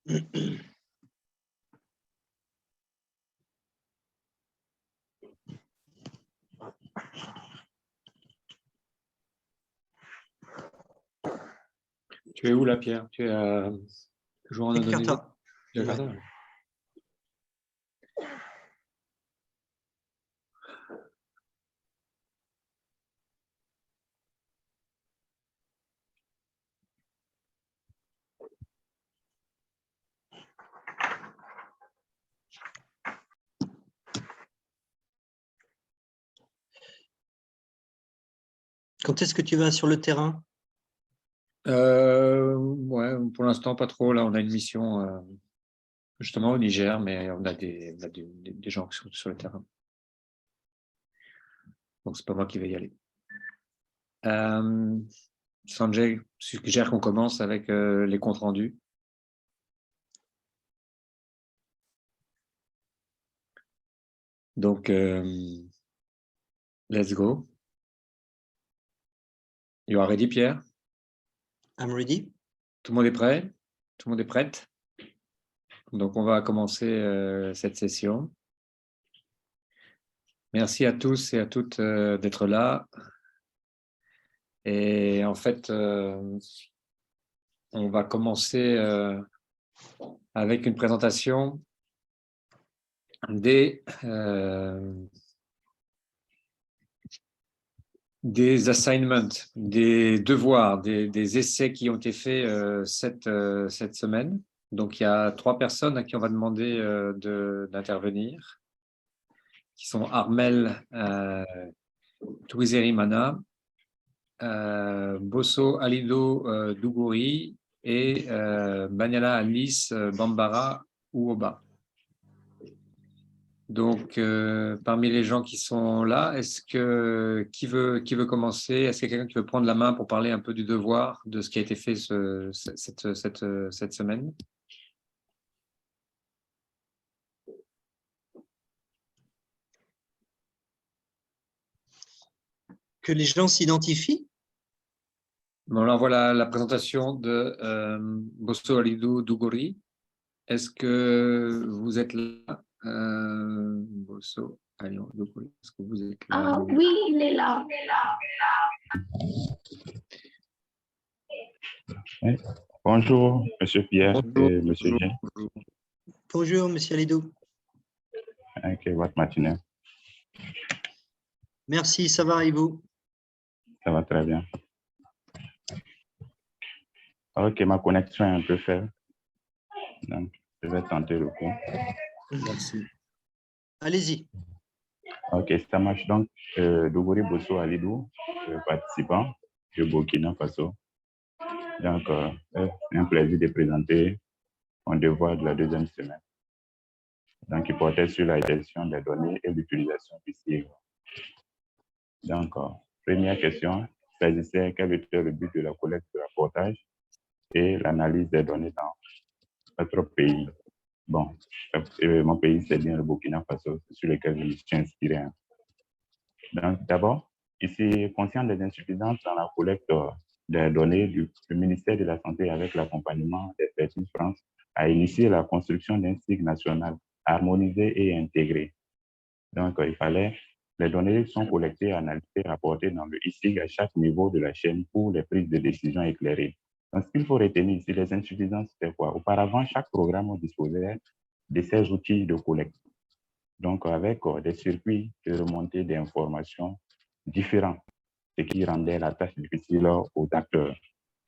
Tu es où là, Pierre? Tu es toujours en Indonésie? Jakarta. Ouais. Quand est-ce que tu vas sur le terrain? Ouais, pour l'instant, pas trop. Là, on a une mission justement au Niger, mais on a des gens qui sont sur le terrain. Donc, c'est pas moi qui vais y aller. Sanjay suggère qu'on commence avec les comptes rendus. Donc, let's go. You are ready, Pierre? I'm ready. Tout le monde est prêt? Tout le monde est prête? Donc, on va commencer cette session. Merci à tous et à toutes d'être là. Et en fait, on va commencer avec une présentation des assignments, des devoirs, des essais qui ont été faits cette semaine. Donc, il y a 3 personnes à qui on va demander d'intervenir, qui sont Armel Touizerimana, Bosso Alido Dougouri et Banyala Alice Bambara Ouoba. Donc, parmi les gens qui sont là, qui veut commencer? Est-ce qu'il y a quelqu'un qui veut prendre la main pour parler un peu du devoir, de ce qui a été fait cette semaine? Que les gens s'identifient? Bon, alors voilà la présentation de Bosso Alidou Dougouri. Est-ce que vous êtes là? Bosso Alidou Dougouri, est-ce que vous êtes là? Ah oui, il est là. Oui. Bonjour, Monsieur Pierre et Monsieur Jean. Bonjour, Monsieur Alidou. Ok, votre matinée. Merci, ça va et vous? Ça va très bien. Ok, ma connexion est un peu faible. Donc, je vais tenter le coup. Merci. Allez-y. Ok, ça marche. Donc, Dougouri Bosso Alidou, participant de Burkina Faso. Donc, c'est un plaisir de présenter mon devoir de la 2e semaine. Donc, il portait sur la gestion des données et l'utilisation du SIG. Donc, première question, il s'agissait quel était le but de la collecte de rapportage et l'analyse des données dans notre pays. Bon, mon pays, c'est bien le Burkina Faso, sur lequel je me suis inspiré. Donc, d'abord, ici, conscient des insuffisances dans la collecte des données, le ministère de la Santé, avec l'accompagnement d'Expertise France, a initié la construction d'un SIG national harmonisé et intégré. Donc, il fallait, les données sont collectées, analysées, rapportées dans le SIG à chaque niveau de la chaîne pour les prises de décision éclairées. Donc, ce qu'il faut retenir ici, les insuffisances, c'est quoi? Auparavant, chaque programme disposait de ces outils de collecte. Donc, avec des circuits de remontée d'informations différents, ce qui rendait la tâche difficile aux acteurs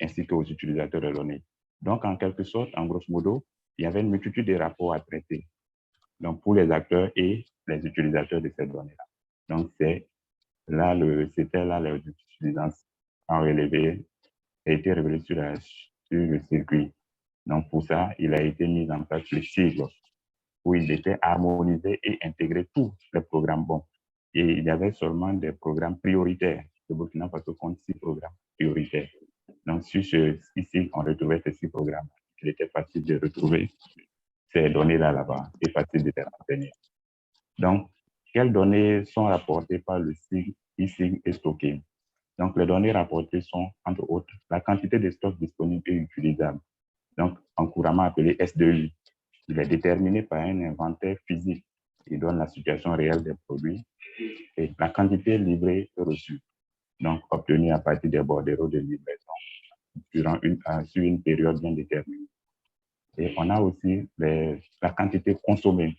ainsi qu'aux utilisateurs de données. Donc, en quelque sorte, en grosso modo, il y avait une multitude de rapports à traiter. Donc, pour les acteurs et les utilisateurs de ces données-là. Donc, c'était là les insuffisances en relevé, a été révélé sur le circuit. Donc, pour ça, il a été mis en place le SIG, où il était harmonisé et intégré tous les programmes bons. Et il y avait seulement des programmes prioritaires. Le Burkina Faso compte 6 programmes prioritaires. Donc, sur ici, on retrouvait ces 6 programmes. Il était facile de retrouver ces données-là là-bas et facile de les renseigner. Donc, quelles données sont rapportées par le SIG, e-SIG et stockées? Donc, les données rapportées sont, entre autres, la quantité de stocks disponibles et utilisables, donc couramment appelé S2I. Il est déterminé par un inventaire physique qui donne la situation réelle des produits et la quantité livrée et reçue, donc obtenue à partir des bordereaux de livraison sur une période bien déterminée. Et on a aussi la quantité consommée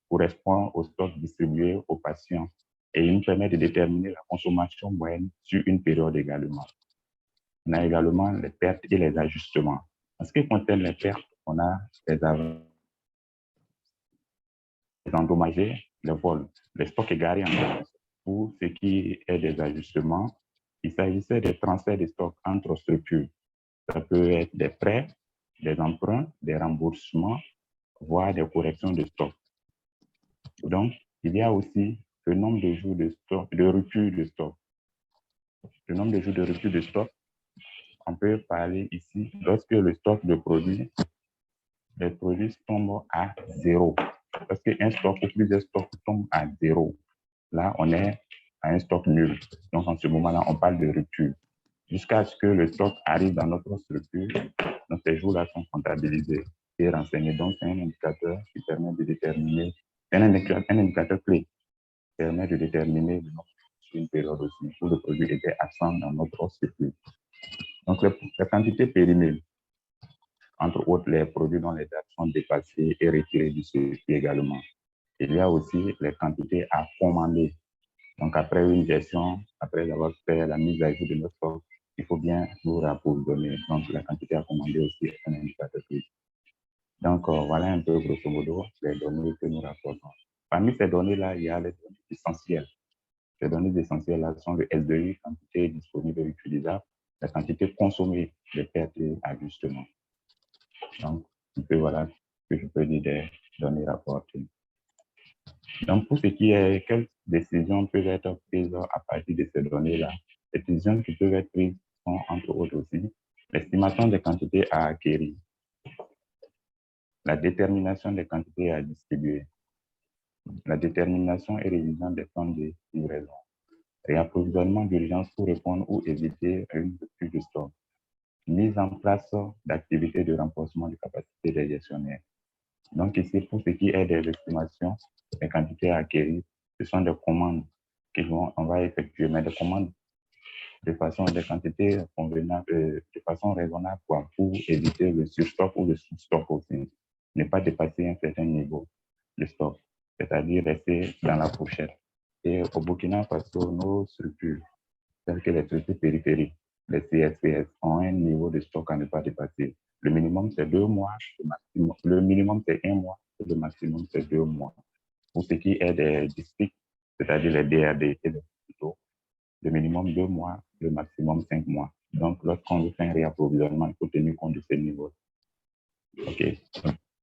correspond au stock distribué aux patients et il nous permet de déterminer la consommation moyenne sur une période également. On a également les pertes et les ajustements. En ce qui concerne les pertes, on a les endommagés, les vols, les stocks égarés en France. Pour ce qui est des ajustements, il s'agissait des transferts de stocks entre structures. Ça peut être des prêts, des emprunts, des remboursements, voire des corrections de stock. Donc, il y a aussi le nombre de jours de stock, de rupture de stock. Le nombre de jours de rupture de stock, on peut parler ici lorsque le stock de produits, les produits tombent à 0. Lorsqu'un stock ou plusieurs stocks tombent à 0, là, on est à un stock nul. Donc, en ce moment-là, on parle de rupture. Jusqu'à ce que le stock arrive dans notre structure, donc ces jours-là sont comptabilisés et renseignés. Donc, c'est un indicateur qui permet de déterminer, un indicateur clé qui permet de déterminer le nombre sur une période aussi où le produit était absent dans notre circuit. Donc, les quantités périmées, entre autres les produits dont les dates sont dépassées et retirées du circuit également. Il y a aussi les quantités à commander. Donc, après une gestion, après avoir fait la mise à jour de notre stock, il faut bien nous rapporter. Donc, la quantité à commander aussi est un indicateur clé. Donc, voilà un peu grosso modo les données que nous rapportons. Parmi ces données-là, il y a les données essentielles. Les données essentielles-là sont le S2I, quantité disponible et utilisable, la quantité consommée, les pertes et ajustements. Donc, un peu voilà ce que je peux dire des données rapportées. Donc, pour ce qui est, quelles décisions peuvent être prises à partir de ces données-là? Les décisions qui peuvent être prises sont, entre autres aussi, l'estimation des quantités à acquérir, la détermination des quantités à distribuer, la détermination et révision des plans de livraison, réapprovisionnement d'urgence pour répondre ou éviter une rupture de stock, mise en place d'activités de renforcement de capacité des gestionnaires. Donc ici, pour ce qui est des estimations, des quantités à acquérir, ce sont des commandes on va effectuer, mais des commandes de façon, des quantités convenables, de façon raisonnable pour éviter le surstock ou le sous-stock aussi. Ne pas dépasser un certain niveau de stock, c'est-à-dire rester dans la fourchette. Et au Burkina Faso, nos structures, telles que les structures périphériques, les CSPS, ont un niveau de stock à ne pas dépasser. Le minimum, c'est 2 mois, le minimum, c'est 1 mois, et le maximum, c'est 2 mois. Pour ce qui est des districts, c'est-à-dire les DRD et les hôpitaux, le minimum 2 mois, le maximum 5 mois. Donc, lorsqu'on veut faire un réapprovisionnement, il faut tenir compte de ces niveaux. OK.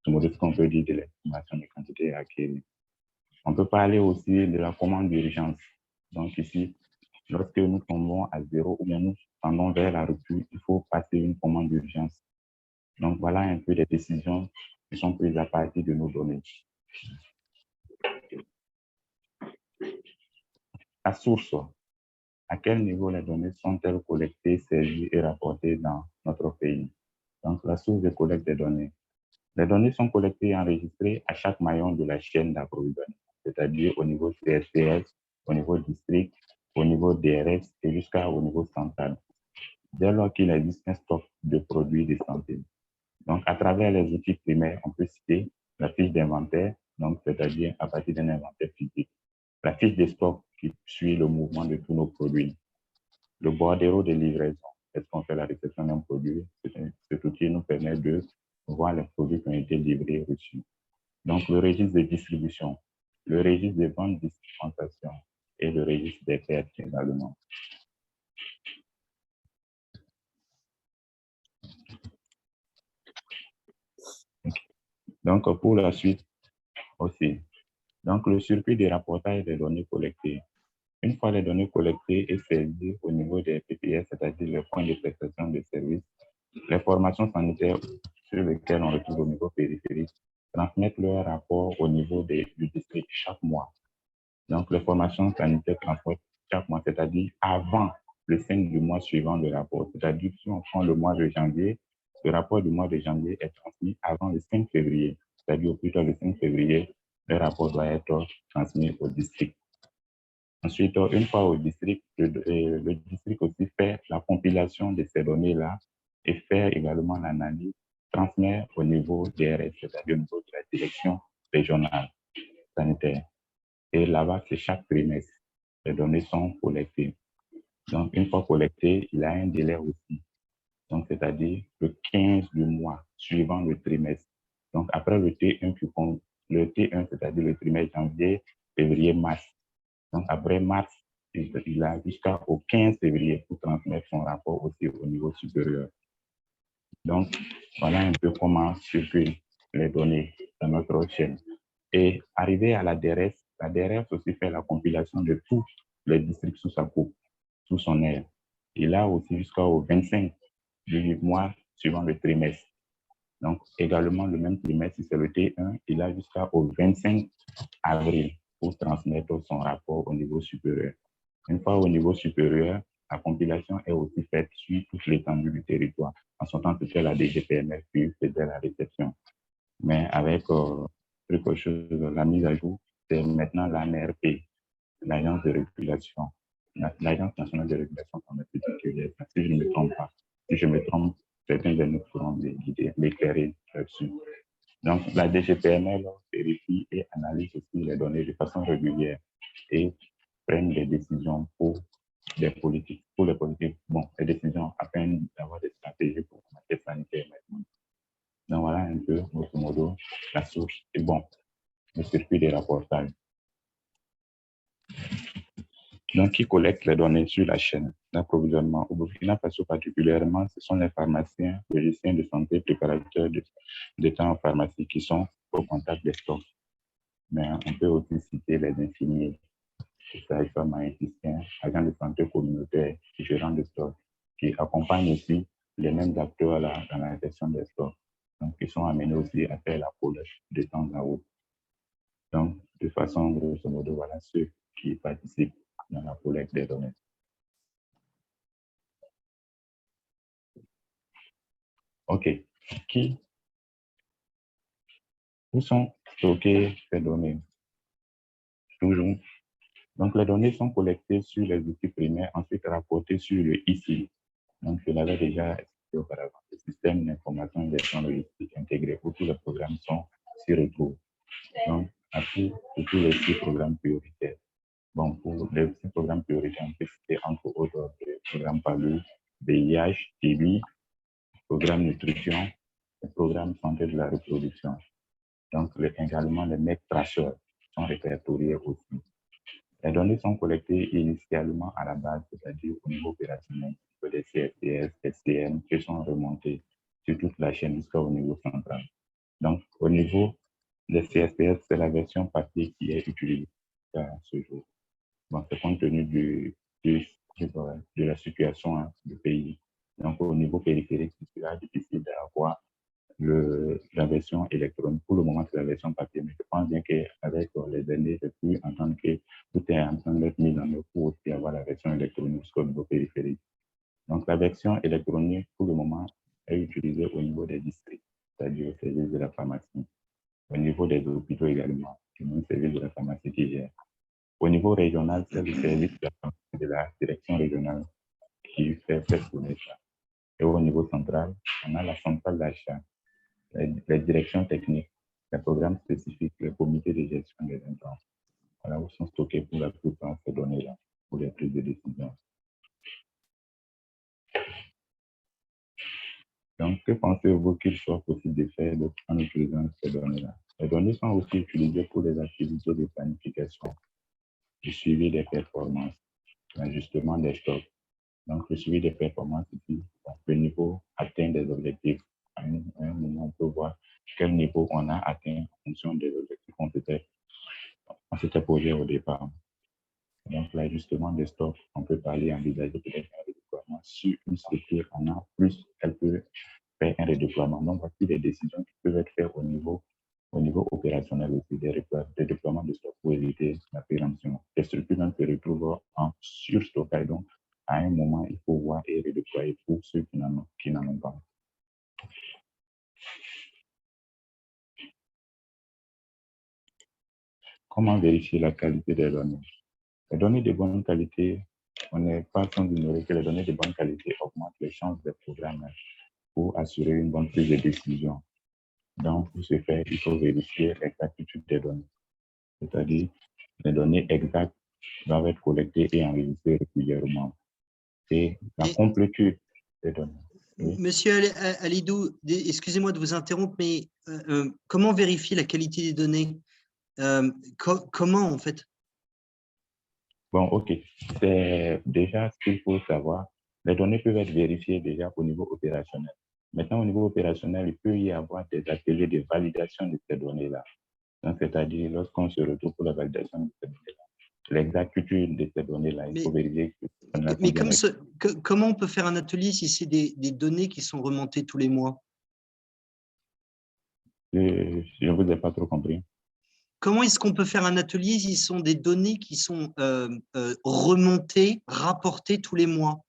Donc, c'est ce qu'on peut dire de l'estimation des quantités acquises. On peut parler aussi de la commande d'urgence. Donc, ici, lorsque nous tombons à 0 ou bien nous tendons vers la rupture, il faut passer une commande d'urgence. Donc, voilà un peu les décisions qui sont prises à partir de nos données. La source. À quel niveau les données sont-elles collectées, saisies et rapportées dans notre pays? Donc, la source de collecte des données. Les données sont collectées et enregistrées à chaque maillon de la chaîne d'approvisionnement, c'est-à-dire au niveau CSPS, au niveau district, au niveau DRS et jusqu'au niveau central, dès lors qu'il existe un stock de produits de santé. Donc, à travers les outils primaires, on peut citer la fiche d'inventaire, donc c'est-à-dire à partir d'un inventaire physique, la fiche de stock qui suit le mouvement de tous nos produits, le bordereau de livraison. Est-ce qu'on fait la réception d'un produit? Cet outil nous permet de voir les produits qui ont été livrés et reçus. Donc, le registre de distribution, le registre de vente de dispensation et le registre des pertes également. Donc, pour la suite aussi. Donc, le circuit de rapportage des données collectées. Une fois les données collectées et saisies au niveau des PPS, c'est-à-dire les points de prestation de services, les formations sanitaires sur lesquelles on retrouve au niveau périphérique transmettent leur rapport au niveau du district chaque mois. Donc, les formations sanitaires transmettent chaque mois, c'est-à-dire avant le 5 du mois suivant le rapport. C'est-à-dire si on prend le mois de janvier, ce rapport du mois de janvier est transmis avant le 5 février, c'est-à-dire au plus tard le 5 février, le rapport doit être transmis au district. Ensuite, une fois au district, le district aussi fait la compilation de ces données-là et fait également l'analyse, transmet au niveau DRS, c'est-à-dire au niveau de la direction régionale sanitaire. Et là-bas, c'est chaque trimestre. Les données sont collectées. Donc, une fois collectées, il y a un délai aussi. Donc, c'est-à-dire le 15 du mois suivant le trimestre. Donc, après le T1, le T1, c'est-à-dire le trimestre janvier, février, mars. Donc, après mars, il a jusqu'au 15 février pour transmettre son rapport aussi au niveau supérieur. Donc, voilà un peu comment circulent les données dans notre chaîne. Et arrivé à la DRS aussi fait la compilation de tous les districts sous sa coupe, sous son aire. Il a aussi jusqu'au 25 du mois suivant le trimestre. Donc, également, le même trimestre, si c'est le T1, il a jusqu'au 25 avril pour transmettre son rapport au niveau supérieur. Une fois au niveau supérieur, la compilation est aussi faite sur toute l'étendue du territoire. En son temps, c'était la DGPMF qui faisait la réception. Mais avec quelque chose, la mise à jour, c'est maintenant l'ANRP, l'Agence de régulation, l'Agence nationale de régulation pharmaceutique, si je ne me trompe pas. Si je me trompe, certains de nous pourront l'éclairer là-dessus. Donc, la DGPML vérifie et analyse aussi les données de façon régulière et prennent des décisions pour les politiques, les décisions afin d'avoir des stratégies pour la matière sanitaire maintenant. Donc, voilà un peu, grosso modo, la source et le circuit des rapportages. Donc, qui collecte les données sur la chaîne d'approvisionnement au Burkina Faso particulièrement, ce sont les pharmaciens, logiciens de santé, préparateurs de temps en pharmacie qui sont au contact des stocks. Mais on peut aussi citer les infirmiers, sages-femmes, magnéticiens, agents de santé communautaire, gérants de stocks, qui accompagnent aussi les mêmes acteurs dans la gestion des stocks. Donc, ils sont amenés aussi à faire la collecte de temps à autre. Donc, de façon grosso modo, voilà ceux qui participent dans la collecte des données. OK. Où sont stockées ces données? Toujours. Donc, les données sont collectées sur les outils primaires, ensuite rapportées sur le ICI. Donc, je l'avais déjà expliqué auparavant. Le système d'information et de gestion logistique intégré où tous les programmes s'y retrouvent. Donc, pour tous les 6 programmes prioritaires. Bon, pour les 6 programmes prioritaires, on peut citer entre autres le programme PALU, VIH, TB, programme nutrition, le programme santé de la reproduction. Donc, également, les MEC traceurs sont répertoriés aussi. Les données sont collectées initialement à la base, c'est-à-dire au niveau opérationnel, les CFTS, SCM, qui sont remontés sur toute la chaîne jusqu'au niveau central. Donc, au niveau des CFTS, c'est la version papier qui est utilisée à ce jour. Bon, c'est compte tenu de la situation du pays. Donc, au niveau périphérique, c'est difficile d'avoir la version électronique. Pour le moment, c'est la version papier, mais je pense bien qu'avec les années, j'ai pu entendre que tout est en train d'être mis en œuvre pour aussi avoir la version électronique au niveau périphérique. Donc, la version électronique, pour le moment, est utilisée au niveau des districts, c'est-à-dire au service de la pharmacie. Au niveau des hôpitaux également, c'est le service de la pharmacie qui gère. Au niveau régional, c'est le service de la direction régionale qui fait tourner ça. Et au niveau central, on a la centrale d'achat, les directions techniques, les programmes spécifiques, les comités de gestion des intrants. Voilà où sont stockés pour la plupart ces données-là, pour les prises de décision. Donc, que pensez-vous qu'il soit possible de faire en utilisant ces données-là? Les données sont aussi utilisées pour les activités de planification, du suivi des performances, l'ajustement des stocks. Donc, le suivi des performances ici, le niveau atteint des objectifs. À un moment, on peut voir quel niveau on a atteint en fonction des objectifs qu'on s'était posé au départ. Donc, l'ajustement des stocks, on peut parler, envisager peut-être un redéploiement. Si une structure en a plus, elle peut faire un redéploiement. Donc, voici des décisions qui peuvent être faites au niveau opérationnel aussi, des déploiements de stocks pour éviter la péremption. Les structures se retrouvent en surstockage. Donc, à un moment, il faut voir et redéployer pour ceux qui n'en ont pas. comment vérifier la qualité des données? Les données de bonne qualité, on n'est pas sans ignorer que les données de bonne qualité augmentent les chances des programmes pour assurer une bonne prise de décision. Donc, pour ce faire, il faut vérifier l'exactitude des données. C'est-à-dire, les données exactes doivent être collectées et enregistrées régulièrement. Et la complétude des données. Oui. Monsieur Alidou, excusez-moi de vous interrompre, mais comment vérifier la qualité des données? Comment, en fait? Bon, OK. C'est déjà ce qu'il faut savoir. Les données peuvent être vérifiées déjà au niveau opérationnel. Maintenant, au niveau opérationnel, il peut y avoir des ateliers de validation de ces données-là. Donc, c'est-à-dire, lorsqu'on se retrouve pour la validation de ces données-là, l'exactitude de ces données-là, il faut vérifier que mais comment on peut faire un atelier si c'est des données qui sont remontées tous les mois? Je ne vous ai pas trop compris. Comment est-ce qu'on peut faire un atelier si ce sont des données qui sont remontées, rapportées tous les mois?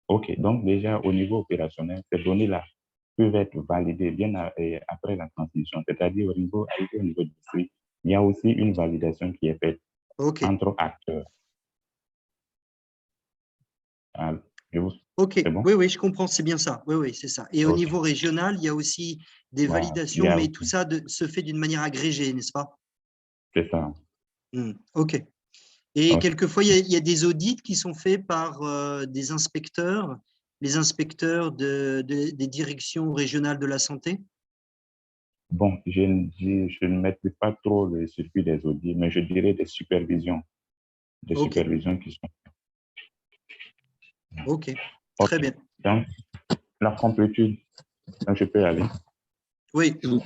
OK, donc déjà au niveau opérationnel, ces données-là peuvent être validées bien après la transmission, c'est-à-dire au niveau du district, il y a aussi une validation qui est faite entre acteurs. OK, Bon? oui, je comprends, c'est bien ça. Oui, c'est ça. Et au niveau régional, il y a aussi des validations, mais tout ça se fait d'une manière agrégée, n'est-ce pas? C'est ça. OK. Et quelquefois, il y a des audits qui sont faits par des inspecteurs, les inspecteurs des directions régionales de la santé? Bon, je ne maîtrise pas trop le circuit des audits, mais je dirais des supervisions. Des supervisions qui sont. OK, très bien. Donc, la complétude, donc je peux aller. Oui. OK.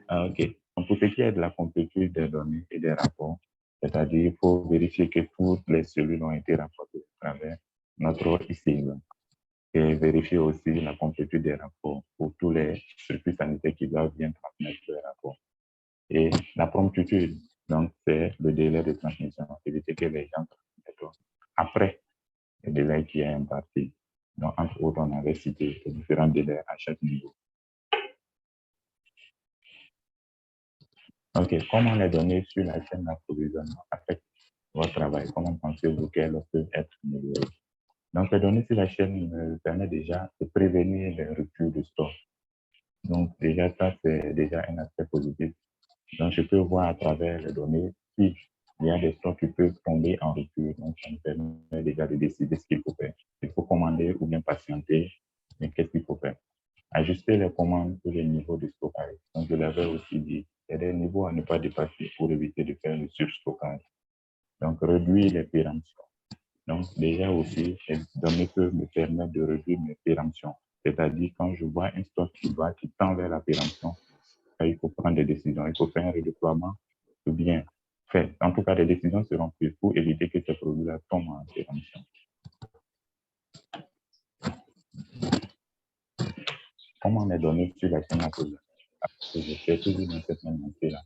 Donc, pour ce qui est de la complétude des données et des rapports, c'est-à-dire il faut vérifier que toutes les cellules ont été rapportées à travers notre ICI. Et vérifier aussi la complétude des rapports pour tous les circuits sanitaires qui doivent bien transmettre les rapports. Et la promptitude, donc c'est le délai de transmission, éviter que les gens transmettent après le délai qui est imparti. Donc, entre autres, on avait cité les différents délais à chaque niveau. OK. Comment les données sur la chaîne d'approvisionnement affectent votre travail? Comment pensez-vous qu'elles peuvent être améliorées? Donc, les données sur la chaîne permettent déjà de prévenir les ruptures de stock. Donc, déjà, ça, c'est déjà un aspect positif. Donc, je peux voir à travers les données si il y a des stocks qui peuvent tomber en rupture. Donc, ça me permet déjà de décider ce qu'il faut faire. Il faut commander ou bien patienter, mais qu'est-ce qu'il faut faire? Ajuster les commandes pour les niveaux de stockage. Donc, je l'avais aussi dit, il y a des niveaux à ne pas dépasser pour éviter de faire le surstockage. Donc, réduire les péremptions. Donc, déjà aussi, les données peuvent me permettre de réduire mes péremptions. C'est-à-dire, quand je vois un stock qui tend vers la péremption, il faut prendre des décisions. Il faut faire un redéploiement ou bien faire. En tout cas, des décisions seront prises pour éviter que ces produits-là tombent en péremption. Comment les données sur la chaîne d'approvisionnement? Je fais toujours dans cette même montée-là.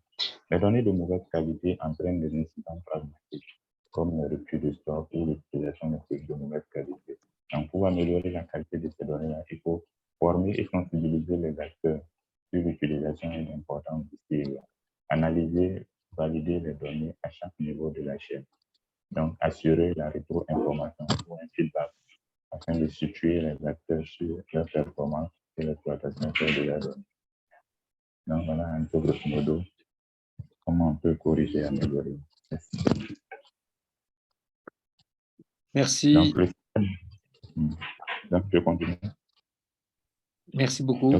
Les données de mauvaise qualité entraînent des incidents pragmatiques, comme la rupture de stock ou l'utilisation de produits de mauvaise qualité. Donc, pour améliorer la qualité de ces données-là, il faut former et sensibiliser les acteurs sur l'utilisation et l'importance du CIE. Analyser, valider les données à chaque niveau de la chaîne. Donc, assurer la rétro-information ou un feedback afin de situer les acteurs sur leur performance et l'exploitation de la donnée. Donc, voilà un peu grosso modo comment on peut corriger et améliorer. Merci. Donc, je continue. Merci beaucoup.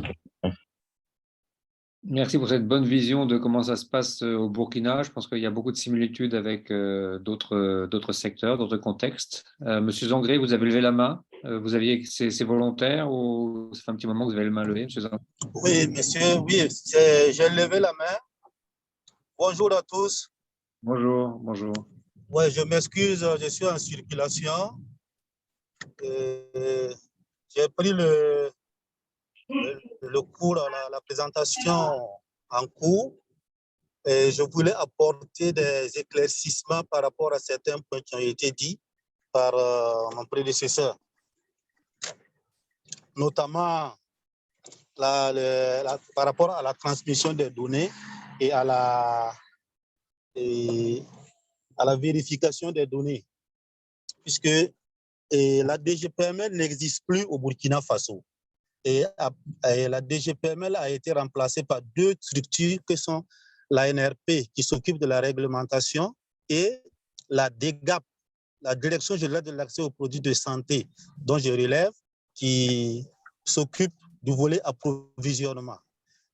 Merci pour cette bonne vision de comment ça se passe au Burkina. Je pense qu'il y a beaucoup de similitudes avec d'autres secteurs, d'autres contextes. Monsieur Zangré, vous avez levé la main. Vous aviez, c'est volontaire ou ça fait un petit moment que vous avez la main levée, monsieur Zangré? Oui, monsieur, oui, j'ai levé la main. Bonjour à tous. Bonjour, bonjour. Oui, je m'excuse, je suis en circulation. J'ai pris le cours, la présentation en cours et je voulais apporter des éclaircissements par rapport à certains points qui ont été dits par mon prédécesseur, notamment par rapport à la transmission des données et à à la vérification des données, puisque la DGPML n'existe plus au Burkina Faso. Et la DGPML a été remplacée par deux structures que sont la NRP qui s'occupe de la réglementation et la DGAP, la Direction générale de l'accès aux produits de santé, dont je relève, qui s'occupe du volet approvisionnement.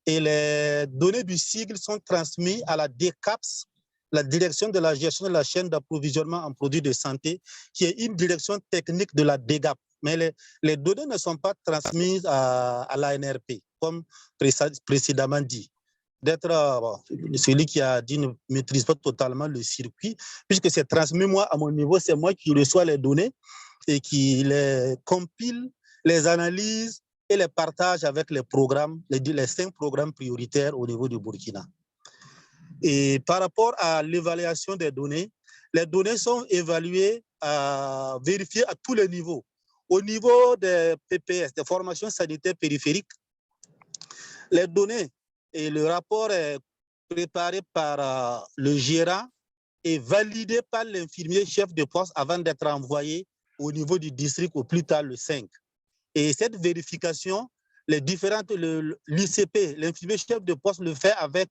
Et les données du sigle sont transmises à la DCAPS, la Direction de la gestion de la chaîne d'approvisionnement en produits de santé, qui est une direction technique de la DGAP. Mais les données ne sont pas transmises à l'ANRP, comme précédemment dit. D'être celui qui a dit ne maîtrise pas totalement le circuit, puisque c'est transmis moi à mon niveau, c'est moi qui reçois les données et qui les compile, les analyse et les partage avec les programmes, les 5 programmes prioritaires au niveau du Burkina. Et par rapport à l'évaluation des données, les données sont évaluées, vérifiées à tous les niveaux. Au niveau des PPS, des formations sanitaires périphériques, les données et le rapport est préparé par le gérant et validé par l'infirmier chef de poste avant d'être envoyé au niveau du district au plus tard le 5. Et cette vérification, l'ICP, l'infirmier chef de poste le fait avec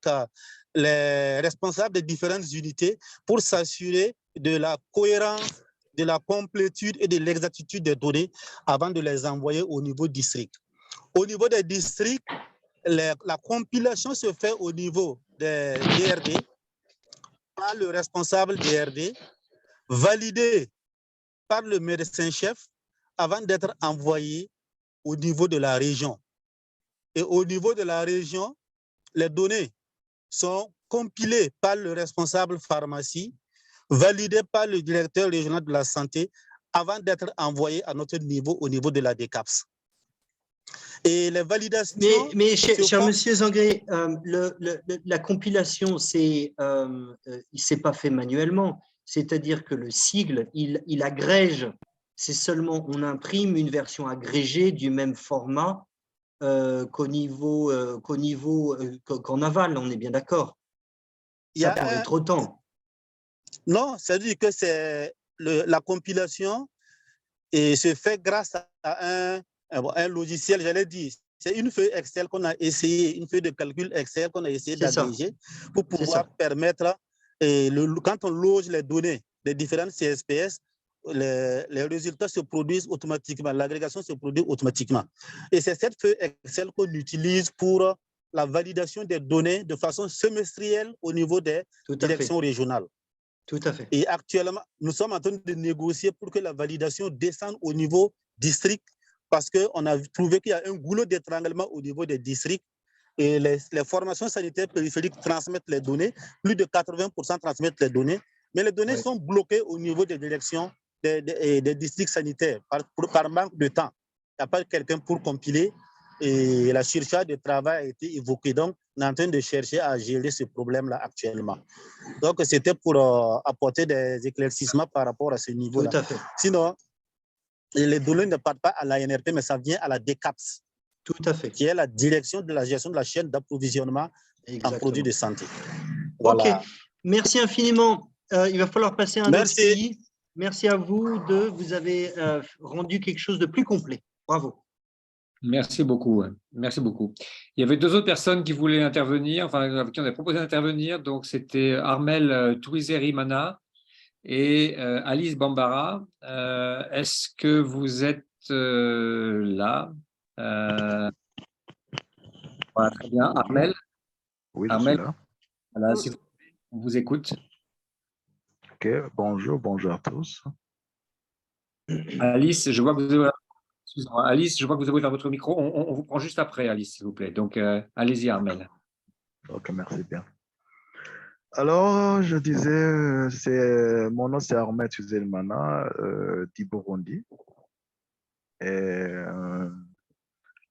les responsables des différentes unités pour s'assurer de la cohérence, de la complétude et de l'exactitude des données avant de les envoyer au niveau district. Au niveau des districts, la compilation se fait au niveau des DRD par le responsable DRD, validé par le médecin-chef avant d'être envoyé au niveau de la région. Et au niveau de la région, les données sont compilées par le responsable pharmacie, validées par le directeur régional de la santé avant d'être envoyées à notre niveau, au niveau de la DCAPS. Et les validations… Mais cher monsieur Zangré, la compilation, il ne s'est pas fait manuellement. C'est-à-dire que le sigle, il agrège. C'est seulement, on imprime une version agrégée du même format qu'en aval, on est bien d'accord. Ça peut être autant. Non, c'est-à-dire que c'est la compilation et se fait grâce à un logiciel, j'allais dire. C'est une feuille Excel qu'on a essayé, une feuille de calcul Excel qu'on a essayé d'agréger pour pouvoir permettre, quand on loge les données des différentes CSPS, les résultats se produisent automatiquement, l'agrégation se produit automatiquement. Et c'est cette feuille Excel qu'on utilise pour la validation des données de façon semestrielle au niveau des directions régionales. Tout à fait. Et actuellement, nous sommes en train de négocier pour que la validation descende au niveau district parce qu'on a trouvé qu'il y a un goulot d'étranglement au niveau des districts et les formations sanitaires périphériques transmettent les données, plus de 80% transmettent les données, mais les données sont bloquées au niveau des directions des districts sanitaires par manque de temps. Il n'y a pas quelqu'un pour compiler et la surcharge de travail a été évoquée. Donc, on est en train de chercher à gérer ce problème-là actuellement. Donc, c'était pour apporter des éclaircissements par rapport à ce niveau-là. Tout à fait. Sinon, les données ne partent pas à l'ANRP, mais ça vient à la DCAPS. Tout à fait. Qui est la direction de la gestion de la chaîne d'approvisionnement en produits de santé. Voilà. OK. Merci infiniment. Il va falloir passer à un autre pays. Merci à vous deux. Vous avez rendu quelque chose de plus complet. Bravo. Merci beaucoup. Merci beaucoup. Il y avait 2 autres personnes qui voulaient intervenir, enfin, qui ont proposé d'intervenir. Donc, c'était Armel Touizeri-Mana et Alice Bambara. Est-ce que vous êtes là? Voilà, très bien. Armel? Oui, Armel, je suis là. Voilà, si on vous écoute. OK, bonjour à tous. Alice, je vois que vous avez… Excusez-moi, Alice, je vois que vous avez ouvert votre micro. On vous prend juste après, Alice, s'il vous plaît. Donc, allez-y, Armel. OK, merci bien. Alors, je disais, mon nom c'est Armel Touizeri-Mana du Burundi. Je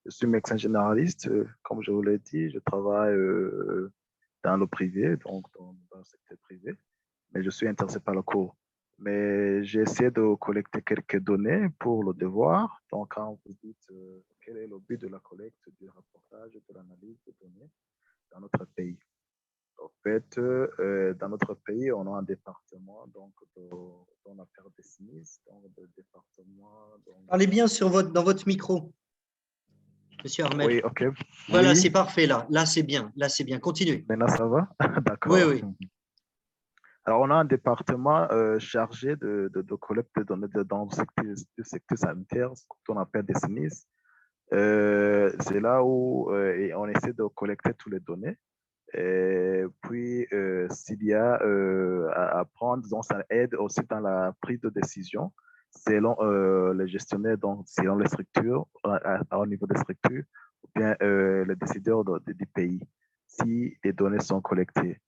suis médecin généraliste. Comme je vous l'ai dit, je travaille dans le privé, donc dans le secteur privé, mais je suis intéressé par le cours. Mais j'ai essayé de collecter quelques données pour le devoir. Donc, quand vous dites quel est le but de la collecte, du rapportage, de l'analyse de données dans notre pays. En fait, dans notre pays, on a un département donc, dont la période des sinistres, donc le département. Donc, Parlez bien dans votre micro, Monsieur Armel. oui, ok. Voilà, Oui, c'est parfait là. Là, c'est bien. Là, c'est bien. Continuez. maintenant ça va? Oui, D'accord. oui. Alors, on a un département chargé de collecte de données dans le secteur sanitaire, ce qu'on appelle des sinistres. C'est là où on essaie de collecter toutes les données. Et puis, s'il y a à prendre, donc ça aide aussi dans la prise de décision selon les gestionnaires, donc selon les structures, au niveau des structures, ou bien les décideurs du pays, si les données sont collectées.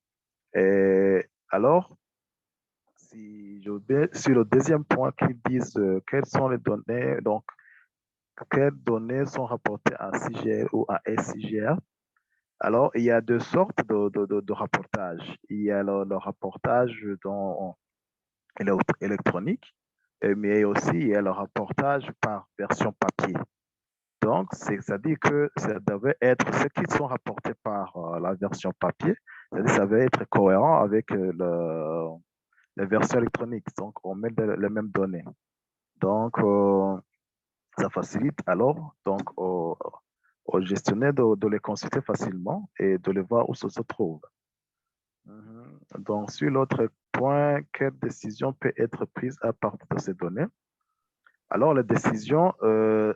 Et alors, si je vais sur le deuxième point qui disent quelles sont les données, donc quelles données sont rapportées à CIGR ou à SIGR. Alors, il y a deux sortes de rapportage. Il y a le rapportage électronique, mais aussi il y a le rapportage par version papier. Donc, c'est-à-dire que ça devait être ce qui sont rapportés par la version papier, c'est-à-dire ça devait être cohérent avec la version électronique. Donc, on met les mêmes données. Donc, ça facilite alors donc, aux gestionnaires de les consulter facilement et de les voir où ça se trouve. Donc, sur l'autre point, quelle décision peut être prise à partir de ces données? Alors, les décisions,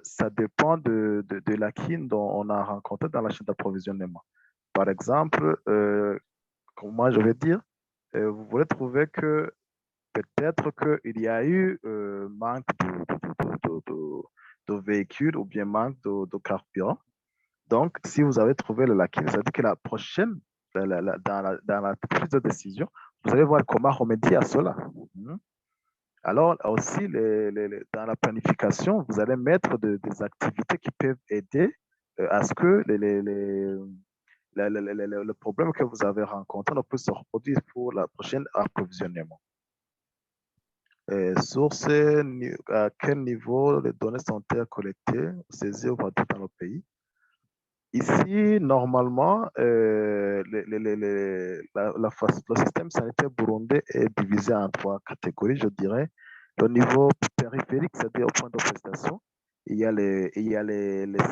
ça dépend de l'acquis dont on a rencontré dans la chaîne d'approvisionnement. Par exemple, moi, je vais dire, vous voulez trouver que peut-être qu'il y a eu manque de véhicules ou bien manque de carburant. Donc, si vous avez trouvé le lacune, ça veut dire que la prochaine, dans la prise de décision, vous allez voir comment remédier à cela. Alors, aussi, dans la planification, vous allez mettre des activités qui peuvent aider à ce que le problème que vous avez rencontré ne puisse se reproduire pour la prochaine approvisionnement. À quel niveau les données sont-elles collectées, saisies ou partout dans le pays? Ici, normalement, le système sanitaire burundais est divisé en trois catégories, je dirais. Le niveau périphérique, c'est-à-dire au point de prestation, il y a les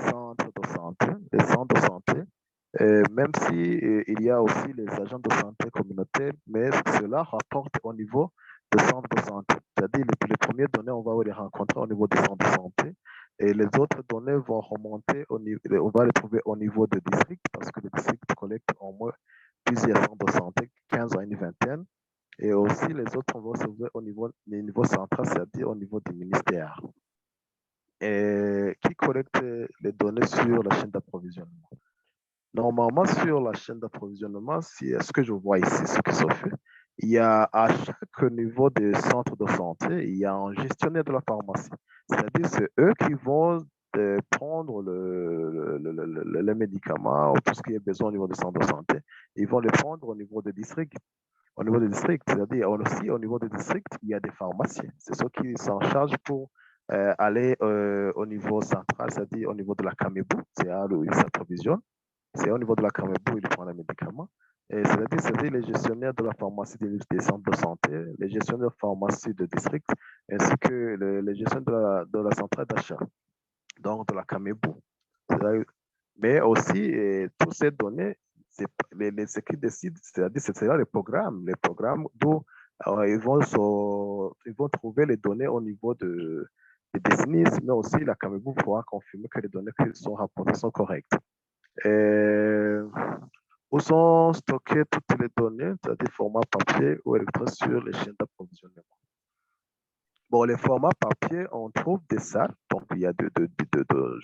centres de santé, même si il y a aussi les agents de santé communautaires, mais cela rapporte au niveau des centres de santé. C'est-à-dire les premières données, on va les rencontrer au niveau des centres de santé. Et les autres données vont remonter, on va les trouver au niveau des districts, parce que les districts collectent au moins plusieurs centres de santé, 15 à une vingtaine. Et aussi, les autres vont se trouver au niveau central, c'est-à-dire au niveau du ministère. Et qui collecte les données sur la chaîne d'approvisionnement? Normalement, sur la chaîne d'approvisionnement, ce que je vois ici, ce qui se fait, il y a à chaque niveau des centres de santé, il y a un gestionnaire de la pharmacie. C'est-à-dire, c'est eux qui vont prendre les médicaments ou tout ce qui est besoin au niveau des centres de santé. Ils vont les prendre au niveau des districts. Au niveau des districts, c'est-à-dire aussi au niveau des districts, il y a des pharmaciens. C'est ceux qui s'en chargent pour aller au niveau central, c'est-à-dire au niveau de la Camebu, c'est là où ils s'approvisionnent. C'est au niveau de la Camebu où ils prennent les médicaments. C'est-à-dire les gestionnaires de la pharmacie des centres de santé, les gestionnaires de pharmacie de district, ainsi que les gestionnaires de la centrale d'achat, donc de la Camebu. Mais aussi, toutes ces données, ce qui décident, c'est-à-dire c'est les programmes d'où ils vont trouver les données au niveau des sinistres, mais aussi la Camebu pourra confirmer que les données qui sont rapportées sont correctes. Où sont stockées toutes les données, c'est-à-dire format papier ou électronique sur les chaînes d'approvisionnement? Bon, les formats papier, on trouve des salles, donc il y a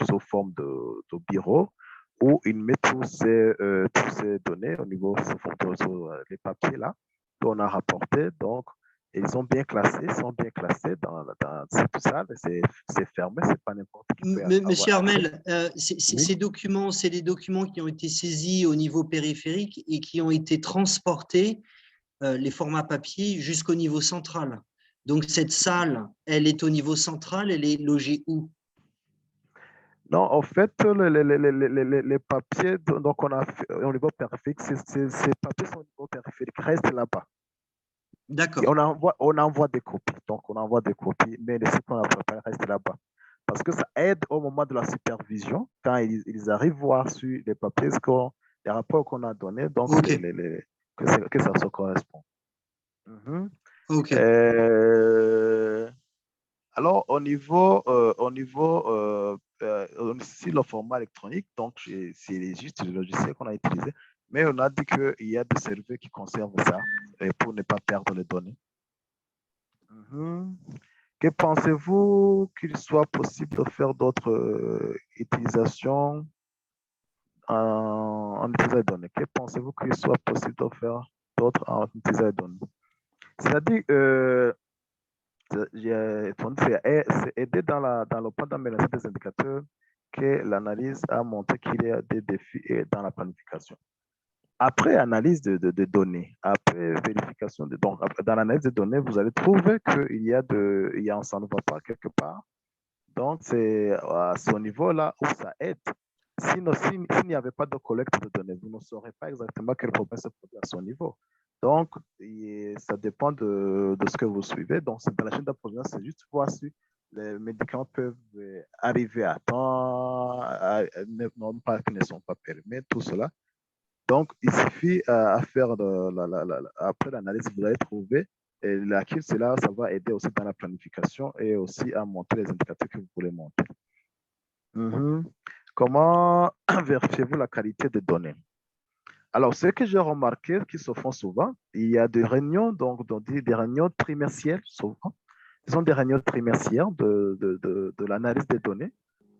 sous forme de bureau où ils mettent toutes ces données au niveau les papiers là qu'on a rapportés. Donc, ils sont bien classés dans cette salle. C'est fermé, c'est pas n'importe qui peut avoir Monsieur Armel, Oui. ces documents, c'est des documents qui ont été saisis au niveau périphérique et qui ont été transportés, les formats papier, jusqu'au niveau central. Donc, cette salle, elle est au niveau central, elle est logée où? Non, en fait, les papiers, donc on a fait, au niveau périphérique, ces papiers sont au niveau périphérique, restent là-bas. D'accord. Et on envoie des copies. Donc, on envoie des copies, mais ce qu'on a préparé reste là-bas. Parce que ça aide au moment de la supervision, quand ils arrivent à voir sur les papiers, les rapports qu'on a donnés, donc Ok. que ça se correspond. Mhm. Ok. Alors, aussi le format électronique, donc c'est juste le logiciel qu'on a utilisé, mais on a dit qu'il y a des serveurs qui conservent ça pour ne pas perdre les données. Que pensez-vous qu'il soit possible de faire d'autres utilisations en utilisant les données? Que pensez-vous qu'il soit possible de faire d'autres en utilisant les données? C'est-à-dire, c'est aidé dans le point d'amélioration des indicateurs que l'analyse a montré qu'il y a des défis dans la planification. Après analyse de données, après vérification donc dans l'analyse de données, vous allez trouver qu'il y a un ça ne va pas quelque part. Donc, c'est à ce niveau-là où ça aide. Sinon, s'il n'y avait pas de collecte de données, vous ne saurez pas exactement quel problème se produit à ce niveau. Donc, ça dépend de ce que vous suivez. Donc, dans la chaîne d'approvisionnement, c'est juste voir si les médicaments peuvent arriver à temps, non pas qu'ils ne sont pas périmés, tout cela. Donc, il suffit à faire après l'analyse, vous allez trouver laquelle ça va aider aussi dans la planification et aussi à monter les indicateurs que vous voulez monter. Comment vérifiez-vous la qualité des données? Alors, ce que j'ai remarqué qui se font souvent, il y a des réunions, donc des réunions trimestrielles, souvent. Ce sont des réunions trimestrielles de l'analyse des données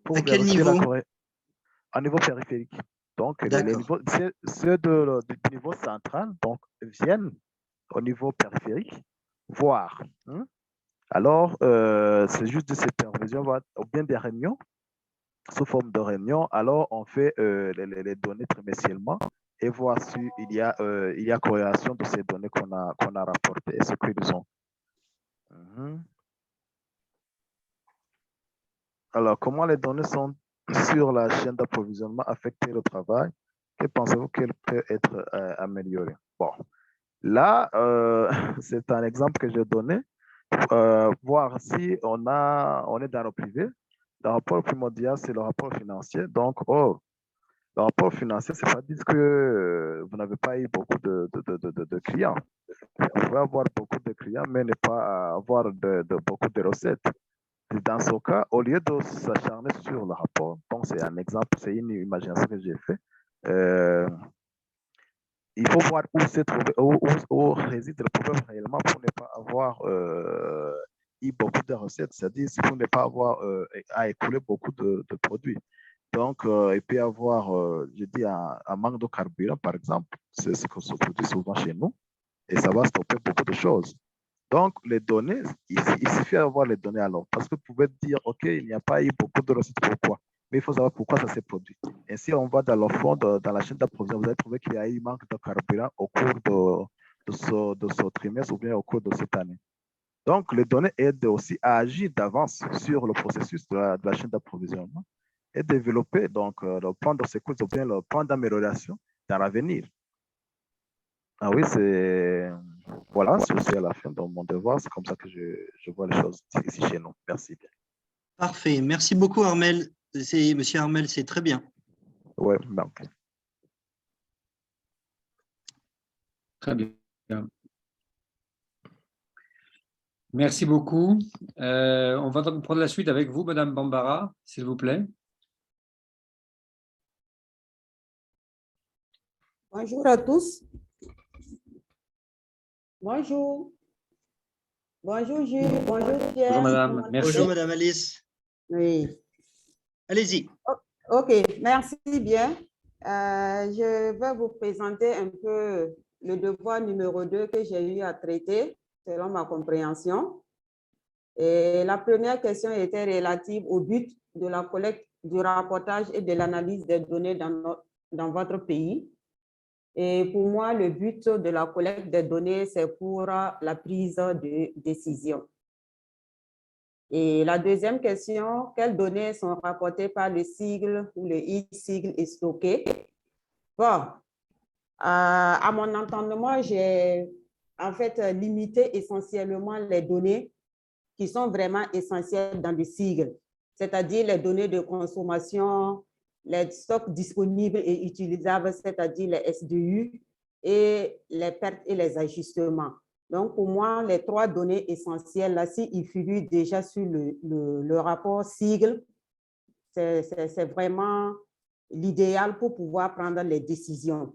pour À quel vérifier niveau? à niveau périphérique. Donc, ceux du niveau central donc, viennent au niveau périphérique voir. Alors, c'est juste de supervision ou bien des réunions sous forme de réunion. Alors, on fait les données trimestriellement et voir s'il y a corrélation de ces données qu'on a rapportées et ce qu'ils ont. Alors, comment les données sont sur la chaîne d'approvisionnement affecter le travail? Que pensez-vous qu'elle peut être améliorée? Bon, là, c'est un exemple que j'ai donné. Voir si on est dans le privé. Le rapport primordial, c'est le rapport financier. Donc, le rapport financier, c'est pas dire que vous n'avez pas eu beaucoup de clients. Vous pouvez avoir beaucoup de clients, mais ne pas avoir beaucoup de recettes. Dans ce cas, au lieu de s'acharner sur le rapport, donc c'est un exemple, c'est une imagination que j'ai fait. Il faut voir où réside le problème réellement pour ne pas avoir eu beaucoup de recettes, c'est-à-dire pour ne pas avoir à écouler beaucoup de produits. Donc, il peut y avoir, je dis, un manque de carburant, par exemple, c'est ce que se produit souvent chez nous, et ça va stopper beaucoup de choses. Donc, les données, il suffit d'avoir les données alors. Parce que vous pouvez dire, OK, il n'y a pas eu beaucoup de recettes, pourquoi? Mais il faut savoir pourquoi ça s'est produit. Ainsi, on va dans le fond, dans la chaîne d'approvisionnement, vous allez trouver qu'il y a eu manque de carburant au cours de ce trimestre ou bien au cours de cette année. Donc, les données aident aussi à agir d'avance sur le processus de la chaîne d'approvisionnement et développer donc, le plan de secours ou bien le plan d'amélioration dans l'avenir. Ah oui, voilà, c'est aussi à la fin de mon devoir. C'est comme ça que je vois les choses ici chez nous. Merci bien. Parfait. Merci beaucoup, Armel. Monsieur Armel, c'est très bien. Oui, donc. Très bien. Merci beaucoup. On va donc prendre la suite avec vous, Madame Bambara, s'il vous plaît. Bonjour à tous. Bonjour. Bonjour Jules. Bonjour Pierre. Bonjour Madame. Merci. Bonjour Madame Alice. Oui. Allez-y. Ok, merci bien. Je vais vous présenter un peu le devoir numéro 2 que j'ai eu à traiter selon ma compréhension. Et la première question était relative au but de la collecte, du rapportage et de l'analyse des données dans votre pays. Et pour moi, le but de la collecte des données, c'est pour la prise de décision. Et la deuxième question, quelles données sont rapportées par le sigle ou le e-sigle et stocké? Bon, à mon entendement, j'ai en fait limité essentiellement les données qui sont vraiment essentielles dans le sigle, c'est-à-dire les données de consommation, les stocks disponibles et utilisables, c'est-à-dire les SDU, et les pertes et les ajustements. Donc, pour moi, les trois données essentielles, là, s'ils figurent déjà sur le rapport sigle, c'est vraiment l'idéal pour pouvoir prendre les décisions.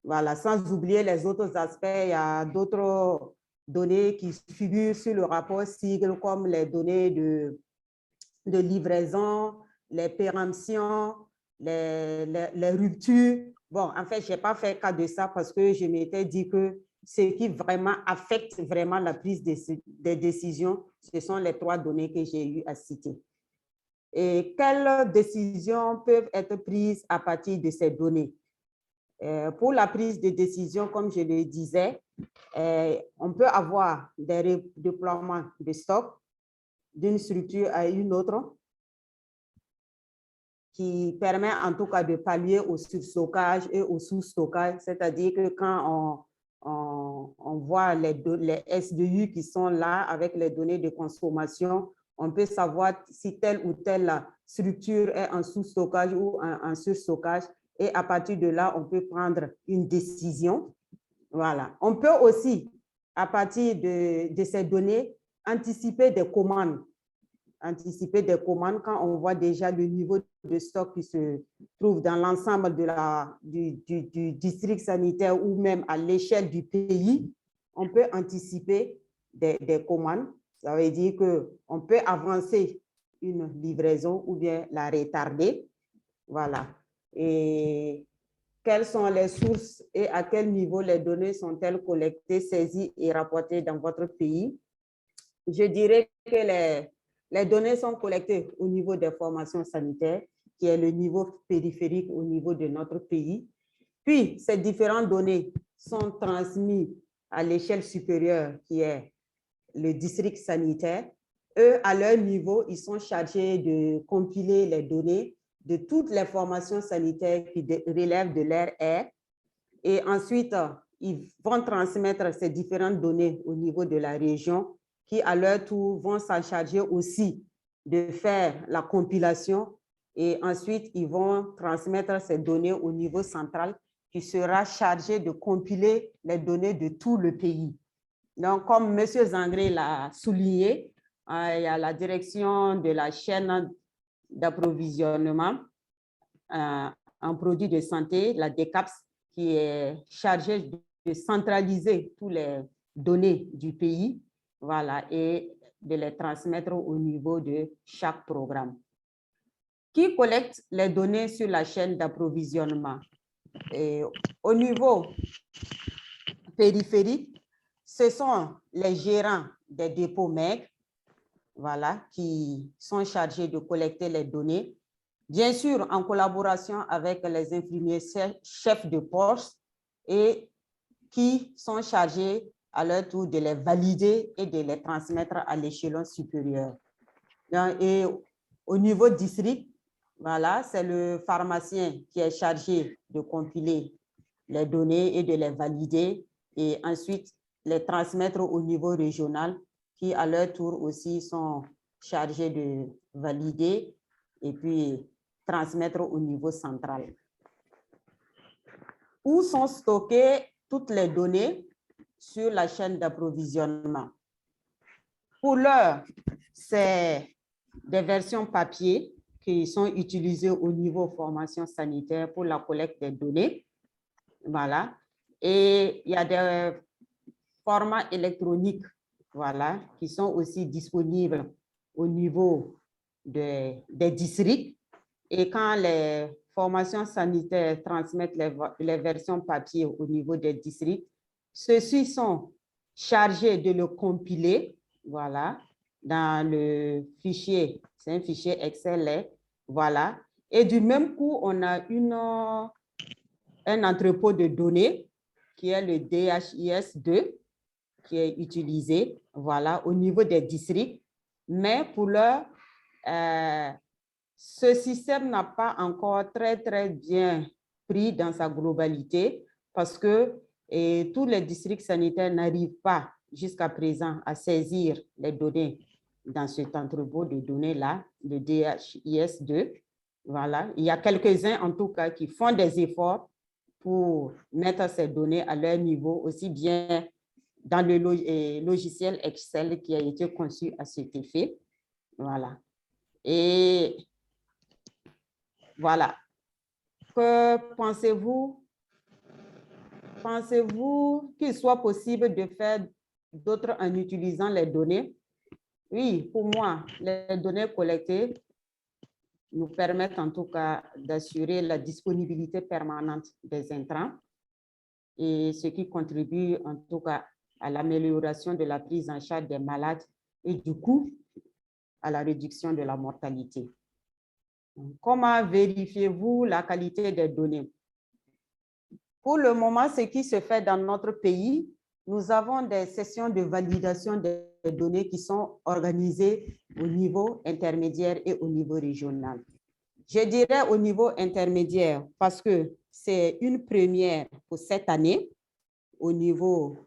Voilà, sans oublier les autres aspects, il y a d'autres données qui figurent sur le rapport sigle, comme les données de livraison, les péremptions, les ruptures. Bon, en fait, je n'ai pas fait cas de ça parce que je m'étais dit que ce qui vraiment affecte vraiment la prise des décisions, ce sont les trois données que j'ai eu à citer. Et quelles décisions peuvent être prises à partir de ces données? Pour la prise de décision, comme je le disais, on peut avoir des déploiements de stock d'une structure à une autre qui permet en tout cas de pallier au surstockage et au sous-stockage, c'est-à-dire que quand on voit les SDU qui sont là avec les données de consommation, on peut savoir si telle ou telle structure est en sous-stockage ou en surstockage, et à partir de là, on peut prendre une décision. Voilà. On peut aussi, à partir de ces données, anticiper des commandes. Anticiper des commandes quand on voit déjà le niveau de stock qui se trouve dans l'ensemble du district sanitaire ou même à l'échelle du pays, on peut anticiper des commandes. Ça veut dire qu'on peut avancer une livraison ou bien la retarder. Voilà. Et quelles sont les sources et à quel niveau les données sont-elles collectées, saisies et rapportées dans votre pays? Je dirais que les données sont collectées au niveau des formations sanitaires, qui est le niveau périphérique au niveau de notre pays. Puis, ces différentes données sont transmises à l'échelle supérieure, qui est le district sanitaire. Eux, à leur niveau, ils sont chargés de compiler les données de toutes les formations sanitaires qui relèvent de leur aire. Et ensuite, ils vont transmettre ces différentes données au niveau de la région, qui à leur tour vont s'en charger aussi de faire la compilation, et ensuite ils vont transmettre ces données au niveau central qui sera chargé de compiler les données de tout le pays. Donc, comme M. Zangré l'a souligné, il y a la direction de la chaîne d'approvisionnement en produits de santé, la DECAPS, qui est chargée de centraliser toutes les données du pays, voilà, et de les transmettre au niveau de chaque programme. Qui collecte les données sur la chaîne d'approvisionnement? Au niveau périphérique, ce sont les gérants des dépôts maigres, voilà, qui sont chargés de collecter les données, bien sûr en collaboration avec les infirmiers chefs de poste, et qui sont chargés à leur tour de les valider et de les transmettre à l'échelon supérieur. Et au niveau district, voilà, c'est le pharmacien qui est chargé de compiler les données et de les valider, et ensuite les transmettre au niveau régional, qui à leur tour aussi sont chargés de valider et puis transmettre au niveau central. Où sont stockées toutes les données sur la chaîne d'approvisionnement? Pour l'heure, c'est des versions papier qui sont utilisées au niveau formation sanitaire pour la collecte des données. Voilà. Et il y a des formats électroniques, voilà, qui sont aussi disponibles au niveau des districts. Et quand les formations sanitaires transmettent les versions papier au niveau des districts, ceux-ci sont chargés de le compiler, voilà, dans le fichier, c'est un fichier Excel, voilà. Et du même coup, on a un entrepôt de données qui est le DHIS2, qui est utilisé, voilà, au niveau des districts. Mais pour l'heure, ce système n'a pas encore très bien pris dans sa globalité parce que tous les districts sanitaires n'arrivent pas jusqu'à présent à saisir les données dans cet entrepôt de données-là, le DHIS2. Voilà. Il y a quelques-uns, en tout cas, qui font des efforts pour mettre ces données à leur niveau, aussi bien dans le logiciel Excel qui a été conçu à cet effet. Voilà. Et voilà. Que pensez-vous? Pensez-vous qu'il soit possible de faire d'autres en utilisant les données? Oui, pour moi, les données collectées nous permettent en tout cas d'assurer la disponibilité permanente des intrants et ce qui contribue en tout cas à l'amélioration de la prise en charge des malades et du coup à la réduction de la mortalité. Comment vérifiez-vous la qualité des données? Pour le moment, ce qui se fait dans notre pays, nous avons des sessions de validation des données qui sont organisées au niveau intermédiaire et au niveau régional. Je dirais au niveau intermédiaire parce que c'est une première pour cette année au niveau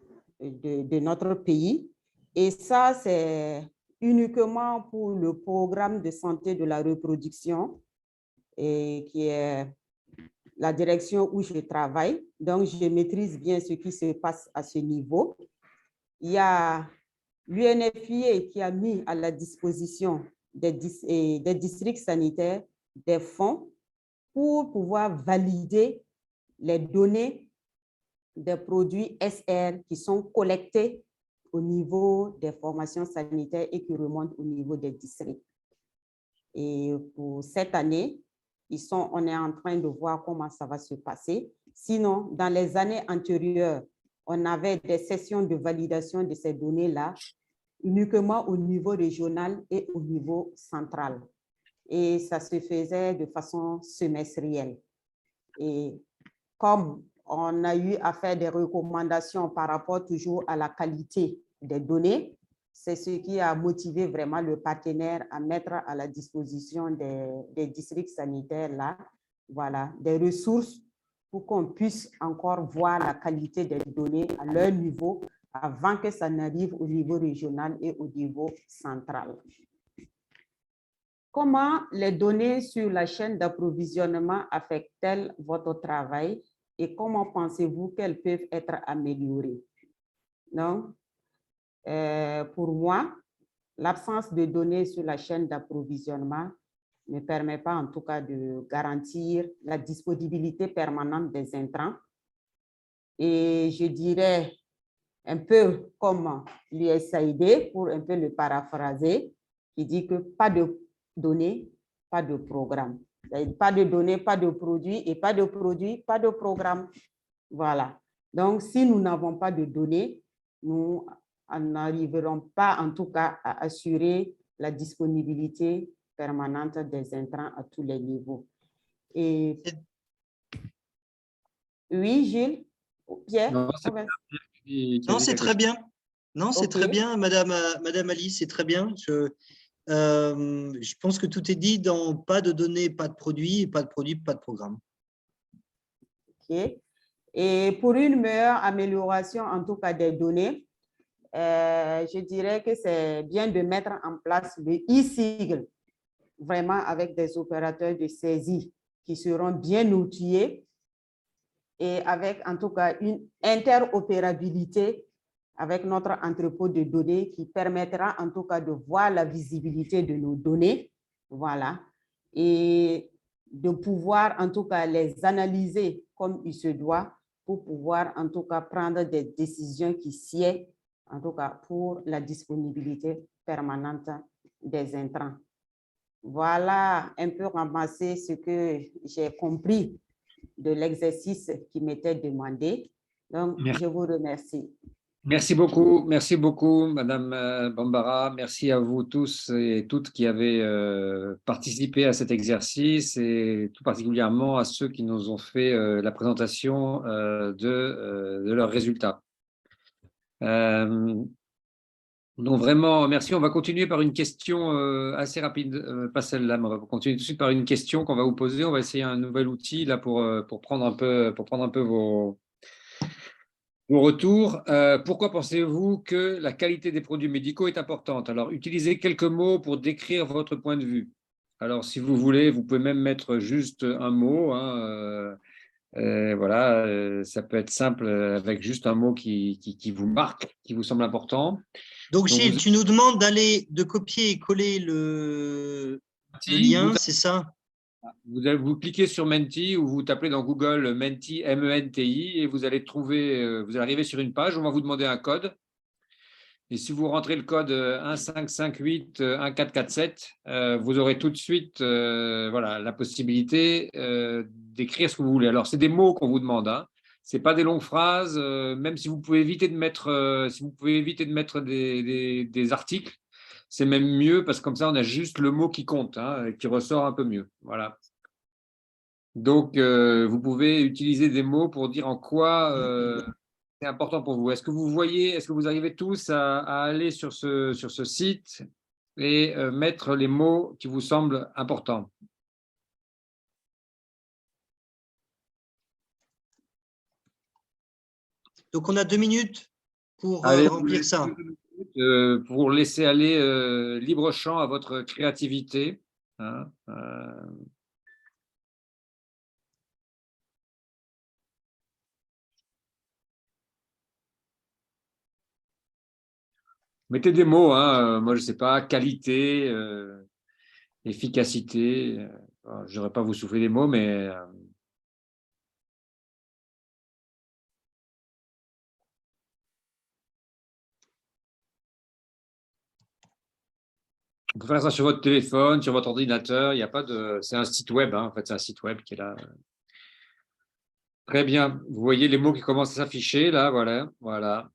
de notre pays. Et ça, c'est uniquement pour le programme de santé de la reproduction et qui est la direction où je travaille. Donc, je maîtrise bien ce qui se passe à ce niveau. Il y a l'UNFPA qui a mis à la disposition des districts sanitaires des fonds pour pouvoir valider les données des produits SR qui sont collectés au niveau des formations sanitaires et qui remontent au niveau des districts. Et pour cette année, on est en train de voir comment ça va se passer. Sinon, dans les années antérieures, on avait des sessions de validation de ces données-là uniquement au niveau régional et au niveau central. Et ça se faisait de façon semestrielle. Et comme on a eu à faire des recommandations par rapport toujours à la qualité des données, c'est ce qui a motivé vraiment le partenaire à mettre à la disposition des districts sanitaires là, voilà, des ressources pour qu'on puisse encore voir la qualité des données à leur niveau avant que ça n'arrive au niveau régional et au niveau central. Comment les données sur la chaîne d'approvisionnement affectent-elles votre travail et comment pensez-vous qu'elles peuvent être améliorées? Donc, pour moi, l'absence de données sur la chaîne d'approvisionnement ne permet pas en tout cas de garantir la disponibilité permanente des intrants. Et je dirais un peu comme l'USAID, pour un peu le paraphraser, qui dit que pas de données, pas de programme. Pas de données, pas de produits, et pas de produits, pas de programme. Voilà. Donc, si nous n'avons pas de données, nous n'arriverons pas, en tout cas, à assurer la disponibilité permanente des intrants à tous les niveaux. Et... Oui, Gilles? Pierre? Non, c'est très bien. Non, c'est très bien, Madame Ali, c'est très bien. Je pense que tout est dit dans pas de données, pas de produits, pas de produits, pas de programme. OK. Et pour une meilleure amélioration, en tout cas des données, je dirais que c'est bien de mettre en place le e-sigle, vraiment avec des opérateurs de saisie qui seront bien outillés et avec en tout cas une interopérabilité avec notre entrepôt de données qui permettra en tout cas de voir la visibilité de nos données, voilà, et de pouvoir en tout cas les analyser comme il se doit pour pouvoir en tout cas prendre des décisions qui sied en tout cas pour la disponibilité permanente des intrants. Voilà un peu ramasser ce que j'ai compris de l'exercice qui m'était demandé. Donc, je vous remercie. Merci beaucoup, Madame Bambara. Merci à vous tous et toutes qui avez participé à cet exercice et tout particulièrement à ceux qui nous ont fait la présentation de leurs résultats. Donc vraiment, merci. On va continuer par une question assez rapide, pas celle-là, mais on va continuer tout de suite par une question qu'on va vous poser. On va essayer un nouvel outil là pour prendre un peu vos retours. Pourquoi pensez-vous que la qualité des produits médicaux est importante? Alors, utilisez quelques mots pour décrire votre point de vue. Alors, si vous voulez, vous pouvez même mettre juste un mot, hein, voilà, ça peut être simple avec juste un mot qui vous marque, qui vous semble important. Donc, Donc, Gilles, tu nous demandes de copier et coller le lien, c'est ça? vous cliquez sur Menti ou vous tapez dans Google Menti, MENTI, et vous allez trouver, vous allez arriver sur une page où on va vous demander un code. Et si vous rentrez le code 1558 1447, vous aurez tout de suite voilà, la possibilité d'écrire ce que vous voulez. Alors, c'est des mots qu'on vous demande, hein. Ce n'est pas des longues phrases, même si vous pouvez éviter de mettre des articles, c'est même mieux parce que comme ça, on a juste le mot qui compte, hein, et qui ressort un peu mieux. Voilà. Donc, vous pouvez utiliser des mots pour dire en quoi c'est important pour vous. Est-ce que vous voyez, est-ce que vous arrivez tous à aller sur ce site et mettre les mots qui vous semblent importants? Donc, on a 2 minutes pour Allez, remplir ça. pour laisser aller libre champ à votre créativité, hein, mettez des mots, hein, moi je ne sais pas, qualité, efficacité. Je n'aurais pas vous souffler des mots, mais vous pouvez faire ça sur votre téléphone, sur votre ordinateur. Il n'y a pas de. C'est un site web, hein, en fait, c'est un site web qui est là. Très bien. Vous voyez les mots qui commencent à s'afficher là, voilà, voilà.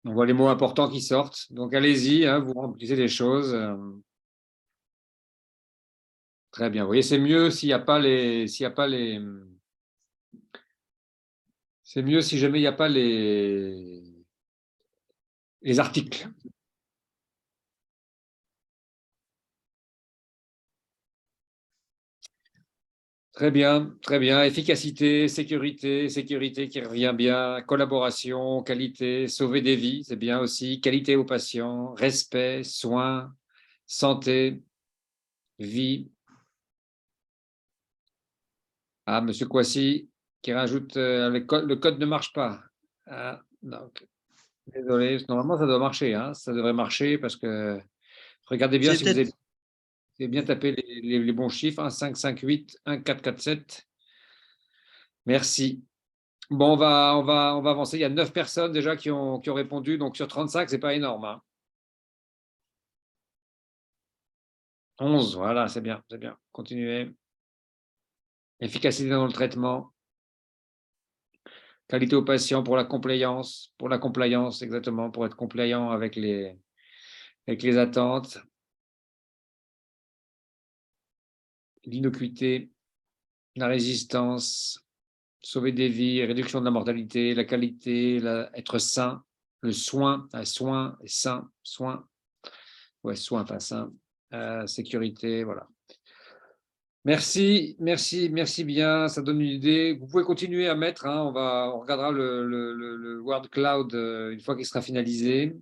On voit les mots importants qui sortent. Donc allez-y, hein, vous remplissez les choses. Très bien. Vous voyez, c'est mieux s'il n'y a pas les, c'est mieux si jamais il n'y a pas les articles. Très bien, très bien. Efficacité, sécurité qui revient bien, collaboration, qualité, sauver des vies, c'est bien aussi. Qualité aux patients, respect, soins, santé, vie. Ah, Monsieur Kouassi qui rajoute le code ne marche pas. Ah, donc, désolé, normalement ça doit marcher, hein, ça devrait marcher parce que regardez bien si vous avez bien tapé les bons chiffres, 1558 1447. Merci. Bon, on va avancer. Il y a 9 personnes déjà qui ont répondu, donc sur 35, ce n'est pas énorme, hein. 11, voilà, c'est bien, c'est bien. Continuez. Efficacité dans le traitement. Qualité aux patients pour la compliance, exactement, pour être compliant avec les attentes. L'innocuité, la résistance, sauver des vies, réduction de la mortalité, la qualité, être sain, le soin, sain, soin, ouais, soin, pas sain, sécurité, voilà. Merci, merci, merci bien, ça donne une idée. Vous pouvez continuer à mettre, hein, on regardera le Word Cloud une fois qu'il sera finalisé.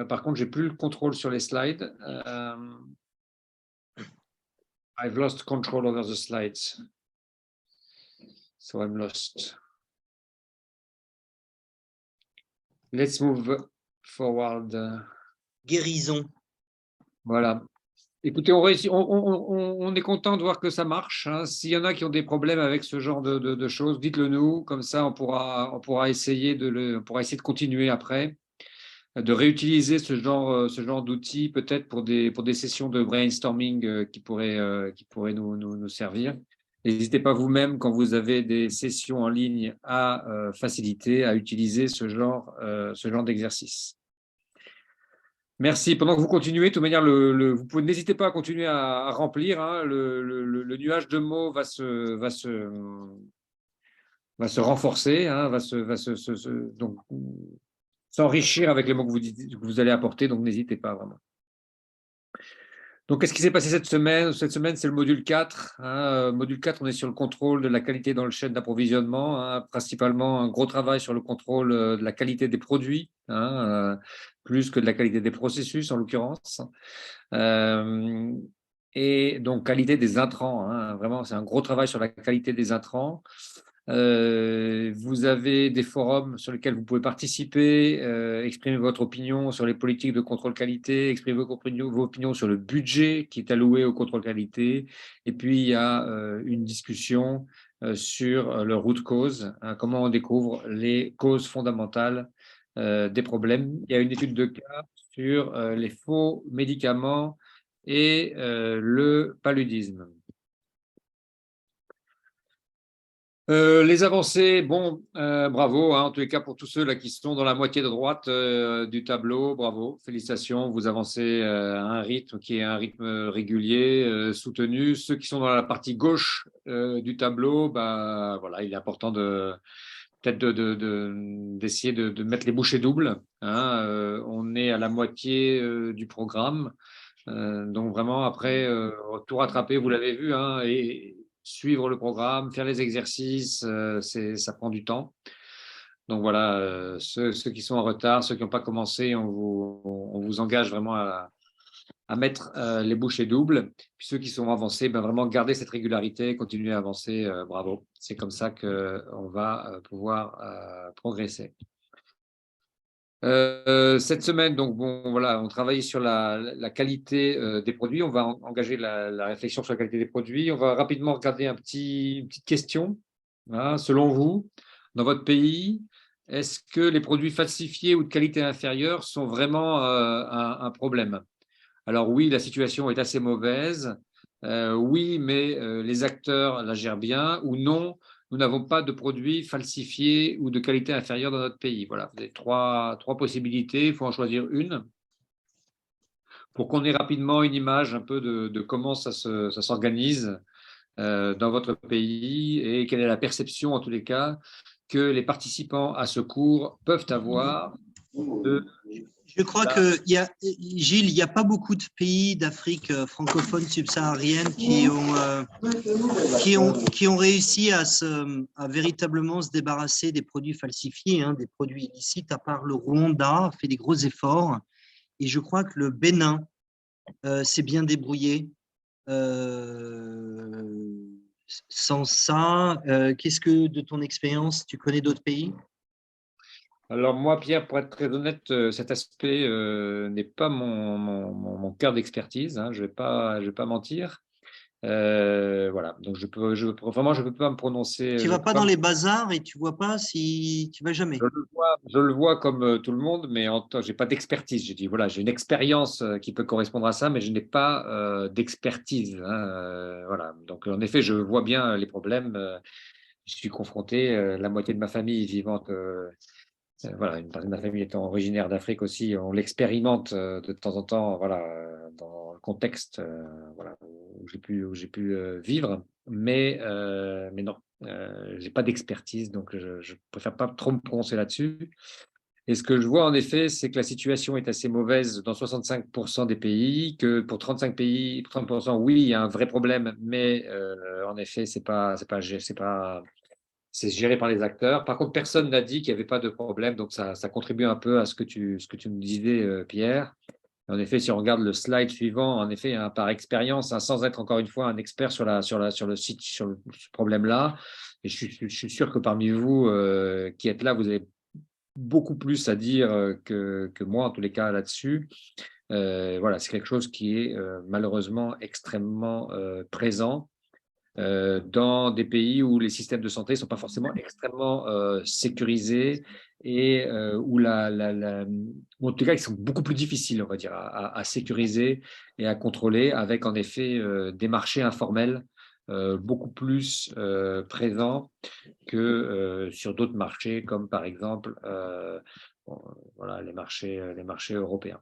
Par contre, je n'ai plus le contrôle sur les slides. I've lost control over the slides. So I'm lost. Let's move forward. Guérison. Voilà. Écoutez, on est content de voir que ça marche, hein. S'il y en a qui ont des problèmes avec ce genre de choses, dites-le nous. Comme ça, on pourra essayer de continuer après, de réutiliser ce genre d'outils peut-être pour des sessions de brainstorming qui pourraient nous servir. N'hésitez pas vous-même, quand vous avez des sessions en ligne à faciliter, à utiliser ce genre d'exercice. Merci. Pendant que vous continuez, de toute manière, n'hésitez pas à continuer à remplir, hein. Le nuage de mots va va se renforcer, hein, va donc s'enrichir avec les mots que vous allez apporter, donc n'hésitez pas vraiment. Donc, qu'est-ce qui s'est passé cette semaine? Cette semaine, c'est le module 4. Hein. Module 4, on est sur le contrôle de la qualité dans le chaîne d'approvisionnement, hein, principalement un gros travail sur le contrôle de la qualité des produits, hein, plus que de la qualité des processus en l'occurrence. Et donc, qualité des intrants. Hein, vraiment, c'est un gros travail sur la qualité des intrants. Vous avez des forums sur lesquels vous pouvez participer, exprimer votre opinion sur les politiques de contrôle qualité, exprimer vos opinions sur le budget qui est alloué au contrôle qualité. Et puis, il y a une discussion sur le root cause, hein, comment on découvre les causes fondamentales des problèmes. Il y a une étude de cas sur les faux médicaments et le paludisme. Les avancées, bon, bravo, hein, en tous les cas pour tous ceux là qui sont dans la moitié de droite du tableau, bravo, félicitations, vous avancez à un rythme qui est un rythme régulier, soutenu. Ceux qui sont dans la partie gauche du tableau, bah, voilà, il est important peut-être d'essayer de mettre les bouchées doubles. Hein, on est à la moitié du programme, donc vraiment après tout rattraper, vous l'avez vu, hein, et suivre le programme, faire les exercices, ça prend du temps. Donc voilà, ceux qui sont en retard, ceux qui n'ont pas commencé, on vous engage vraiment à mettre les bouchées doubles. Puis ceux qui sont avancés, ben vraiment garder cette régularité, continuer à avancer, bravo. C'est comme ça qu'on va pouvoir progresser. Cette semaine, donc bon, voilà, on travaille sur la qualité des produits. On va engager la réflexion sur la qualité des produits. On va rapidement regarder une petite question. Hein, selon vous, dans votre pays, est-ce que les produits falsifiés ou de qualité inférieure sont vraiment un problème? Alors oui, la situation est assez mauvaise. Oui, mais les acteurs la gèrent bien. Ou non, nous n'avons pas de produits falsifiés ou de qualité inférieure dans notre pays. Voilà, vous avez trois possibilités. Il faut en choisir une pour qu'on ait rapidement une image un peu de comment ça s'organise dans votre pays et quelle est la perception, en tous les cas, que les participants à ce cours peuvent avoir de… Je crois que, Gilles, il n'y a pas beaucoup de pays d'Afrique francophone subsaharienne qui ont réussi à véritablement se débarrasser des produits falsifiés, hein, des produits illicites, à part le Rwanda, a fait des gros efforts. Et je crois que le Bénin s'est bien débrouillé. Sans ça, qu'est-ce que, de ton expérience, tu connais d'autres pays? Alors moi, Pierre, pour être très honnête, cet aspect n'est pas mon cœur d'expertise, hein, je vais pas mentir. Voilà, donc vraiment, je ne peux pas me prononcer. Tu ne vas pas dans les bazars et tu ne vois pas si tu ne vas jamais. Je le vois comme tout le monde, mais je n'ai pas d'expertise. J'ai dit, voilà, j'ai une expérience qui peut correspondre à ça, mais je n'ai pas d'expertise. Hein, voilà. Donc, en effet, je vois bien les problèmes. Je suis confronté, la moitié de ma famille vivante, voilà, une partie de ma famille étant originaire d'Afrique aussi, on l'expérimente de temps en temps, voilà, dans le contexte voilà, où j'ai pu vivre, mais non, je n'ai pas d'expertise, donc je ne préfère pas trop me prononcer là-dessus. Et ce que je vois en effet, c'est que la situation est assez mauvaise dans 65% des pays, que pour 35 pays, 30%, oui, il y a un vrai problème, mais en effet, c'est géré par les acteurs. Par contre, personne n'a dit qu'il n'y avait pas de problème, donc ça contribue un peu à ce que tu nous disais, Pierre. En effet, si on regarde le slide suivant, en effet, hein, par expérience, hein, sans être encore une fois un expert sur le site, sur ce problème-là, et je suis sûr que parmi vous qui êtes là, vous avez beaucoup plus à dire que moi, en tous les cas, là-dessus. Voilà, c'est quelque chose qui est malheureusement extrêmement présent dans des pays où les systèmes de santé ne sont pas forcément extrêmement sécurisés et où ou en tout cas, ils sont beaucoup plus difficiles, on va dire, à sécuriser et à contrôler, avec en effet des marchés informels beaucoup plus présents que sur d'autres marchés, comme par exemple voilà, les marchés européens.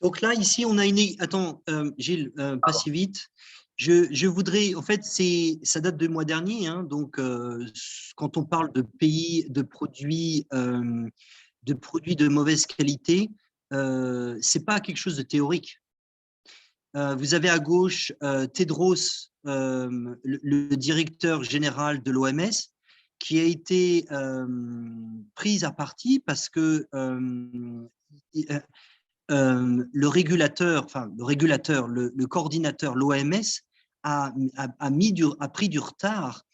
Donc là, ici, on a une… Attends, Gilles, pas si vite. Je voudrais, en fait, ça date du mois dernier, hein, donc quand on parle de pays, de produits de mauvaise qualité, c'est pas quelque chose de théorique. Vous avez à gauche Tedros, le directeur général de l'OMS, qui a été pris à partie parce que le régulateur, le coordinateur, l'OMS, a pris du retard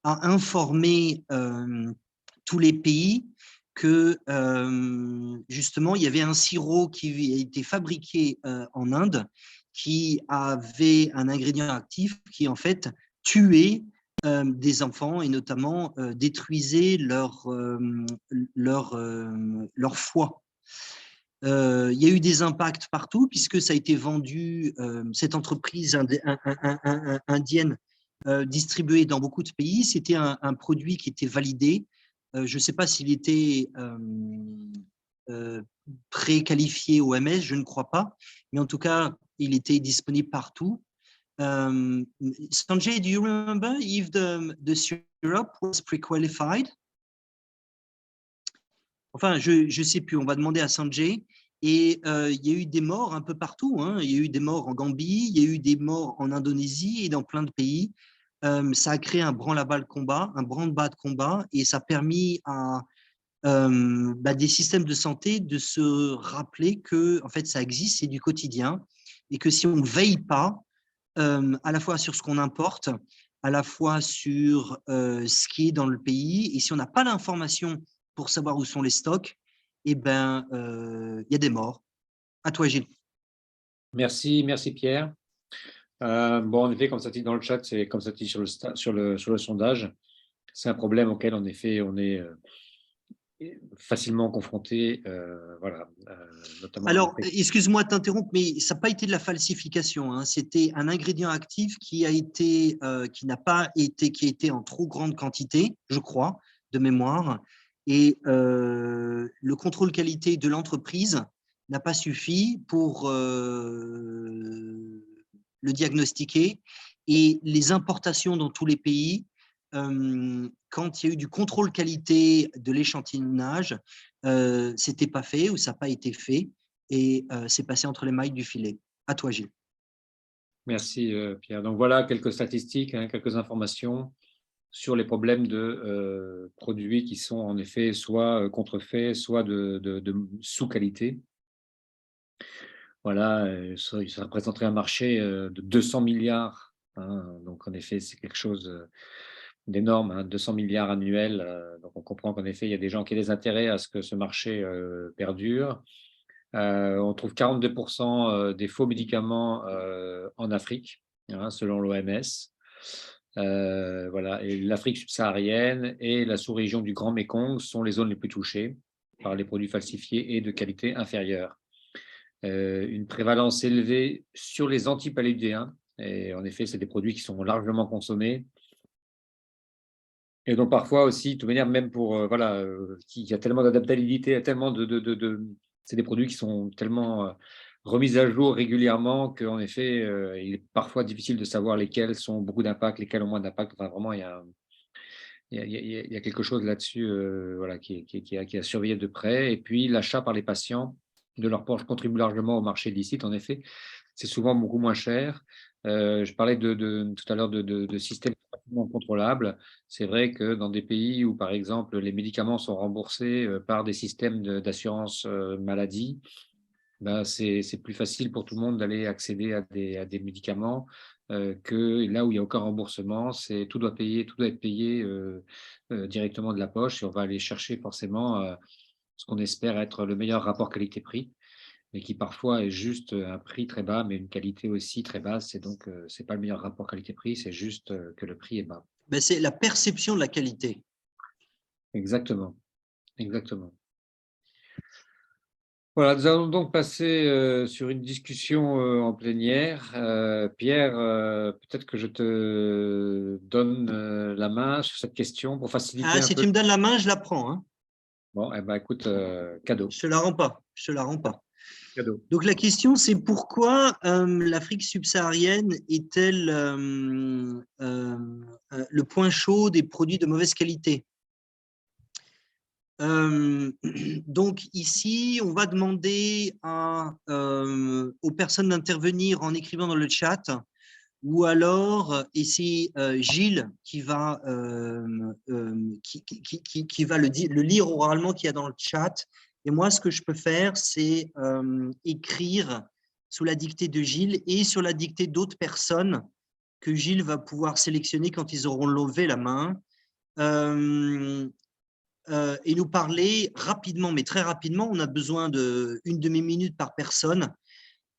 à informer tous les pays que justement, il y avait un sirop qui a été fabriqué en Inde qui avait un ingrédient actif qui, en fait, tuait des enfants et notamment détruisait leur foie. Il y a eu des impacts partout puisque ça a été vendu, cette entreprise indienne distribuée dans beaucoup de pays. C'était un produit qui était validé. Je ne sais pas s'il était préqualifié OMS, je ne crois pas, mais en tout cas, il était disponible partout. Sanjay, do you remember if the syrup was pre-qualified? Enfin, je ne sais plus, on va demander à Sanjay. Et il y a eu des morts un peu partout, hein. Il y a eu des morts en Gambie, il y a eu des morts en Indonésie et dans plein de pays. Ça a créé un branle-bas de combat, et ça a permis à des systèmes de santé de se rappeler que en fait, ça existe, c'est du quotidien, et que si on ne veille pas à la fois sur ce qu'on importe, à la fois sur ce qui est dans le pays, et si on n'a pas l'information pour savoir où sont les stocks, eh ben, y a des morts. À toi, Gilles. Merci Pierre. Bon, en effet, comme ça dit dans le chat, c'est comme ça dit sur le sondage, c'est un problème auquel, en effet, on est facilement confronté, voilà, notamment. Alors, excuse-moi de t'interrompre, mais ça n'a pas été de la falsification, hein. C'était un ingrédient actif qui a été, qui a été en trop grande quantité, je crois, de mémoire, et le contrôle qualité de l'entreprise n'a pas suffi pour le diagnostiquer, et les importations dans tous les pays, quand il y a eu du contrôle qualité de l'échantillonnage, c'était pas fait ou ça n'a pas été fait, et c'est passé entre les mailles du filet. À toi, Gilles. Merci Pierre. Donc voilà quelques statistiques, hein, quelques informations sur les problèmes de produits qui sont en effet soit contrefaits, soit de sous-qualité. Voilà, ça représenterait un marché de 200 milliards. Hein, donc en effet, c'est quelque chose d'énorme, hein, 200 milliards annuels. Donc on comprend qu'en effet, il y a des gens qui ont des intérêts à ce que ce marché perdure. On trouve 42% des faux médicaments en Afrique, hein, selon l'OMS. Voilà. Et l'Afrique subsaharienne et la sous-région du Grand Mékong sont les zones les plus touchées par les produits falsifiés et de qualité inférieure. Une prévalence élevée sur les antipaludéens. Et en effet, c'est des produits qui sont largement consommés. Et donc parfois aussi, de toute manière, même pour voilà, il y a tellement d'adaptabilité, tellement c'est des produits qui sont tellement remis à jour régulièrement qu'en effet, il est parfois difficile de savoir lesquels ont beaucoup d'impact, lesquels ont moins d'impact. Enfin, vraiment, il y a quelque chose là-dessus, voilà, qui a surveillé de près. Et puis l'achat par les patients de leur poche contribue largement au marché illicite. En effet, c'est souvent beaucoup moins cher. Je parlais tout à l'heure de systèmes contrôlables. C'est vrai que dans des pays où, par exemple, les médicaments sont remboursés par des systèmes d'assurance maladie, ben c'est plus facile pour tout le monde d'aller accéder à des médicaments que là où il n'y a aucun remboursement. Tout doit être payé directement de la poche, et on va aller chercher forcément ce qu'on espère être le meilleur rapport qualité-prix, mais qui parfois est juste un prix très bas, mais une qualité aussi très basse. Et donc, ce n'est pas le meilleur rapport qualité-prix, c'est juste que le prix est bas. Ben, c'est la perception de la qualité. Exactement. Exactement. Voilà, nous allons donc passer sur une discussion en plénière. Pierre, peut-être que je te donne la main sur cette question pour faciliter un si peu. tu me donnes la main, je la prends. Hein. Bon, eh ben, écoute, cadeau. Je te la rends pas. Je te la rends pas. Cadeau. Donc la question, c'est pourquoi l'Afrique subsaharienne est-elle le point chaud des produits de mauvaise qualité? Donc ici, on va demander aux personnes d'intervenir en écrivant dans le chat, ou alors, et c'est Gilles qui va, qui va le lire oralement qu'il y a dans le chat. Et moi, ce que je peux faire, c'est écrire sous la dictée de Gilles et sur la dictée d'autres personnes que Gilles va pouvoir sélectionner quand ils auront levé la main. Et nous parler rapidement, mais très rapidement. On a besoin d'une demi-minute par personne.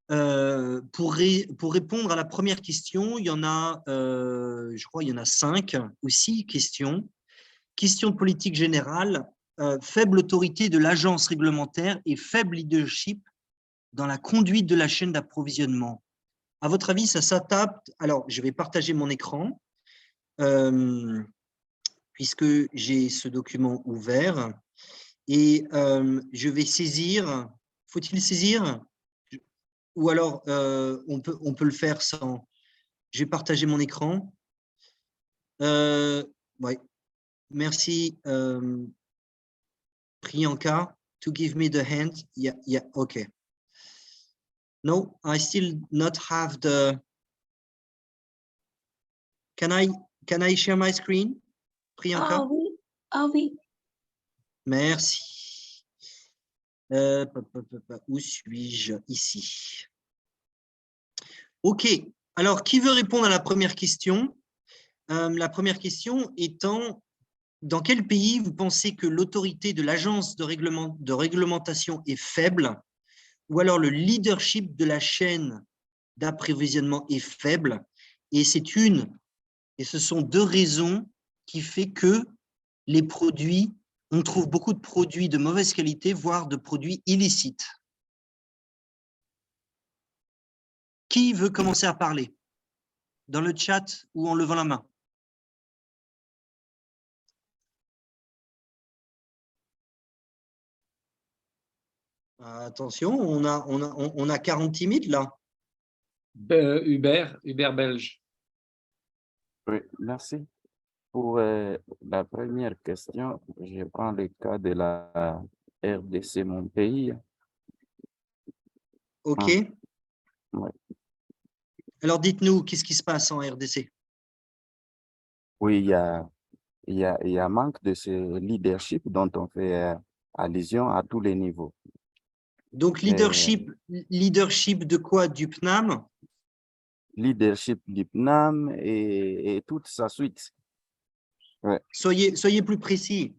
Pour répondre à la première question, il y en a, je crois, il y en a 5 ou 6 questions. Question de politique générale, faible autorité de l'agence réglementaire et faible leadership dans la conduite de la chaîne d'approvisionnement. À votre avis, ça s'adapte? Alors, je vais partager mon écran, puisque j'ai ce document ouvert, et je vais saisir. Faut-il saisir? Ou alors, on peut le faire sans… Je vais partager mon écran. Ouais. Merci, Priyanka, to give me the hand. Yeah, yeah, okay. No, I still not have the… Can I share my screen, Priyanka? Ah oui, ah oui. Merci. Où suis-je? Ici. OK. Alors, qui veut répondre à la première question? La première question étant, dans quel pays vous pensez que l'autorité de l'agence de réglementation est faible, ou alors le leadership de la chaîne d'approvisionnement est faible? Et ce sont 2 raisons qui font que les produits, on trouve beaucoup de produits de mauvaise qualité, voire de produits illicites. Qui veut commencer à parler? Dans le chat ou en levant la main? Attention, on a 40 timides là. Hubert belge. Oui, merci. Pour la première question, je prends le cas de la RDC, mon pays. OK. Ouais. Alors, dites-nous, qu'est-ce qui se passe en RDC? Oui, il y a manque de ce leadership dont on fait allusion à tous les niveaux. Donc, leadership de quoi? Du PNAM? Leadership du PNAM et toute sa suite. Ouais. Soyez plus précis.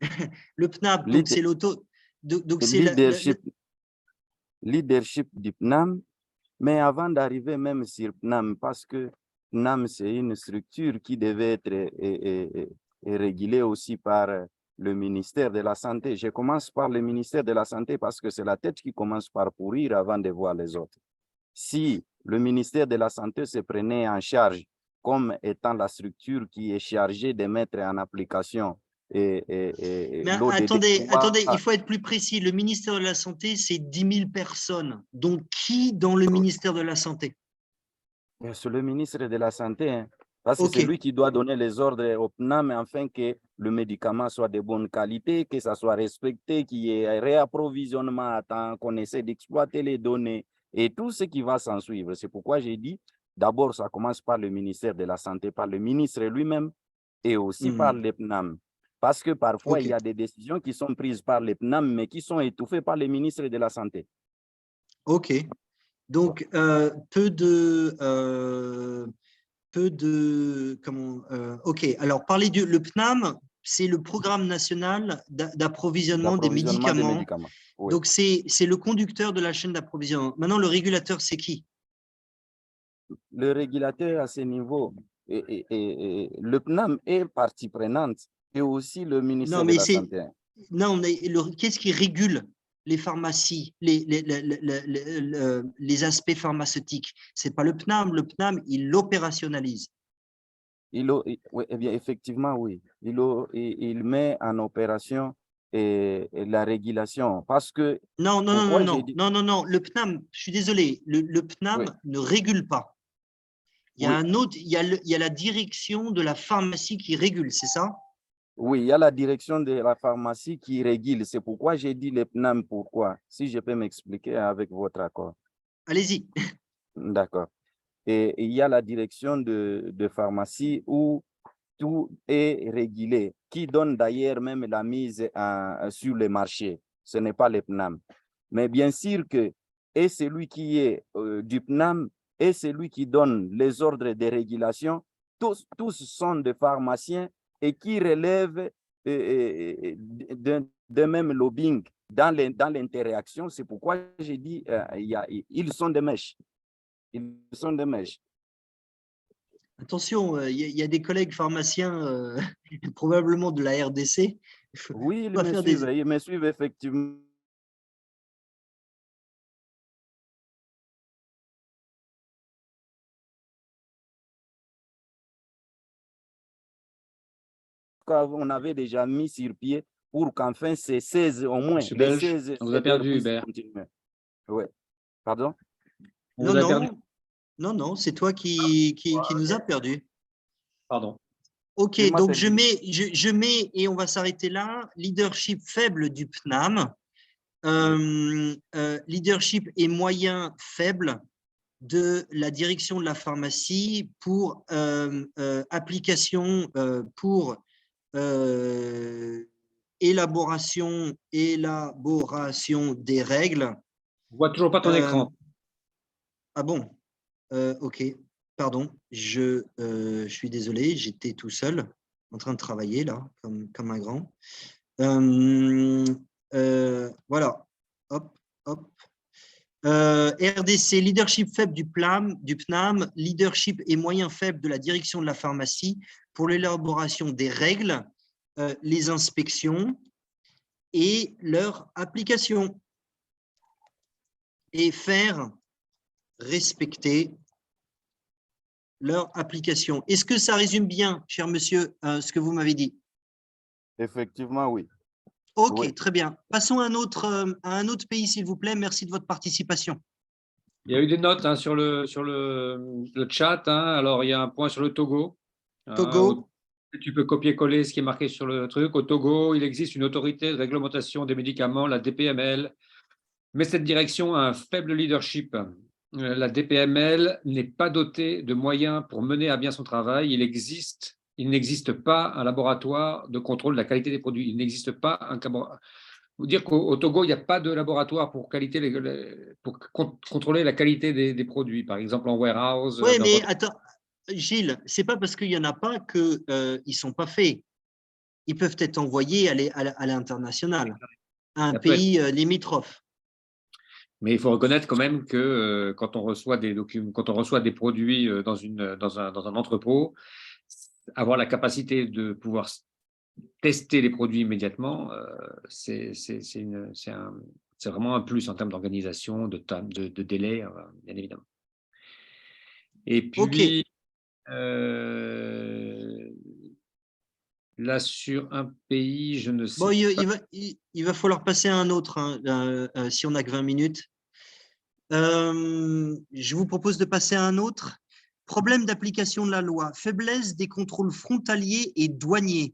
Le PNAM, donc c'est l'auto… Donc c'est leadership du PNAM, mais avant d'arriver même sur PNAM, parce que PNAM, c'est une structure qui devait être régulée aussi par le ministère de la Santé. Je commence par le ministère de la Santé parce que c'est la tête qui commence par pourrir avant de voir les autres. Si le ministère de la Santé se prenait en charge comme étant la structure qui est chargée de mettre en application attendez, il faut être plus précis. Le ministère de la Santé, c'est 10 000 personnes. Donc, qui dans le ministère de la Santé? C'est le ministre de la Santé, hein, parce que c'est lui qui doit donner les ordres au PNAM afin que le médicament soit de bonne qualité, que ça soit respecté, qu'il y ait un réapprovisionnement à temps, qu'on essaie d'exploiter les données et tout ce qui va s'en suivre. C'est pourquoi j'ai dit, d'abord, ça commence par le ministère de la Santé, par le ministre lui-même et aussi par le PNAM. Parce que parfois, il y a des décisions qui sont prises par les PNAM, mais qui sont étouffées par le ministre de la Santé. OK. Donc, OK. Alors, le PNAM, c'est le Programme national d'approvisionnement des médicaments. Oui. Donc, c'est le conducteur de la chaîne d'approvisionnement. Maintenant, le régulateur, c'est qui? Le régulateur à ce niveau, le PNAM est partie prenante et aussi le ministère de la Santé. Non, mais qu'est-ce qui régule les pharmacies, les aspects pharmaceutiques? Ce n'est pas le PNAM. Le PNAM, il l'opérationnalise. Oui, eh bien, effectivement, oui. Il met en opération la régulation. Parce que... Non, le PNAM, je suis désolé, le PNAM Oui. ne régule pas. Il y a Oui. un autre, il y a la direction de la pharmacie qui régule, c'est ça? Oui, il y a la direction de la pharmacie qui régule. C'est pourquoi j'ai dit le PNAM. Pourquoi? Si je peux m'expliquer avec votre accord. Allez-y. D'accord. Et il y a la direction de pharmacie où tout est régulé, qui donne d'ailleurs même la mise sur le marché. Ce n'est pas le PNAM. Mais bien sûr que et celui qui est du PNAM et celui qui donne les ordres de régulation, tous sont des pharmaciens et qui relèvent de même lobbying dans l'interaction. C'est pourquoi j'ai dit ils sont des mèches. Ils sont des mèches. Attention, il y a des collègues pharmaciens, probablement de la RDC. Oui, ils me suivent effectivement. On avait déjà mis sur pied pour qu'enfin ces 16 au moins. Monsieur Belge, 16 on vous a perdu, Hubert. Oui. Pardon? Non, c'est toi qui nous a perdus. Pardon. Ok, donc je mets, et on va s'arrêter là, leadership faible du PNAM, leadership et moyen faible de la direction de la pharmacie pour application, pour élaboration des règles. Je vois toujours pas ton écran. Ah bon? Ok, pardon, je suis désolé, j'étais tout seul en train de travailler là, comme un grand. Voilà, hop, hop. RDC, leadership faible du PNAM, leadership et moyen faible de la direction de la pharmacie pour l'élaboration des règles, les inspections et leur application. Et faire respecter leur application. Est-ce que ça résume bien, cher monsieur, ce que vous m'avez dit? Effectivement, oui. Ok, oui. Très bien. Passons à un autre pays, s'il vous plaît. Merci de votre participation. Il y a eu des notes sur le chat. Alors, il y a un point sur le Togo. Togo. Tu peux copier-coller ce qui est marqué sur le truc. Au Togo, il existe une autorité de réglementation des médicaments, la DPML, mais cette direction a un faible leadership. La DPML n'est pas dotée de moyens pour mener à bien son travail. Il n'existe pas un laboratoire de contrôle de la qualité des produits. Il n'existe pas un vous dire qu'au Togo, il n'y a pas de laboratoire pour contrôler la qualité des produits, par exemple en warehouse. Oui, mais attends, Gilles, ce n'est pas parce qu'il n'y en a pas qu'ils ne sont pas faits. Ils peuvent être envoyés à l'international, à un pays limitrophe. Mais il faut reconnaître quand même que quand on reçoit des documents, quand on reçoit des produits dans un entrepôt, avoir la capacité de pouvoir tester les produits immédiatement, c'est vraiment un plus en termes d'organisation, de délai, bien évidemment. Et puis, là, sur un pays, je ne sais pas. Il va falloir passer à un autre, si on n'a que 20 minutes. Je vous propose de passer à un autre. Problème d'application de la loi, faiblesse des contrôles frontaliers et douaniers.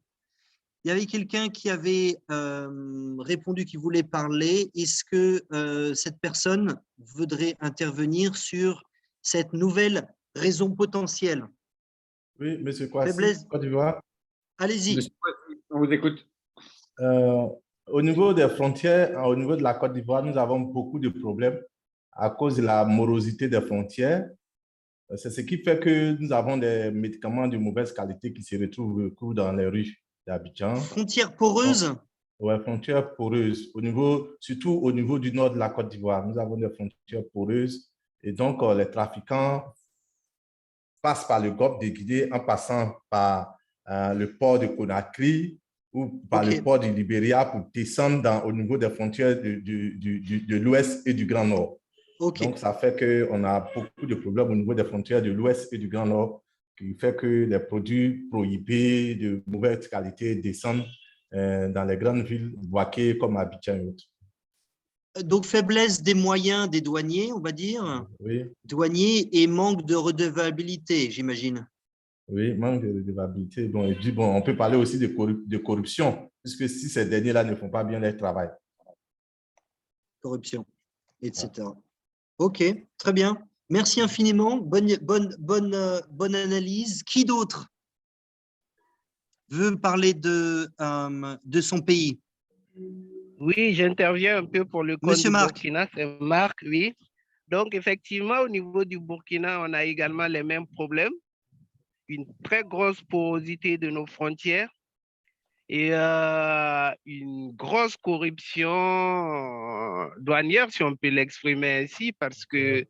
Il y avait quelqu'un qui avait répondu qui voulait parler. Est-ce que cette personne voudrait intervenir sur cette nouvelle raison potentielle? Oui, monsieur Kwasi, Côte d'Ivoire. Allez-y. On vous écoute. Au niveau des frontières, au niveau de la Côte d'Ivoire, nous avons beaucoup de problèmes à cause de la morosité des frontières. C'est ce qui fait que nous avons des médicaments de mauvaise qualité qui se retrouvent dans les rues d'Abidjan. Frontières poreuses? Oui, frontières poreuses. Surtout au niveau du nord de la Côte d'Ivoire, nous avons des frontières poreuses. Et donc, les trafiquants passent par le golfe de Guinée en passant par le port de Conakry ou par le port de Libéria pour descendre au niveau des frontières de l'Ouest et du Grand Nord. Donc, ça fait qu'on a beaucoup de problèmes au niveau des frontières de l'Ouest et du Grand Nord, qui fait que les produits prohibés de mauvaise qualité descendent dans les grandes villes, Bouaké comme Abidjan et autres. Donc, faiblesse des moyens des douaniers, on va dire. Oui. Douaniers et manque de redevabilité, j'imagine. Oui, manque de redevabilité. Bon, et puis, bon, on peut parler aussi de corruption, puisque si ces derniers-là ne font pas bien leur travail. Corruption, etc. OK, très bien. Merci infiniment. Bonne analyse. Qui d'autre veut parler de son pays? Oui, j'interviens un peu pour le compte Monsieur du Marc. Burkina, c'est Marc, oui. Donc, effectivement, au niveau du Burkina, on a également les mêmes problèmes. Une très grosse porosité de nos frontières et une grosse corruption douanière, si on peut l'exprimer ainsi, parce que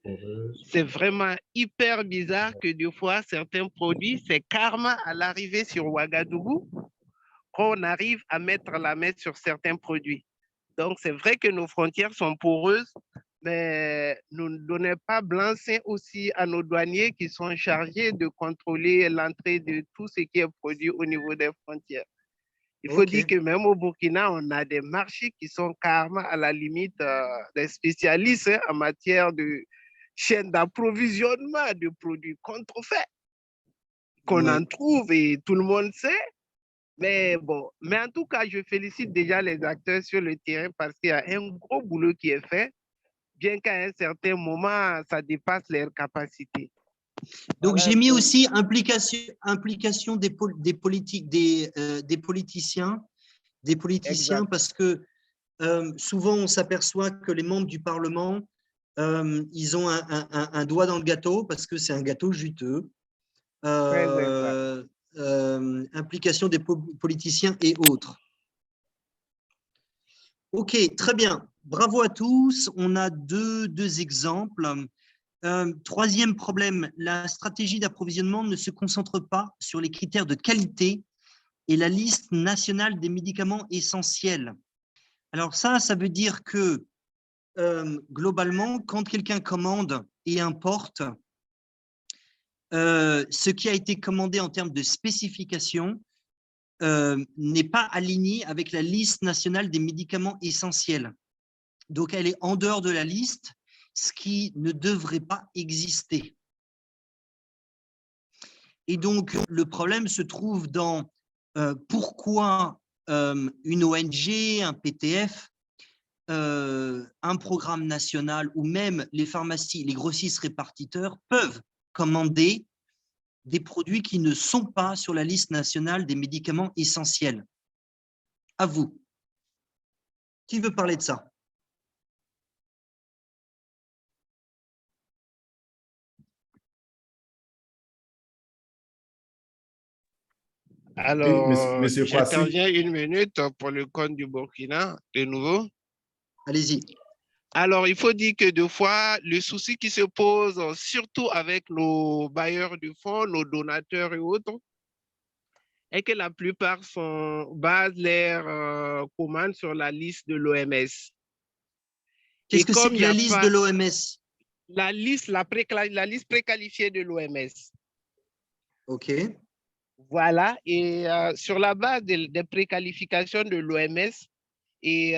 c'est vraiment hyper bizarre que des fois, certains produits, c'est karma à l'arrivée sur Ouagadougou, qu'on arrive à mettre la main sur certains produits. Donc, c'est vrai que nos frontières sont poreuses, mais nous ne donnons pas blanc-seing aussi à nos douaniers qui sont chargés de contrôler l'entrée de tout ce qui est produit au niveau des frontières. Il faut dire que même au Burkina, on a des marchés qui sont carrément à la limite des spécialistes en matière de chaîne d'approvisionnement de produits contrefaits qu'on en trouve et tout le monde sait. Mais bon, mais en tout cas, je félicite déjà les acteurs sur le terrain parce qu'il y a un gros boulot qui est fait, bien qu'à un certain moment, ça dépasse leurs capacités. Donc, Voilà j'ai mis peu. aussi implication des politiciens, Exact. parce que souvent, on s'aperçoit que les membres du Parlement, ils ont un doigt dans le gâteau parce que c'est un gâteau juteux. Très exact. Implication des politiciens et autres. OK, très bien. Bravo à tous. On a deux exemples. Troisième problème, la stratégie d'approvisionnement ne se concentre pas sur les critères de qualité et la liste nationale des médicaments essentiels. Alors ça veut dire que globalement, quand quelqu'un commande et importe, ce qui a été commandé en termes de spécification n'est pas aligné avec la liste nationale des médicaments essentiels. Donc, elle est en dehors de la liste, ce qui ne devrait pas exister. Et donc, le problème se trouve dans pourquoi une ONG, un PTF, un programme national ou même les pharmacies, les grossistes répartiteurs peuvent commander des produits qui ne sont pas sur la liste nationale des médicaments essentiels. À vous. Qui veut parler de ça? Alors, oui, monsieur Kwasi. j'interviens une minute pour le compte du Burkina, de nouveau. Allez-y. Alors, il faut dire que des fois, le souci qui se pose, surtout avec nos bailleurs du fonds, nos donateurs et autres, est que la plupart basent leurs commandes sur la liste de l'OMS. Qu'est-ce que c'est la liste de l'OMS? La liste préqualifiée de l'OMS. OK. Voilà, et sur la base des préqualifications de l'OMS, et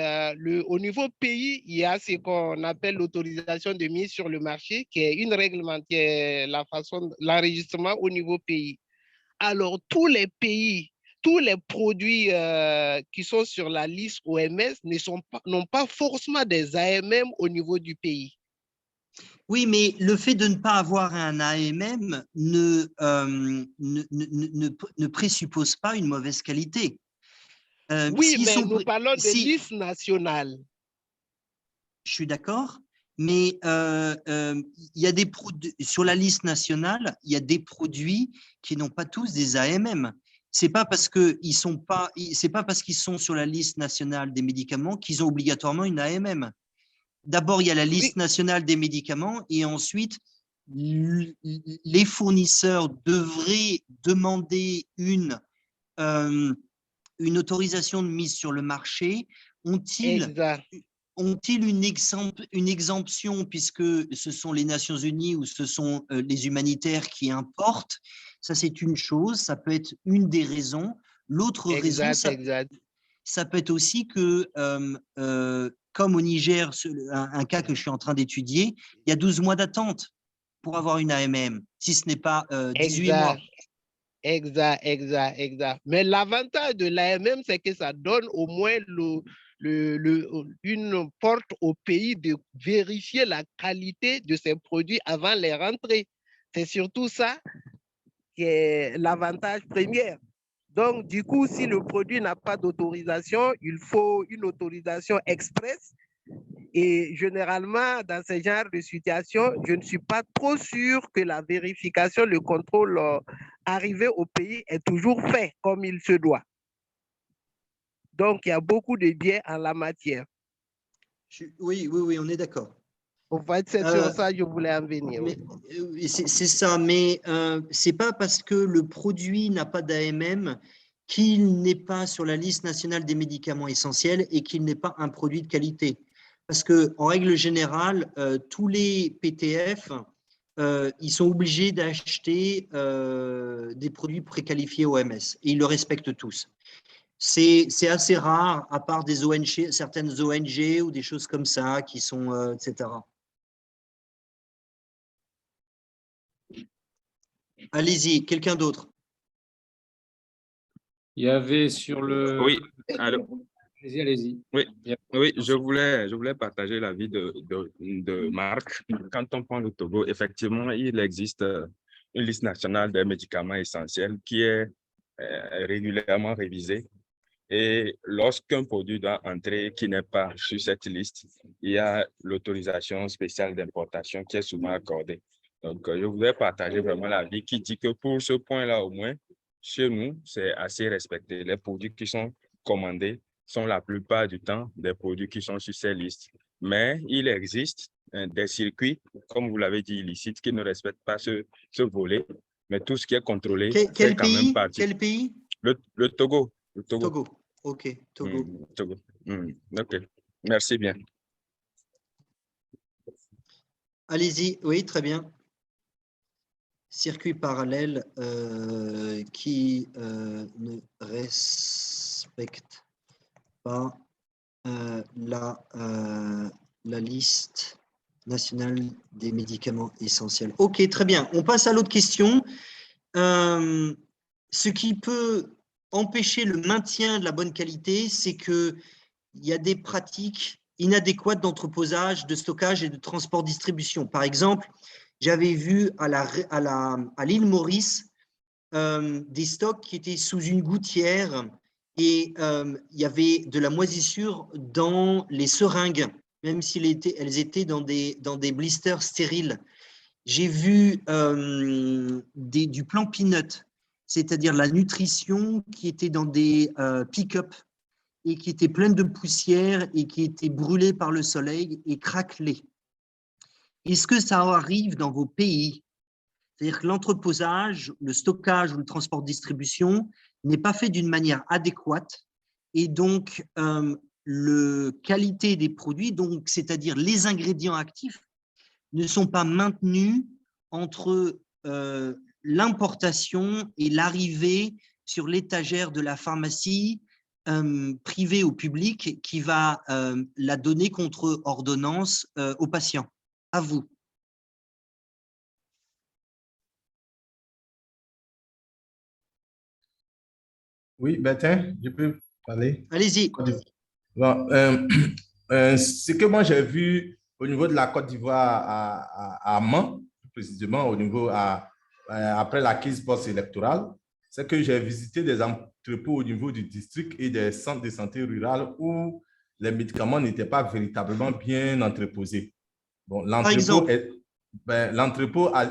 au niveau pays, il y a ce qu'on appelle l'autorisation de mise sur le marché, qui est une réglementaire, l'enregistrement au niveau pays. Alors, tous les pays, tous les produits qui sont sur la liste OMS n'ont pas forcément des AMM au niveau du pays. Oui, mais le fait de ne pas avoir un AMM ne présuppose pas une mauvaise qualité. Oui, mais nous parlons de liste nationale. Je suis d'accord, mais il y a sur la liste nationale, il y a des produits qui n'ont pas tous des AMM. C'est pas parce qu'ils sont sur la liste nationale des médicaments qu'ils ont obligatoirement une AMM. D'abord, il y a la liste nationale des médicaments et ensuite, les fournisseurs devraient demander une autorisation de mise sur le marché. Ont-ils une exemption puisque ce sont les Nations Unies ou ce sont les humanitaires qui importent? Ça, c'est une chose, ça peut être une des raisons. L'autre raison, ça peut être aussi que, comme au Niger, un cas que je suis en train d'étudier, il y a 12 mois d'attente pour avoir une AMM, si ce n'est pas 18 mois. Exact. Mais l'avantage de l'AMM, c'est que ça donne au moins une porte au pays de vérifier la qualité de ses produits avant les rentrées. C'est surtout ça qui est l'avantage premier. Donc, du coup, si le produit n'a pas d'autorisation, il faut une autorisation express. Et généralement, dans ce genre de situation, je ne suis pas trop sûr que la vérification, le contrôle arrivé au pays est toujours fait comme il se doit. Donc, il y a beaucoup de biais en la matière. Oui, on est d'accord. En fait, c'est sur ça que je voulais en venir. C'est ça, mais ce n'est pas parce que le produit n'a pas d'AMM qu'il n'est pas sur la liste nationale des médicaments essentiels et qu'il n'est pas un produit de qualité. Parce qu'en règle générale, tous les PTF, ils sont obligés d'acheter des produits préqualifiés OMS et ils le respectent tous. C'est assez rare, à part des ONG, certaines ONG ou des choses comme ça qui sont, etc. Allez-y, quelqu'un d'autre. Il y avait sur le… Oui, allô. Allez-y. Oui, je voulais partager l'avis de Marc. Quand on prend le Togo, effectivement, il existe une liste nationale des médicaments essentiels qui est régulièrement révisée. Et lorsqu'un produit doit entrer qui n'est pas sur cette liste, il y a l'autorisation spéciale d'importation qui est souvent accordée. Donc, je voudrais partager vraiment l'avis qui dit que pour ce point-là, au moins, chez nous, c'est assez respecté. Les produits qui sont commandés sont la plupart du temps des produits qui sont sur ces listes. Mais il existe des circuits, comme vous l'avez dit, illicites, qui ne respectent pas ce volet. Mais tout ce qui est contrôlé, c'est quand même partie. Quel pays? Le Togo. Le Togo. Togo. OK, Togo. Togo. OK. Merci bien. Allez-y. Oui, très bien. Circuit parallèle qui ne respecte pas la liste nationale des médicaments essentiels. OK, très bien. On passe à l'autre question. Ce qui peut empêcher le maintien de la bonne qualité, c'est qu'il y a des pratiques inadéquates d'entreposage, de stockage et de transport-distribution. Par exemple, j'avais vu à l'île Maurice des stocks qui étaient sous une gouttière et il y avait de la moisissure dans les seringues, même si elles étaient dans des blisters stériles. J'ai vu du plan peanut, c'est-à-dire la nutrition qui était dans des pick-up et qui était pleine de poussière et qui était brûlée par le soleil et craquelée. Est-ce que ça arrive dans vos pays? C'est-à-dire que l'entreposage, le stockage ou le transport-distribution n'est pas fait d'une manière adéquate et donc la qualité des produits, donc c'est-à-dire les ingrédients actifs, ne sont pas maintenus entre l'importation et l'arrivée sur l'étagère de la pharmacie privée ou publique qui va la donner contre ordonnance aux patients. À vous. Oui, Bertin, je peux parler? Allez-y. Bon, ce que moi j'ai vu au niveau de la Côte d'Ivoire à Mans, plus précisément au niveau après la crise post-électorale, c'est que j'ai visité des entrepôts au niveau du district et des centres de santé rurales où les médicaments n'étaient pas véritablement bien entreposés. Bon, l'entrepôt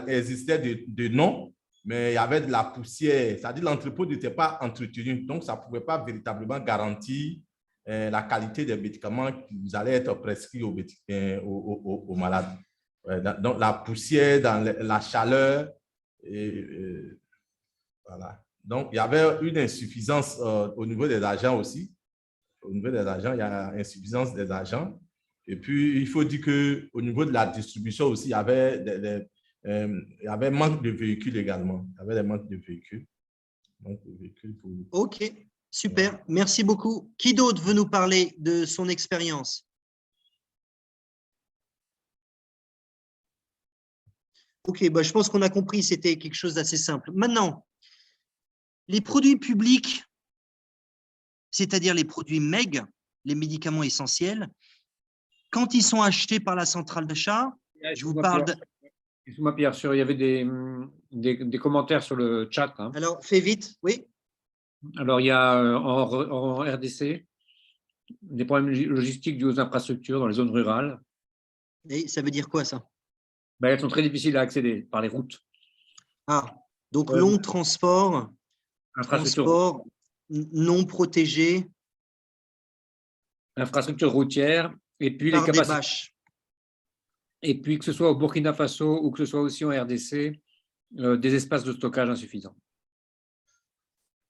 existait de nom, mais il y avait de la poussière, c'est-à-dire l'entrepôt n'était pas entretenu, donc ça ne pouvait pas véritablement garantir la qualité des médicaments qui allaient être prescrits aux malades. Donc la poussière, dans la chaleur, voilà. Donc il y avait une insuffisance au niveau des agents aussi. Au niveau des agents, il y a insuffisance des agents. Et puis, il faut dire qu'au niveau de la distribution aussi, il y avait manque de véhicules également. Il y avait des manques de véhicules. OK, Super, merci beaucoup. Qui d'autre veut nous parler de son expérience? Ok, bah, je pense qu'on a compris, c'était quelque chose d'assez simple. Maintenant, les produits publics, c'est-à-dire les produits MEG, les médicaments essentiels, quand ils sont achetés par la centrale d'achat, je vous parle de… Excuse-moi, Pierre, il y avait des commentaires sur le chat. Hein. Alors, fais vite, oui. Alors, il y a en RDC des problèmes logistiques dus aux infrastructures dans les zones rurales. Et ça veut dire quoi, ça? Ben, elles sont très difficiles à accéder par les routes. Ah, donc long transport non protégé. Infrastructure routière, et puis les capacités. Des bâches. Et puis, que ce soit au Burkina Faso ou que ce soit aussi en RDC, des espaces de stockage insuffisants.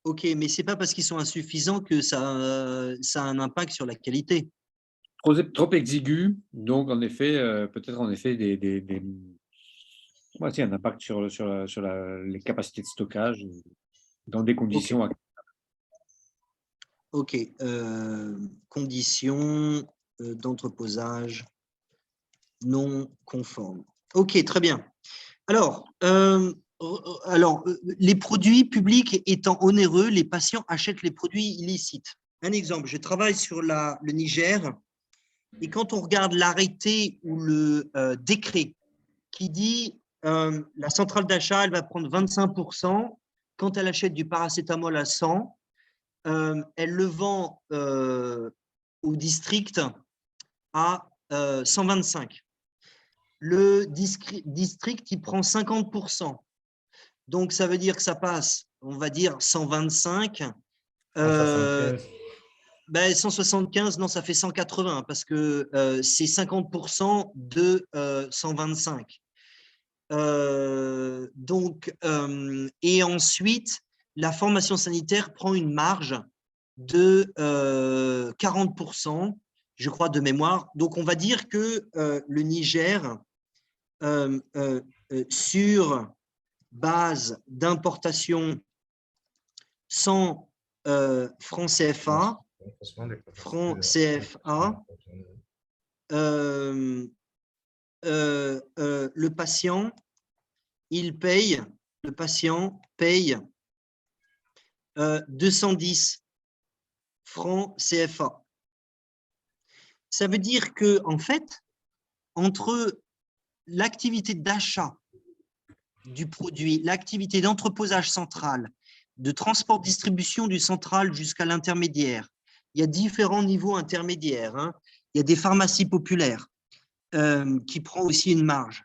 Ok, mais ce n'est pas parce qu'ils sont insuffisants que ça a un impact sur la qualité. Trop exigus, donc en effet, peut-être en effet ouais, un impact sur les capacités de stockage dans des conditions. Ok, conditions d'entreposage non conformes. Ok, très bien. Alors, les produits publics étant onéreux, les patients achètent les produits illicites. Un exemple, je travaille sur le Niger, et quand on regarde l'arrêté ou le décret qui dit la centrale d'achat, elle va prendre 25% quand elle achète du paracétamol à 100, elle le vend au district à 125. Le district, il prend 50%. Donc, ça veut dire que ça passe, on va dire, 125. 175, non, ça fait 180 parce que c'est 50% de 125. Et ensuite, la formation sanitaire prend une marge de 40%, je crois, de mémoire. Donc, on va dire que le Niger, sur base d'importation sans francs CFA, le patient paye 210 francs CFA. Ça veut dire que, en fait, entre l'activité d'achat du produit, l'activité d'entreposage central, de transport-distribution du central jusqu'à l'intermédiaire, il y a différents niveaux intermédiaires. Hein. Il y a des pharmacies populaires qui prend aussi une marge.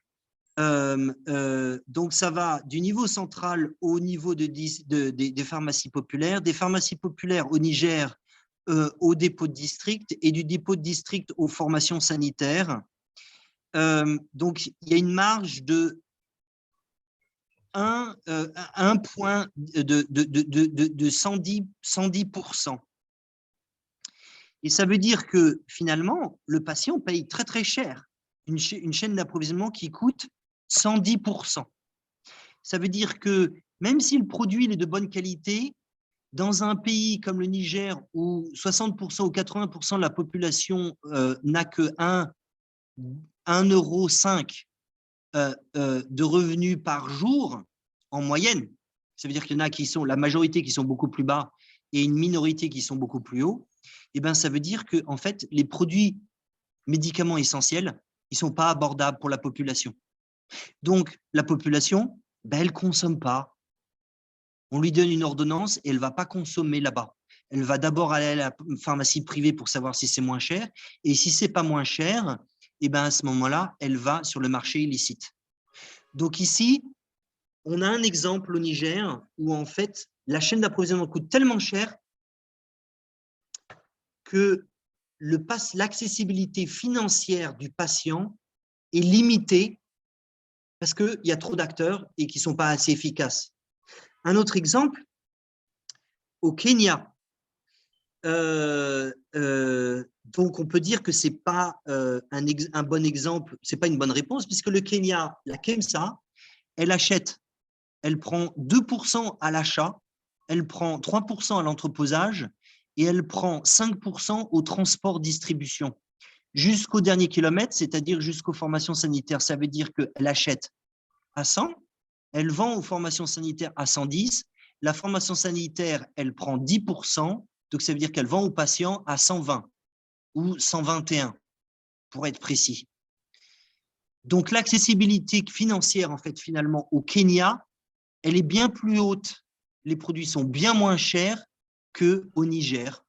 Donc, ça va du niveau central au niveau des pharmacies populaires, des pharmacies populaires au Niger au dépôt de district et du dépôt de district aux formations sanitaires. Donc, il y a une marge de 1 point de 110%. Et ça veut dire que finalement, le patient paye très très cher une chaîne d'approvisionnement qui coûte 110%. Ça veut dire que même si le produit est de bonne qualité, dans un pays comme le Niger où 60% ou 80% de la population n'a que 1,05 € de revenus par jour en moyenne, ça veut dire qu'il y en a qui sont, la majorité qui sont beaucoup plus bas et une minorité qui sont beaucoup plus hauts, et bien ça veut dire que en fait, les produits médicaments essentiels, ils ne sont pas abordables pour la population. Donc, la population, elle ne consomme pas. On lui donne une ordonnance et elle ne va pas consommer là-bas. Elle va d'abord aller à la pharmacie privée pour savoir si c'est moins cher. Et si ce n'est pas moins cher, et bien à ce moment-là, elle va sur le marché illicite. Donc ici, on a un exemple au Niger où en fait, la chaîne d'approvisionnement coûte tellement cher que l'accessibilité financière du patient est limitée parce qu'il y a trop d'acteurs et qui ne sont pas assez efficaces. Un autre exemple, au Kenya, donc on peut dire que ce n'est pas un bon exemple, ce n'est pas une bonne réponse, puisque le Kenya, la KEMSA, elle prend 2% à l'achat, elle prend 3% à l'entreposage et elle prend 5% au transport-distribution. Jusqu'au dernier kilomètre, c'est-à-dire jusqu'aux formations sanitaires. Ça veut dire qu'elle achète à 100, elle vend aux formations sanitaires à 110. La formation sanitaire, elle prend 10%, donc ça veut dire qu'elle vend aux patients à 120 ou 121, pour être précis. Donc l'accessibilité financière, en fait, finalement, au Kenya, elle est bien plus haute. Les produits sont bien moins chers qu'au Niger.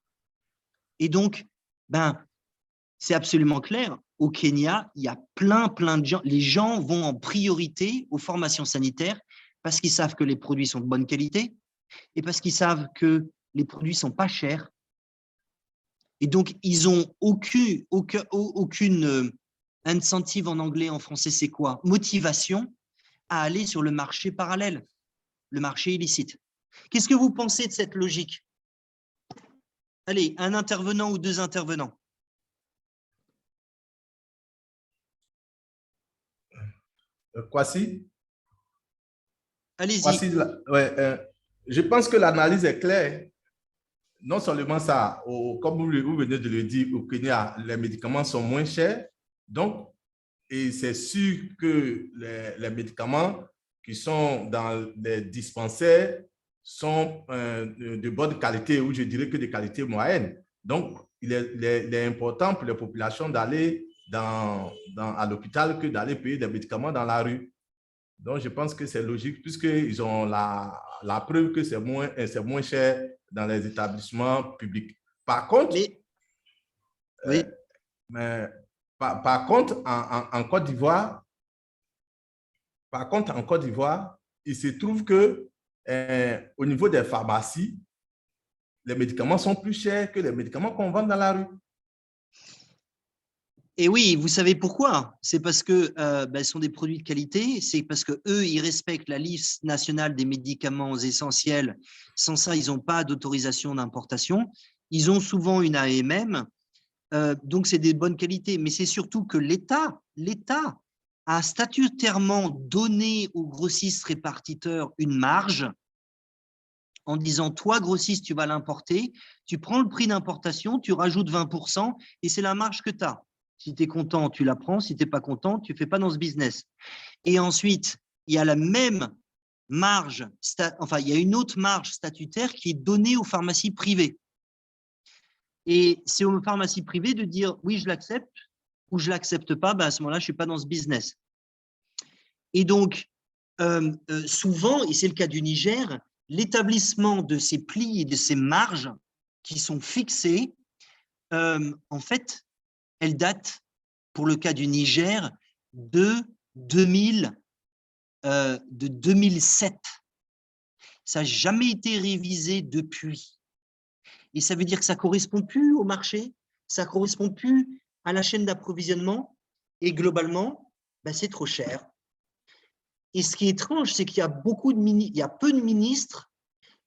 Et donc, c'est absolument clair. Au Kenya, il y a plein de gens. Les gens vont en priorité aux formations sanitaires parce qu'ils savent que les produits sont de bonne qualité et parce qu'ils savent que les produits ne sont pas chers. Et donc, ils n'ont aucune incentive en anglais, en français, c'est quoi? Motivation à aller sur le marché parallèle, le marché illicite. Qu'est-ce que vous pensez de cette logique? Allez, un intervenant ou deux intervenants. Kwasi? Allez-y. Je pense que l'analyse est claire. Non seulement ça, comme vous venez de le dire, au Kenya, les médicaments sont moins chers. Donc, et c'est sûr que les médicaments qui sont dans les dispensaires sont de bonne qualité, ou je dirais que de qualité moyenne. Donc, il est important pour les populations d'aller à l'hôpital que d'aller payer des médicaments dans la rue. Donc, je pense que c'est logique puisqu'ils ont la preuve que c'est moins cher dans les établissements publics. Par contre, par contre, en Côte d'Ivoire, il se trouve que au niveau des pharmacies, les médicaments sont plus chers que les médicaments qu'on vend dans la rue. Et oui, vous savez pourquoi? C'est parce que ce sont des produits de qualité, c'est parce qu'eux, ils respectent la liste nationale des médicaments essentiels. Sans ça, ils n'ont pas d'autorisation d'importation. Ils ont souvent une AMM, donc c'est des bonnes qualités. Mais c'est surtout que l'État a statutairement donné aux grossistes répartiteurs une marge en disant, toi, grossiste, tu vas l'importer, tu prends le prix d'importation, tu rajoutes 20% et c'est la marge que tu as. Si tu es content, tu la prends. Si tu n'es pas content, tu ne fais pas dans ce business. Et ensuite, il y a la même marge, il y a une autre marge statutaire qui est donnée aux pharmacies privées. Et c'est aux pharmacies privées de dire, oui, je l'accepte ou je ne l'accepte pas, à ce moment-là, je ne suis pas dans ce business. Et donc, souvent, et c'est le cas du Niger, l'établissement de ces plis et de ces marges qui sont fixées, en fait, elle date, pour le cas du Niger, de 2007. Ça n'a jamais été révisé depuis. Et ça veut dire que ça ne correspond plus au marché, ça ne correspond plus à la chaîne d'approvisionnement, et globalement, c'est trop cher. Et ce qui est étrange, c'est qu'il y a il y a peu de ministres,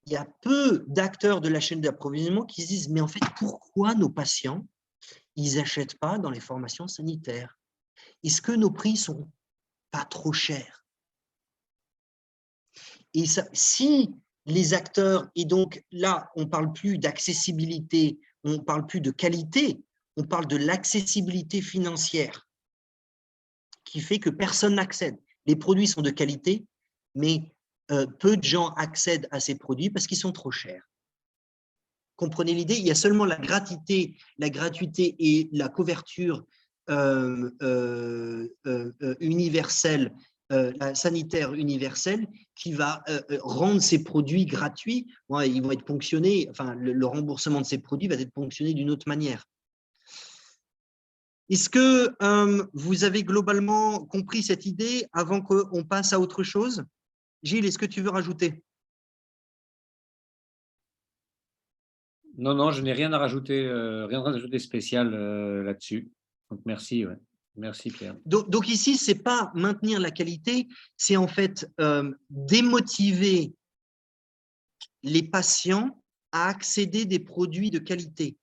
il y a peu d'acteurs de la chaîne d'approvisionnement qui se disent, mais en fait, pourquoi nos patients ils n'achètent pas dans les formations sanitaires? Est-ce que nos prix ne sont pas trop chers? Et ça, si les acteurs, et donc là, on ne parle plus d'accessibilité, on ne parle plus de qualité, on parle de l'accessibilité financière qui fait que personne n'accède. Les produits sont de qualité, mais peu de gens accèdent à ces produits parce qu'ils sont trop chers. Comprenez l'idée, il y a seulement la gratuité et la couverture universelle, sanitaire universelle, qui va rendre ces produits gratuits. Ils vont être ponctionnés, le remboursement de ces produits va être ponctionné d'une autre manière. Est-ce que vous avez globalement compris cette idée avant qu'on passe à autre chose? Gilles, est-ce que tu veux rajouter? Non, je n'ai rien à rajouter spécial là-dessus. Donc, merci. Ouais. Merci, Pierre. Donc ici, ce n'est pas maintenir la qualité, c'est en fait démotiver les patients à accéder des produits de qualité.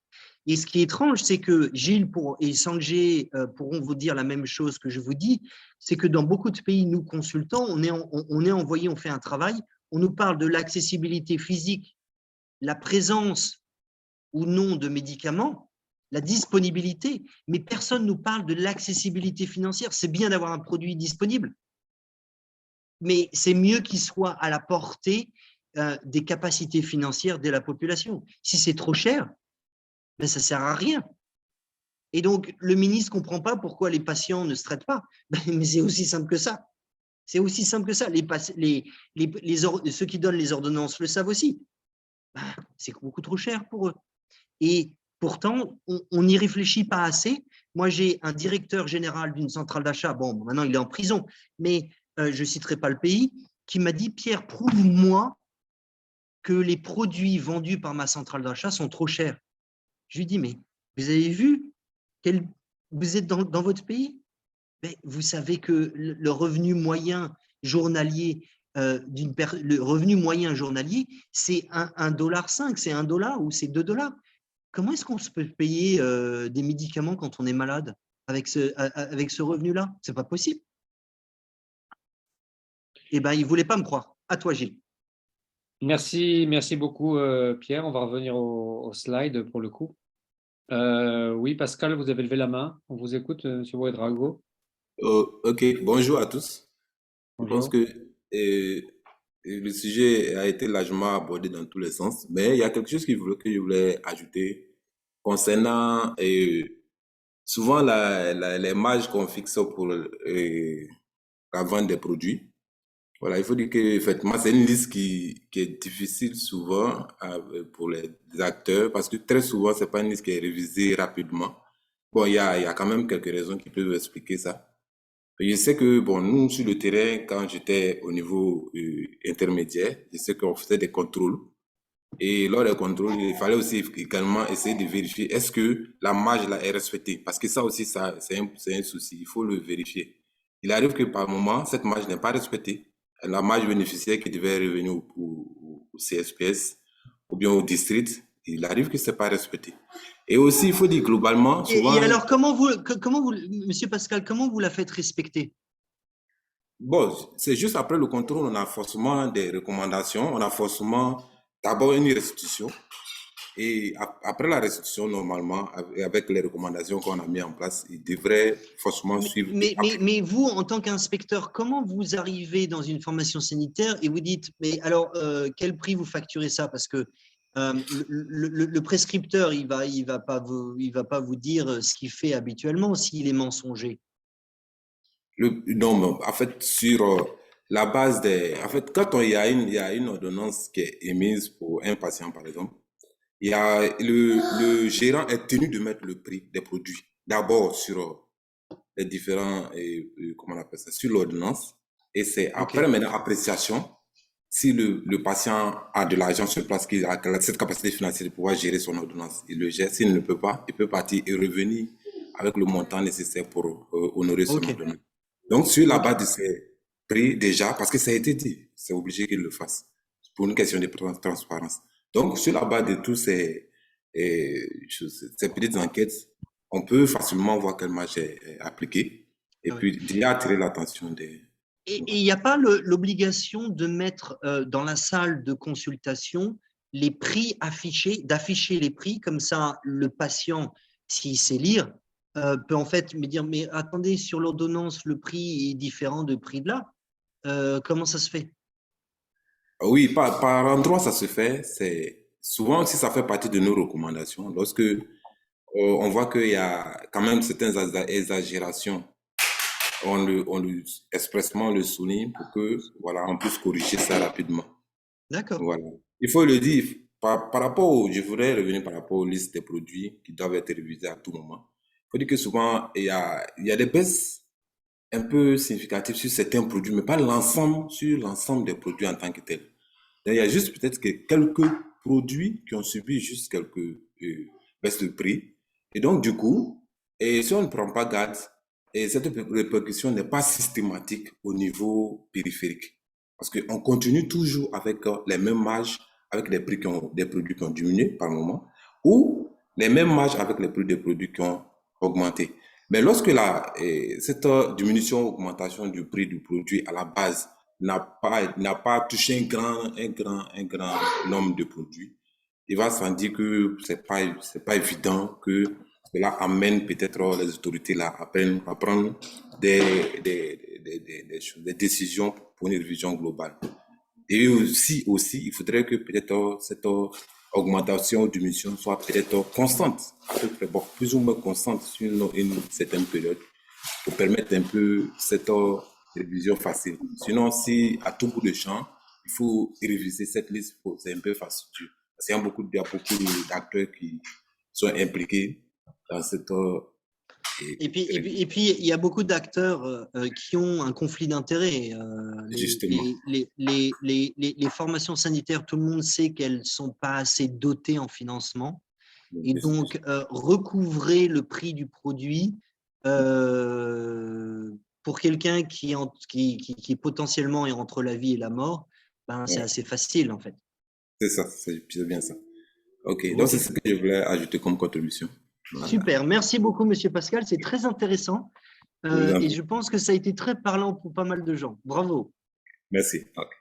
Et ce qui est étrange, c'est que Gilles et Sanjay pourront vous dire la même chose que je vous dis, c'est que dans beaucoup de pays, nous consultants, on est envoyé, on fait un travail, on nous parle de l'accessibilité physique la présence ou non de médicaments, la disponibilité, mais personne ne nous parle de l'accessibilité financière. C'est bien d'avoir un produit disponible, mais c'est mieux qu'il soit à la portée des capacités financières de la population. Si c'est trop cher, ben ça ne sert à rien. Et donc, le ministre ne comprend pas pourquoi les patients ne se traitent pas. Ben, mais c'est aussi simple que ça. C'est aussi simple que ça. Ceux qui donnent les ordonnances le savent aussi. Ben, c'est beaucoup trop cher pour eux. Et pourtant, on n'y réfléchit pas assez. Moi, j'ai un directeur général d'une centrale d'achat, bon, maintenant il est en prison, mais je ne citerai pas le pays, qui m'a dit, Pierre, prouve-moi que les produits vendus par ma centrale d'achat sont trop chers. Je lui dis, mais vous avez vu, vous êtes dans votre pays? Mais vous savez que le revenu moyen journalier, le revenu moyen journalier, c'est 1,5 $, c'est $1 ou c'est 2 $. Comment est-ce qu'on peut payer des médicaments quand on est malade avec ce revenu-là? Ce n'est pas possible. Eh bien, il ne voulait pas me croire. À toi, Gilles. Merci beaucoup, Pierre. On va revenir au slide pour le coup. Oui, Pascal, vous avez levé la main. On vous écoute, M. Ouédraogo. Ok, bonjour à tous. Bonjour. Je pense que le sujet a été largement abordé dans tous les sens, mais il y a quelque chose que je voulais ajouter concernant souvent les marges qu'on fixe pour la vente des produits. Voilà, il faut dire que effectivement, c'est une liste qui est difficile souvent pour les acteurs parce que très souvent, c'est pas une liste qui est révisée rapidement. Bon, il y a quand même quelques raisons qui peuvent expliquer ça. Je sais que, bon, nous, sur le terrain, quand j'étais au niveau intermédiaire, je sais qu'on faisait des contrôles. Et lors des contrôles, il fallait aussi également essayer de vérifier est-ce que la marge là est respectée. Parce que ça aussi, c'est un souci. Il faut le vérifier. Il arrive que par moment, cette marge n'est pas respectée. La marge bénéficiaire qui devait revenir au CSPS ou bien au district, il arrive que ce n'est pas respecté. Et aussi, il faut dire globalement, souvent… Et alors, comment vous, Monsieur Pascal, comment vous la faites respecter? Bon, c'est juste après le contrôle, on a forcément des recommandations, on a forcément d'abord une restitution. Et après la restitution, normalement, avec les recommandations qu'on a mises en place, il devrait forcément suivre. Mais vous, en tant qu'inspecteur, comment vous arrivez dans une formation sanitaire et vous dites, mais alors, quel prix vous facturez ça? Parce que le prescripteur, il va pas vous dire ce qu'il fait habituellement s'il est mensonger. Non, en fait, sur la base des… En fait, quand il y a une ordonnance qui est émise pour un patient, par exemple, il y a le gérant est tenu de mettre le prix des produits d'abord sur les différents, comment on appelle ça, sur l'ordonnance. Et c'est après, maintenant, appréciation, si le patient a de l'argent sur place, qu'il a cette capacité financière de pouvoir gérer son ordonnance, il le gère. S'il ne peut pas, il peut partir et revenir avec le montant nécessaire pour honorer son ordonnance. Donc, sur la base de ces prix, déjà, parce que ça a été dit, c'est obligé qu'il le fasse pour une question de transparence. Donc, sur la base de tous ces petites enquêtes, on peut facilement voir quelle marge est appliquée et puis déjà attirer l'attention des… Et il n'y a pas l'obligation de mettre dans la salle de consultation les prix affichés, d'afficher les prix, comme ça le patient, s'il sait lire, peut en fait me dire, mais attendez, sur l'ordonnance, le prix est différent de prix de là. Comment ça se fait? Oui, par endroit, ça se fait. C'est souvent aussi, ça fait partie de nos recommandations. Lorsque on voit qu'il y a quand même certaines exagérations, on expressement le souligne pour que, voilà, on puisse corriger ça rapidement. D'accord. Voilà. Il faut le dire, par rapport je voudrais revenir par rapport aux listes des produits qui doivent être révisées à tout moment. Il faut dire que souvent, il y a des baisses un peu significatives sur certains produits, mais pas sur l'ensemble des produits en tant que tels. Il y a juste peut-être que quelques produits qui ont subi juste quelques baisses de prix. Et donc, du coup, si on ne prend pas garde, cette répercussion n'est pas systématique au niveau périphérique. Parce qu'on continue toujours avec les mêmes marges, avec des produits qui ont diminué par moment, ou les mêmes marges avec les prix des produits qui ont augmenté. Mais lorsque cette diminution, augmentation du prix du produit à la base n'a pas touché un grand nombre de produits, il va sans dire que c'est pas évident que cela amène peut-être les autorités là à prendre des décisions pour une révision globale. Et aussi, il faudrait que peut-être cette augmentation ou diminution soit peut-être constante, à peu près, bon, plus ou moins constante sur une certaine période, pour permettre un peu cette révision facile. Sinon, si à tout bout de champ, il faut réviser cette liste, c'est un peu facile. Parce qu'il y a beaucoup d'acteurs qui sont impliqués dans cette... Et puis, il y a beaucoup d'acteurs qui ont un conflit d'intérêts. Justement. Les formations sanitaires, tout le monde sait qu'elles ne sont pas assez dotées en financement. Et donc, recouvrer le prix du produit pour quelqu'un qui potentiellement est entre la vie et la mort, ben, c'est assez facile en fait. C'est ça, c'est bien ça. Ok, donc c'est ce que je voulais ajouter comme contribution. Voilà. Super, merci beaucoup Monsieur Pascal, c'est très intéressant et je pense que ça a été très parlant pour pas mal de gens. Bravo. Merci. Okay.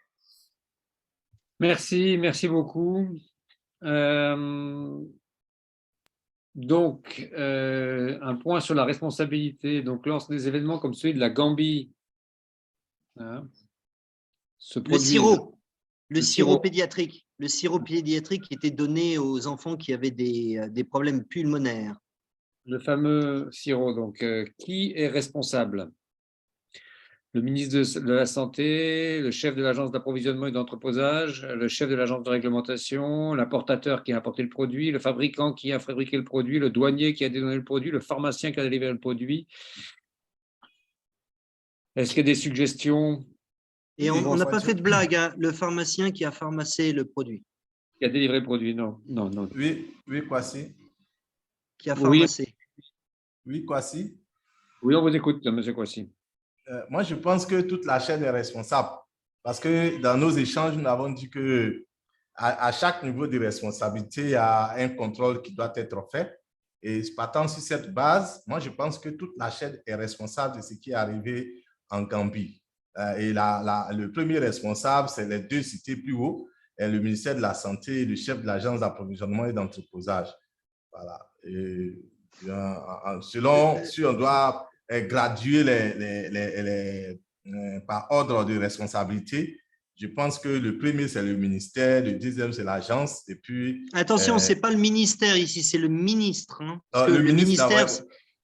Merci beaucoup. Donc, un point sur la responsabilité. Donc, lors des événements comme celui de la Gambie, hein, le sirop pédiatrique. Le sirop pédiatrique qui était donné aux enfants qui avaient des problèmes pulmonaires. Le fameux sirop. Donc, qui est responsable? Le ministre de la Santé, le chef de l'agence d'approvisionnement et d'entreposage, le chef de l'agence de réglementation, l'importateur qui a importé le produit, le fabricant qui a fabriqué le produit, le douanier qui a dédouané le produit, le pharmacien qui a délivré le produit. Est-ce qu'il y a des suggestions? Et on n'a pas fait de blague, hein, le pharmacien qui a pharmacé le produit. Qui a délivré le produit, non. Oui, Kwasi. Qui a pharmacé. Oui, Kwasi. Oui, on vous écoute, M. Kwasi. Moi, je pense que toute la chaîne est responsable. Parce que dans nos échanges, nous avons dit que à chaque niveau de responsabilité, il y a un contrôle qui doit être fait. Et partant sur cette base, moi, je pense que toute la chaîne est responsable de ce qui est arrivé en Gambie. Et le premier responsable, c'est les deux cités plus haut, le ministère de la Santé et le chef de l'agence d'approvisionnement et d'entreposage. Voilà. Et, selon, si on doit graduer par ordre de responsabilité, je pense que le premier, c'est le ministère, le deuxième, c'est l'agence, et puis... Attention, ce n'est pas le ministère ici, c'est le ministre. Hein, parce que le ministère,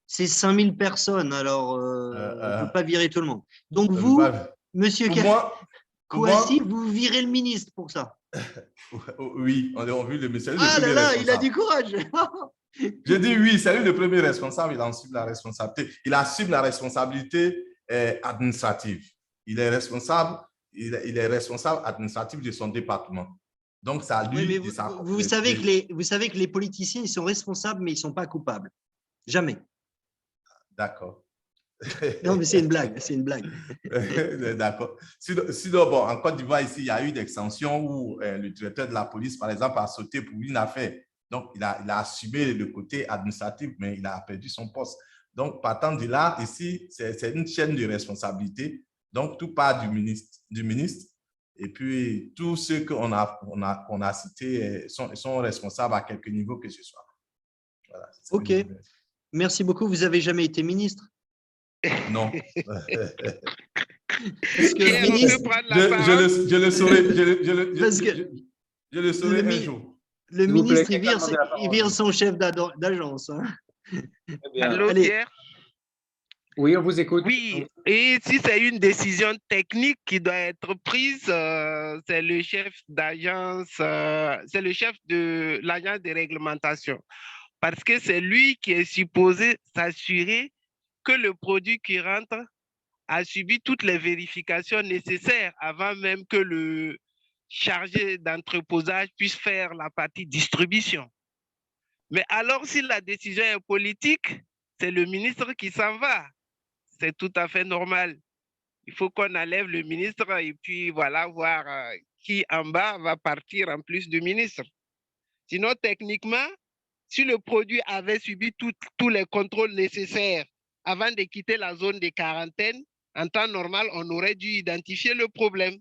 c'est 5000 personnes, alors on ne peut pas virer tout le monde. Donc vous, monsieur Kouassi, vous virez le ministre pour ça. Oui, on a vu le ministère. Ah là là, il a du courage. Je dis oui, c'est lui le premier responsable, il assume la responsabilité. Il assume la responsabilité administrative. Il est responsable administratif de son département. Donc, ça lui... Oui, vous savez que les politiciens, ils sont responsables, mais ils ne sont pas coupables. Jamais. D'accord. Non, mais c'est une blague, c'est une blague. D'accord. Sinon, bon, en Côte d'Ivoire, ici, il y a eu une extension où le directeur de la police, par exemple, a sauté pour une affaire. Donc, il a assumé le côté administratif, mais il a perdu son poste. Donc, partant de là, ici, c'est une chaîne de responsabilité. Donc, tout part du ministre. Et puis, tous ceux qu'on a cités sont responsables à quelque niveau que ce soit. Voilà, OK. Merci beaucoup. Vous n'avez jamais été ministre? Non. Parce que le ministre, je le saurai, je le saurai un jour. Le ministre, il vire son chef d'agence. Hein. Allô, Pierre? Oui, on vous écoute. Oui, et si c'est une décision technique qui doit être prise, c'est le chef d'agence, c'est le chef de l'agence de réglementation. Parce que c'est lui qui est supposé s'assurer que le produit qui rentre a subi toutes les vérifications nécessaires avant même que le chargé d'entreposage puisse faire la partie distribution. Mais alors, si la décision est politique, c'est le ministre qui s'en va. C'est tout à fait normal. Il faut qu'on enlève le ministre et puis voilà, voir qui en bas va partir en plus du ministre. Sinon, techniquement, si le produit avait subi tous les contrôles nécessaires avant de quitter la zone de quarantaine, en temps normal, on aurait dû identifier le problème.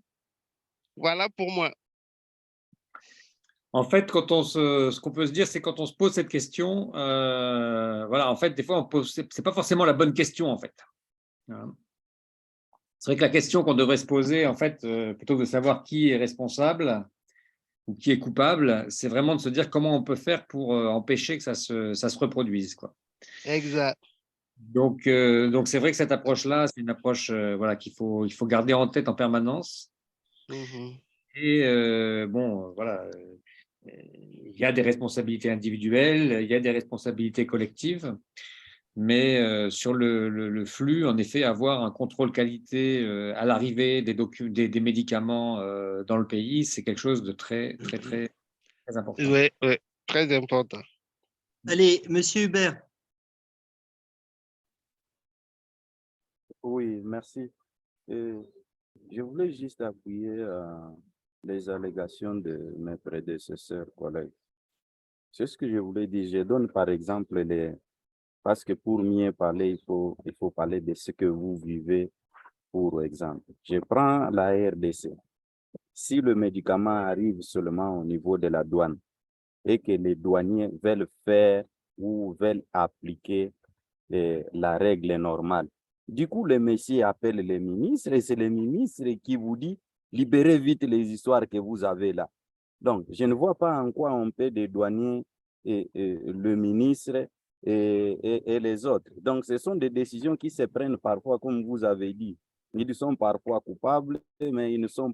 Voilà pour moi. En fait, ce qu'on peut se dire, c'est quand on se pose cette question, voilà, en fait, des fois, c'est pas forcément la bonne question, en fait. Voilà. C'est vrai que la question qu'on devrait se poser, en fait, plutôt que de savoir qui est responsable ou qui est coupable, c'est vraiment de se dire comment on peut faire pour empêcher que ça se reproduise, quoi. Exact. Donc c'est vrai que cette approche-là, c'est une approche voilà, il faut garder en tête en permanence. Et bon, voilà, il y a des responsabilités individuelles, il y a des responsabilités collectives, mais sur le flux, en effet, avoir un contrôle qualité à l'arrivée des médicaments dans le pays, c'est quelque chose de très, très, très, très important. Oui, oui, très important. Allez, Monsieur Hubert. Oui, merci. Je voulais juste appuyer les allégations de mes prédécesseurs collègues. C'est ce que je voulais dire. Je donne par exemple parce que pour mieux parler, il faut parler de ce que vous vivez, pour exemple. Je prends la RDC. Si le médicament arrive seulement au niveau de la douane et que les douaniers veulent faire ou veulent appliquer la règle normale, du coup, le monsieur appelle les ministres et c'est les ministres qui vous dit libérez vite les histoires que vous avez là. Donc, je ne vois pas en quoi on peut des douaniers et le ministre et les autres. Donc, ce sont des décisions qui se prennent parfois, comme vous avez dit. Ils sont parfois coupables, mais ils sont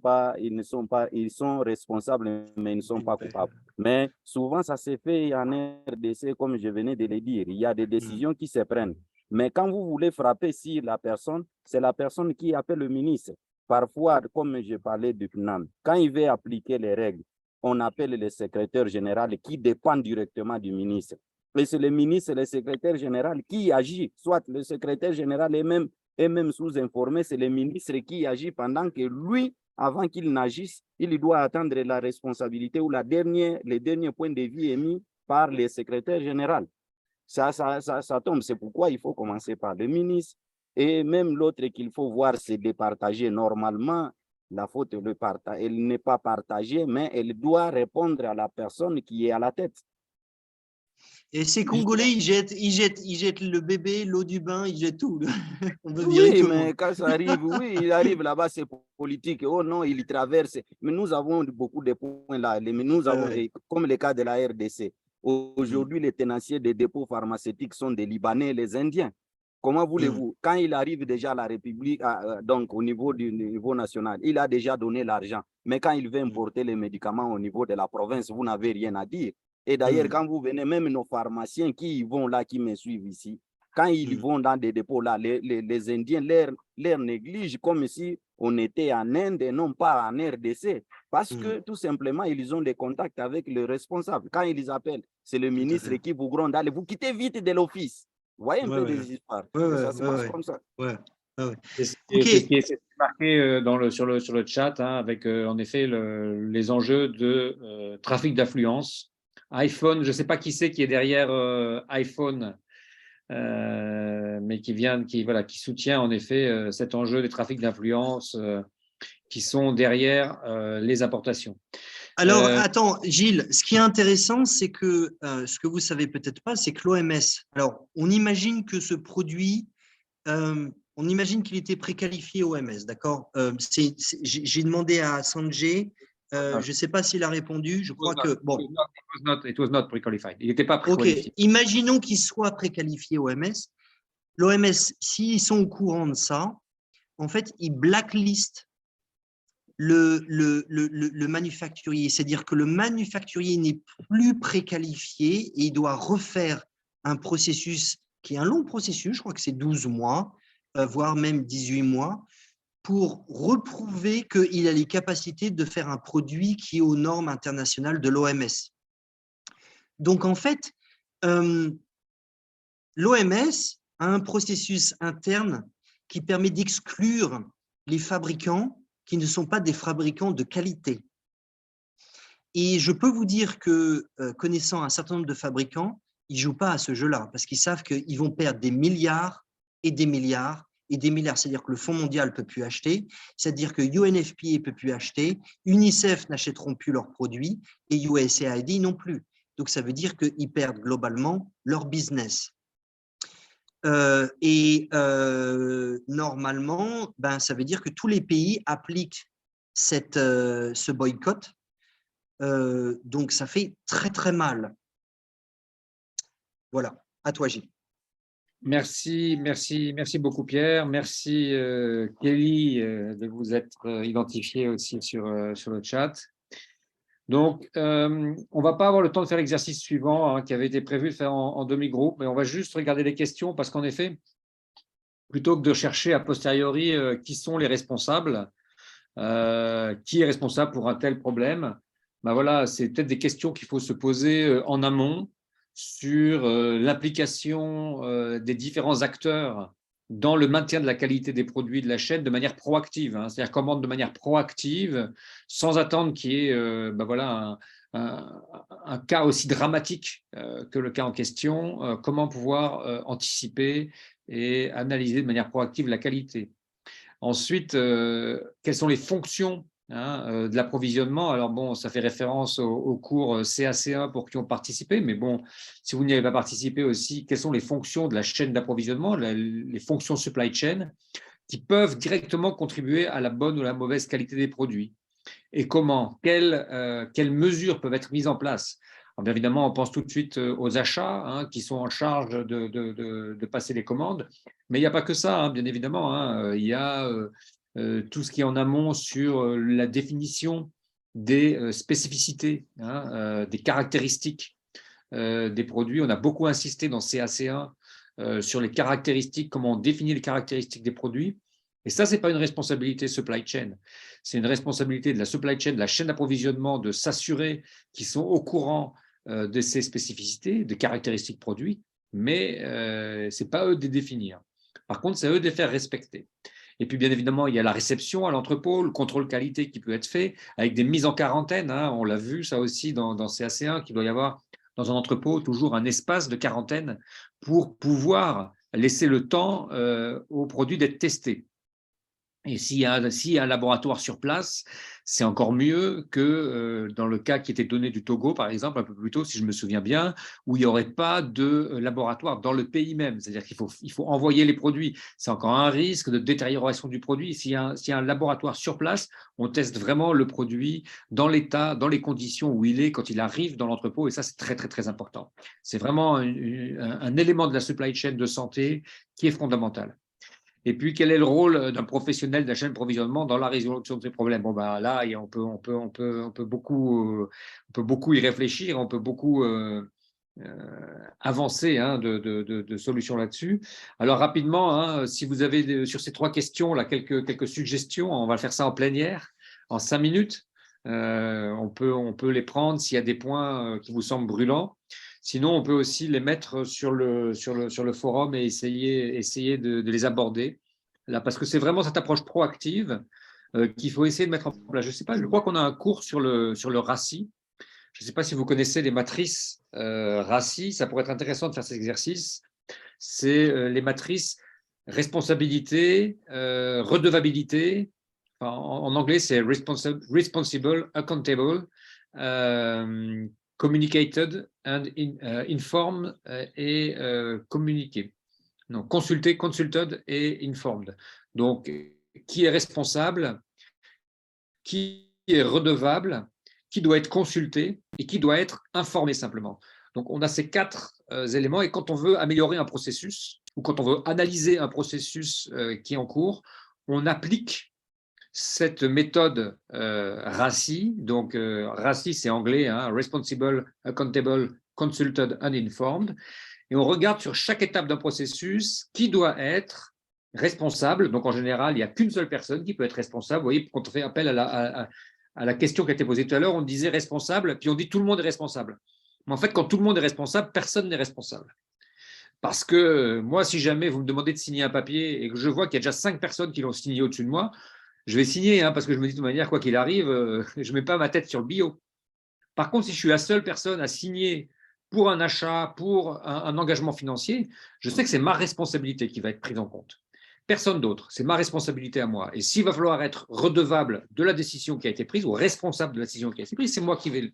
responsables, mais ils ne sont pas coupables. Mais souvent, ça se fait en RDC, comme je venais de le dire. Il y a des décisions qui se prennent. Mais quand vous voulez frapper sur la personne, c'est la personne qui appelle le ministre. Parfois, comme je parlais du PNAM, quand il veut appliquer les règles, on appelle le secrétaire général qui dépend directement du ministre. Et c'est le ministre et le secrétaire général qui agit. Soit le secrétaire général est même sous-informé, c'est le ministre qui agit pendant que lui, avant qu'il n'agisse, il doit attendre la responsabilité ou le dernier point de vue émis par le secrétaire général. Ça tombe. C'est pourquoi il faut commencer par le ministre. Et même l'autre qu'il faut voir, c'est départager normalement. La faute, elle n'est pas partagée, mais elle doit répondre à la personne qui est à la tête. Et ces Congolais, ils jettent le bébé, l'eau du bain, ils jettent tout. On veut virer tout. Oui, mais quand ça arrive, oui, il arrive là-bas, c'est politique. Oh non, il traverse. Mais nous avons beaucoup de points là. Nous avons, comme le cas de la RDC. Aujourd'hui, les tenanciers des dépôts pharmaceutiques sont des Libanais, les Indiens. Comment voulez-vous? Quand il arrive déjà à la République, donc au niveau national, il a déjà donné l'argent. Mais quand il veut importer les médicaments au niveau de la province, vous n'avez rien à dire. Et d'ailleurs, quand vous venez, même nos pharmaciens qui vont là, qui me suivent ici, quand ils vont dans des dépôts là, les Indiens les négligent comme si on était en Inde et non pas en RDC. Parce que tout simplement, ils ont des contacts avec le responsable. Quand ils appellent, c'est le ministre qui vous gronde, allez, vous quittez vite de l'office. Vous voyez un peu des histoires. Ça se passe comme ça. C'est ce qui est marqué sur le chat, hein, avec en effet les enjeux de trafic d'affluence. iPhone, je ne sais pas qui c'est qui est derrière iPhone, mais qui soutient en effet cet enjeu des trafics d'influence qui sont derrière les importations. Alors, attends, Gilles, ce qui est intéressant, c'est que ce que vous ne savez peut-être pas, c'est que l'OMS, alors, on imagine que ce produit, on imagine qu'il était préqualifié OMS, d'accord? J'ai demandé à Sanjay, je ne sais pas s'il a répondu, je crois que… Bon. It was not pre-qualified. Il n'était pas préqualifié. Ok, imaginons qu'il soit préqualifié OMS. L'OMS, s'ils sont au courant de ça, en fait, ils blacklistent le manufacturier, c'est-à-dire que le manufacturier n'est plus préqualifié et il doit refaire un processus qui est un long processus, je crois que c'est 12 mois, voire même 18 mois, pour reprouver qu'il a les capacités de faire un produit qui est aux normes internationales de l'OMS. Donc, en fait, l'OMS a un processus interne qui permet d'exclure les fabricants qui ne sont pas des fabricants de qualité. Et je peux vous dire que, connaissant un certain nombre de fabricants, ils ne jouent pas à ce jeu-là, parce qu'ils savent qu'ils vont perdre des milliards et des milliards, et des milliards. C'est-à-dire que le Fonds mondial ne peut plus acheter, c'est-à-dire que UNFPA ne peut plus acheter, UNICEF n'achèteront plus leurs produits et USAID non plus. Donc, ça veut dire qu'ils perdent globalement leur business. Normalement, ça veut dire que tous les pays appliquent ce boycott. Donc, ça fait très, très mal. Voilà, à toi, Gilles. Merci beaucoup, Pierre. Merci, Kelly, de vous être identifié aussi sur le chat. Donc, on ne va pas avoir le temps de faire l'exercice suivant qui avait été prévu de faire en demi-groupe, mais on va juste regarder les questions parce qu'en effet, plutôt que de chercher a posteriori qui sont les responsables, qui est responsable pour un tel problème, voilà, c'est peut-être des questions qu'il faut se poser en amont sur l'implication des différents acteurs dans le maintien de la qualité des produits de la chaîne de manière proactive, c'est-à-dire comment de manière proactive, sans attendre qu'il y ait voilà, un cas aussi dramatique que le cas en question, comment pouvoir anticiper et analyser de manière proactive la qualité. Ensuite, quelles sont les fonctions de l'approvisionnement? Alors bon, ça fait référence au cours CAC1 pour qui ont participé, mais bon, si vous n'y avez pas participé aussi, quelles sont les fonctions de la chaîne d'approvisionnement, les fonctions supply chain, qui peuvent directement contribuer à la bonne ou la mauvaise qualité des produits? Et comment? Quelles mesures peuvent être mises en place? Alors, bien évidemment, on pense tout de suite aux achats qui sont en charge de passer les commandes, mais il n'y a pas que ça, bien évidemment. Il y a tout ce qui est en amont sur la définition des spécificités, des caractéristiques des produits. On a beaucoup insisté dans CAC1 sur les caractéristiques, comment on définit les caractéristiques des produits. Et ça, ce n'est pas une responsabilité supply chain. C'est une responsabilité de la supply chain, de la chaîne d'approvisionnement, de s'assurer qu'ils sont au courant de ces spécificités, des caractéristiques produits, mais ce n'est pas eux de les définir. Par contre, c'est à eux de les faire respecter. Et puis, bien évidemment, il y a la réception à l'entrepôt, le contrôle qualité qui peut être fait avec des mises en quarantaine. On l'a vu, ça aussi, dans CAC1, qu'il doit y avoir dans un entrepôt toujours un espace de quarantaine pour pouvoir laisser le temps aux produits d'être testés. Et s'il y a un laboratoire sur place, c'est encore mieux que dans le cas qui était donné du Togo, par exemple, un peu plus tôt, si je me souviens bien, où il n'y aurait pas de laboratoire dans le pays même. C'est-à-dire qu'il faut envoyer les produits. C'est encore un risque de détérioration du produit. S'il y a un laboratoire sur place, on teste vraiment le produit dans l'état, dans les conditions où il est quand il arrive dans l'entrepôt. Et ça, c'est très, très, très important. C'est vraiment un élément de la supply chain de santé qui est fondamental. Et puis, quel est le rôle d'un professionnel de la chaîne d'approvisionnement dans la résolution de ces problèmes? Là, on peut beaucoup y réfléchir, on peut beaucoup avancer de solutions là-dessus. Alors, rapidement, si vous avez sur ces trois questions là quelques suggestions, on va faire ça en plénière, en 5 minutes. On peut les prendre s'il y a des points qui vous semblent brûlants. Sinon, on peut aussi les mettre sur le forum et essayer de les aborder, là, parce que c'est vraiment cette approche proactive qu'il faut essayer de mettre en place. Je sais pas, je crois qu'on a un cours sur le RACI. Je ne sais pas si vous connaissez les matrices RACI, ça pourrait être intéressant de faire cet exercice. C'est les matrices responsabilité, redevabilité. En anglais, c'est responsible, accountable, communicated and informed et communiqué. Donc, consulté, consulted et informed. Donc, qui est responsable, qui est redevable, qui doit être consulté et qui doit être informé simplement. Donc, on a ces 4 éléments et quand on veut améliorer un processus ou quand on veut analyser un processus qui est en cours, on applique cette méthode RACI. Donc, RACI, c'est anglais, Responsible, Accountable, Consulted and Informed. Et on regarde sur chaque étape d'un processus qui doit être responsable. Donc, en général, il n'y a qu'une seule personne qui peut être responsable. Vous voyez, quand on fait appel à la question qui a été posée tout à l'heure, on disait responsable, puis on dit tout le monde est responsable. Mais en fait, quand tout le monde est responsable, personne n'est responsable. Parce que moi, si jamais vous me demandez de signer un papier et que je vois qu'il y a déjà 5 personnes qui l'ont signé au-dessus de moi, je vais signer, parce que je me dis de toute manière, quoi qu'il arrive, je ne mets pas ma tête sur le bio. Par contre, si je suis la seule personne à signer pour un achat, pour un engagement financier, je sais que c'est ma responsabilité qui va être prise en compte. Personne d'autre. C'est ma responsabilité à moi. Et s'il va falloir être redevable de la décision qui a été prise ou responsable de la décision qui a été prise, c'est moi qui vais.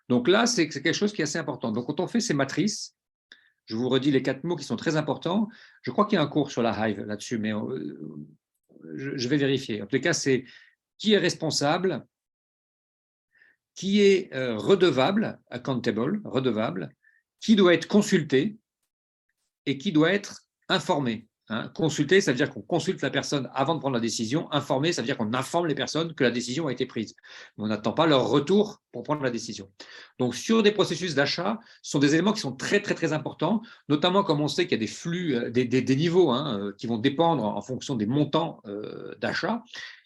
Donc là, c'est quelque chose qui est assez important. Donc quand on fait ces matrices, je vous redis les 4 mots qui sont très importants. Je crois qu'il y a un cours sur la Hive là-dessus, mais je vais vérifier. En tout cas, c'est qui est responsable, qui est redevable, accountable, redevable, qui doit être consulté et qui doit être informé. Consulter, ça veut dire qu'on consulte la personne avant de prendre la décision. Informer, ça veut dire qu'on informe les personnes que la décision a été prise. On n'attend pas leur retour pour prendre la décision. Donc, sur des processus d'achat, ce sont des éléments qui sont très, très, très importants, notamment comme on sait qu'il y a des flux, des niveaux qui vont dépendre en fonction des montants d'achat.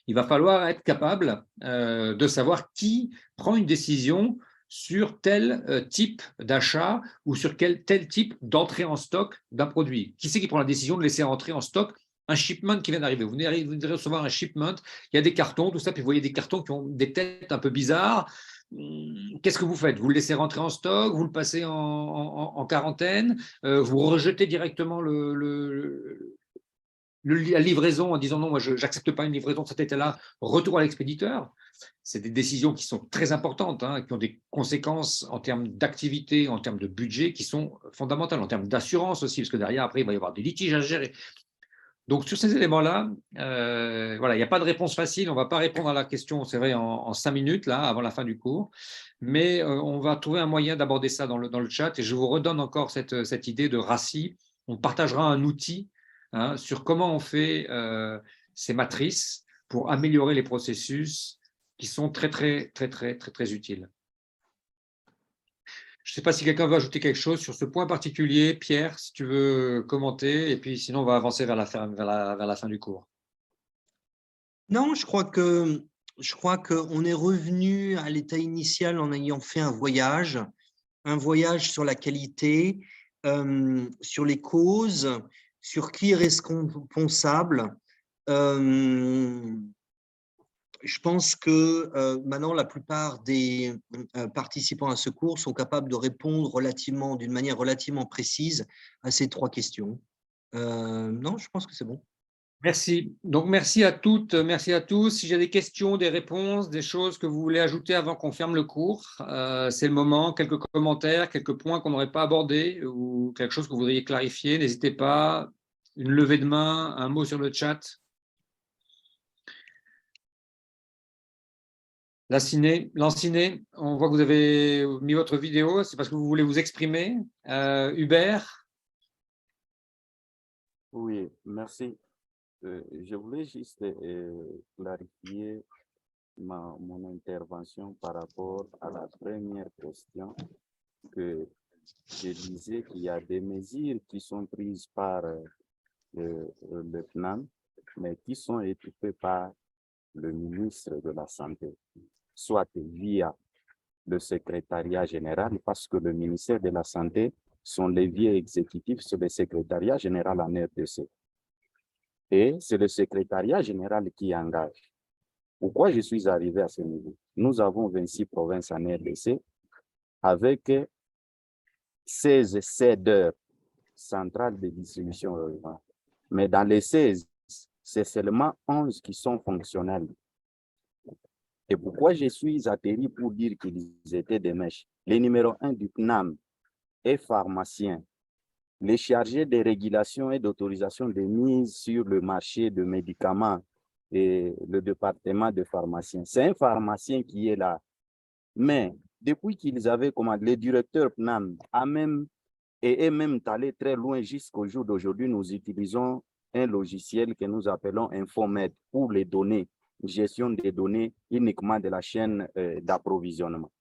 Il va falloir être capable de savoir qui prend une décision sur tel type d'achat ou sur tel type d'entrée en stock d'un produit. Qui c'est qui prend la décision de laisser entrer en stock un shipment qui vient d'arriver? Vous venez de recevoir un shipment, il y a des cartons, tout ça, puis vous voyez des cartons qui ont des têtes un peu bizarres. Qu'est-ce que vous faites? Vous le laissez rentrer en stock, vous le passez en quarantaine, vous rejetez directement la livraison en disant non, moi je n'accepte pas une livraison de cet état-là, retour à l'expéditeur. C'est des décisions qui sont très importantes, qui ont des conséquences en termes d'activité, en termes de budget, qui sont fondamentales, en termes d'assurance aussi, parce que derrière, après, il va y avoir des litiges à gérer. Donc, sur ces éléments-là, voilà, il n'y a pas de réponse facile. On ne va pas répondre à la question, c'est vrai, en 5 minutes, là, avant la fin du cours. Mais on va trouver un moyen d'aborder ça dans le chat. Et je vous redonne encore cette idée de RACI. On partagera un outil sur comment on fait ces matrices pour améliorer les processus qui sont très, très, très, très, très, très utiles. Je ne sais pas si quelqu'un veut ajouter quelque chose sur ce point particulier. Pierre, si tu veux commenter, et puis sinon, on va avancer vers la fin du cours. Non, je crois qu'on est revenu à l'état initial en ayant fait un voyage sur la qualité, sur les causes, sur qui est responsable. Je pense que maintenant, la plupart des participants à ce cours sont capables de répondre d'une manière relativement précise à ces 3 questions. Non, je pense que c'est bon. Merci. Donc, merci à toutes, merci à tous. Si j'ai des questions, des réponses, des choses que vous voulez ajouter avant qu'on ferme le cours, c'est le moment. Quelques commentaires, quelques points qu'on n'aurait pas abordés ou quelque chose que vous voudriez clarifier, n'hésitez pas. Une levée de main, un mot sur le chat. Lanciné, on voit que vous avez mis votre vidéo, c'est parce que vous voulez vous exprimer. Hubert? Oui, merci. Je voulais juste clarifier mon intervention par rapport à la première question que je disais qu'il y a des mesures qui sont prises par le PNAM, mais qui sont étudiées par le ministre de la Santé, soit via le secrétariat général, parce que le ministère de la Santé, son levier exécutif, c'est le secrétariat général en RDC. Et c'est le secrétariat général qui engage. Pourquoi je suis arrivé à ce niveau? Nous avons 26 provinces en RDC avec 16 cédeurs centrales de distribution. Mais dans les 16, c'est seulement 11 qui sont fonctionnels. Et pourquoi je suis atterri pour dire qu'ils étaient des mèches? Le numéro 1 du PNAM est pharmacien. Les chargés de régulation et d'autorisation de mise sur le marché de médicaments et le département de pharmaciens. C'est un pharmacien qui est là. Mais depuis qu'ils avaient commandé, le directeur PNAM est même allé très loin jusqu'au jour d'aujourd'hui. Nous utilisons un logiciel que nous appelons Infomed pour les données, gestion des données uniquement de la chaîne d'approvisionnement,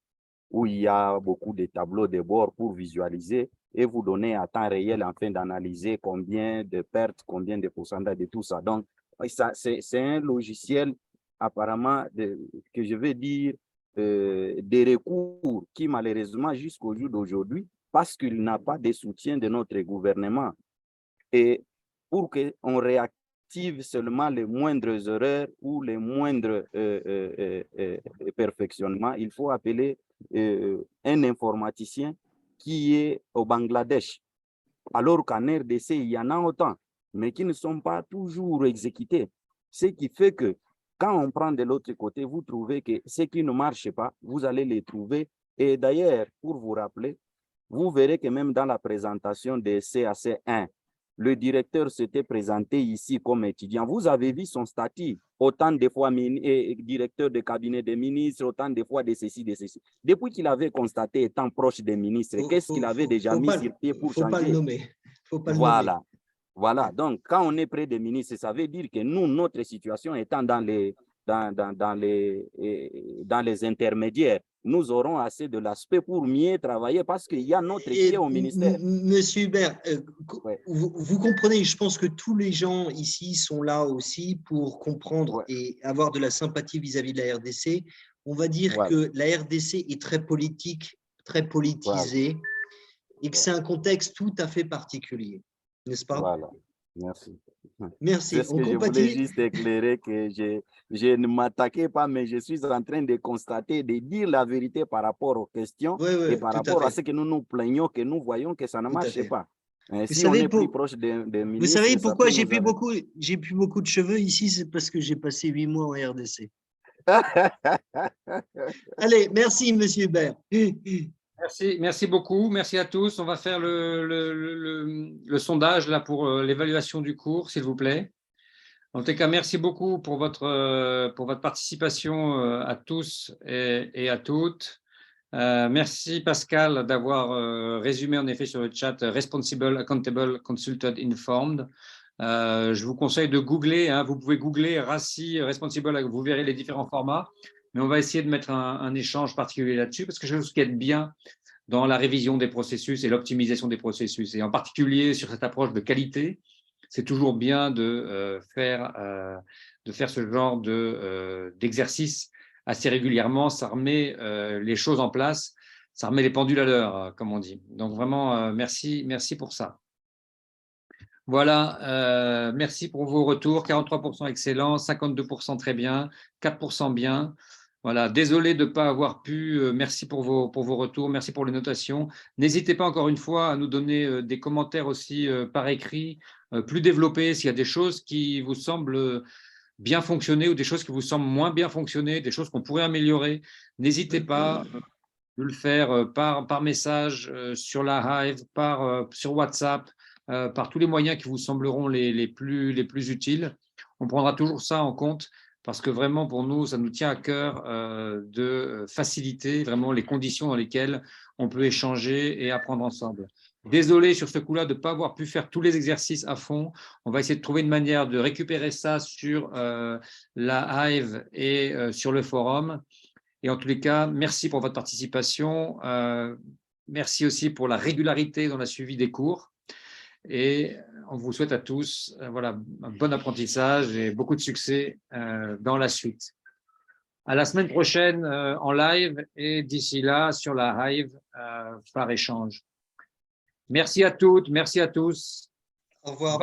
où il y a beaucoup de tableaux de bord pour visualiser et vous donner à temps réel afin d'analyser combien de pertes, combien de pourcentages de tout ça. Donc, c'est un logiciel apparemment que je vais dire des recours qui malheureusement jusqu'au jour d'aujourd'hui, parce qu'il n'a pas de soutien de notre gouvernement. Et pour qu'on réactive seulement les moindres erreurs ou les moindres perfectionnements, il faut appeler un informaticien qui est au Bangladesh. Alors qu'en RDC, il y en a autant. mais qui ne sont pas toujours exécutés. Ce qui fait que quand on prend de l'autre côté, vous trouvez que ce qui ne marche pas, vous allez les trouver. Et d'ailleurs, pour vous rappeler, vous verrez que même dans la présentation des CAC1, le directeur s'était présenté ici comme étudiant. Vous avez vu son statut, autant de fois directeur de cabinet des ministres, autant de fois de ceci, de ceci. Depuis qu'il avait constaté étant proche des ministres, qu'est-ce qu'il avait déjà mis sur pied pour changer? Faut pas le nommer. Faut pas le voilà. nommer. Voilà. Donc, quand on est près des ministres, ça veut dire que nous, notre situation étant dans les intermédiaires, nous aurons assez de l'aspect pour mieux travailler parce qu'il y a notre pied au ministère. Monsieur Hubert, vous comprenez, je pense que tous les gens ici sont là aussi pour comprendre et avoir de la sympathie vis-à-vis de la RDC. On va dire que la RDC est très politique, très politisée et que c'est un contexte tout à fait particulier, n'est-ce pas? Voilà, merci. Merci. C'est ce que je voulais juste éclairer, que je ne m'attaquais pas, mais je suis en train de constater, de dire la vérité par rapport aux questions et par rapport à ce que nous nous plaignons, que nous voyons que ça ne marche pas. Si on est plus proche des ministres… Vous savez pourquoi j'ai plus beaucoup de cheveux ici? C'est parce que j'ai passé 8 mois en RDC. Allez, merci, monsieur Hubert. Merci beaucoup. Merci à tous. On va faire le sondage là pour l'évaluation du cours, s'il vous plaît. En tout cas, merci beaucoup pour votre participation à tous et à toutes. Merci Pascal d'avoir résumé en effet sur le chat Responsible, Accountable, Consulted, Informed. Je vous conseille de googler. Vous pouvez googler RACI, Responsible, vous verrez les différents formats. Mais on va essayer de mettre un échange particulier là-dessus parce que je trouve ce qui est bien dans la révision des processus et l'optimisation des processus. Et en particulier sur cette approche de qualité, c'est toujours bien de faire ce genre d'exercice assez régulièrement. Ça remet les choses en place, ça remet les pendules à l'heure, comme on dit. Donc vraiment, merci pour ça. Voilà, merci pour vos retours. 43% excellent, 52% très bien, 4% bien. Voilà, désolé de ne pas avoir pu. Merci pour vos retours, merci pour les notations. N'hésitez pas encore une fois à nous donner des commentaires aussi par écrit, plus développés, s'il y a des choses qui vous semblent bien fonctionner ou des choses qui vous semblent moins bien fonctionner, des choses qu'on pourrait améliorer. N'hésitez pas de le faire par message sur la Hive, sur WhatsApp, par tous les moyens qui vous sembleront les plus utiles. On prendra toujours ça en compte parce que vraiment pour nous, ça nous tient à cœur de faciliter vraiment les conditions dans lesquelles on peut échanger et apprendre ensemble. Désolé sur ce coup-là de ne pas avoir pu faire tous les exercices à fond. On va essayer de trouver une manière de récupérer ça sur la Hive et sur le forum. Et en tous les cas, merci pour votre participation. Merci aussi pour la régularité dans le suivi des cours. Et on vous souhaite à tous un bon apprentissage et beaucoup de succès dans la suite. À la semaine prochaine en live et d'ici là sur la Hive par échange. Merci à toutes, merci à tous. Au revoir.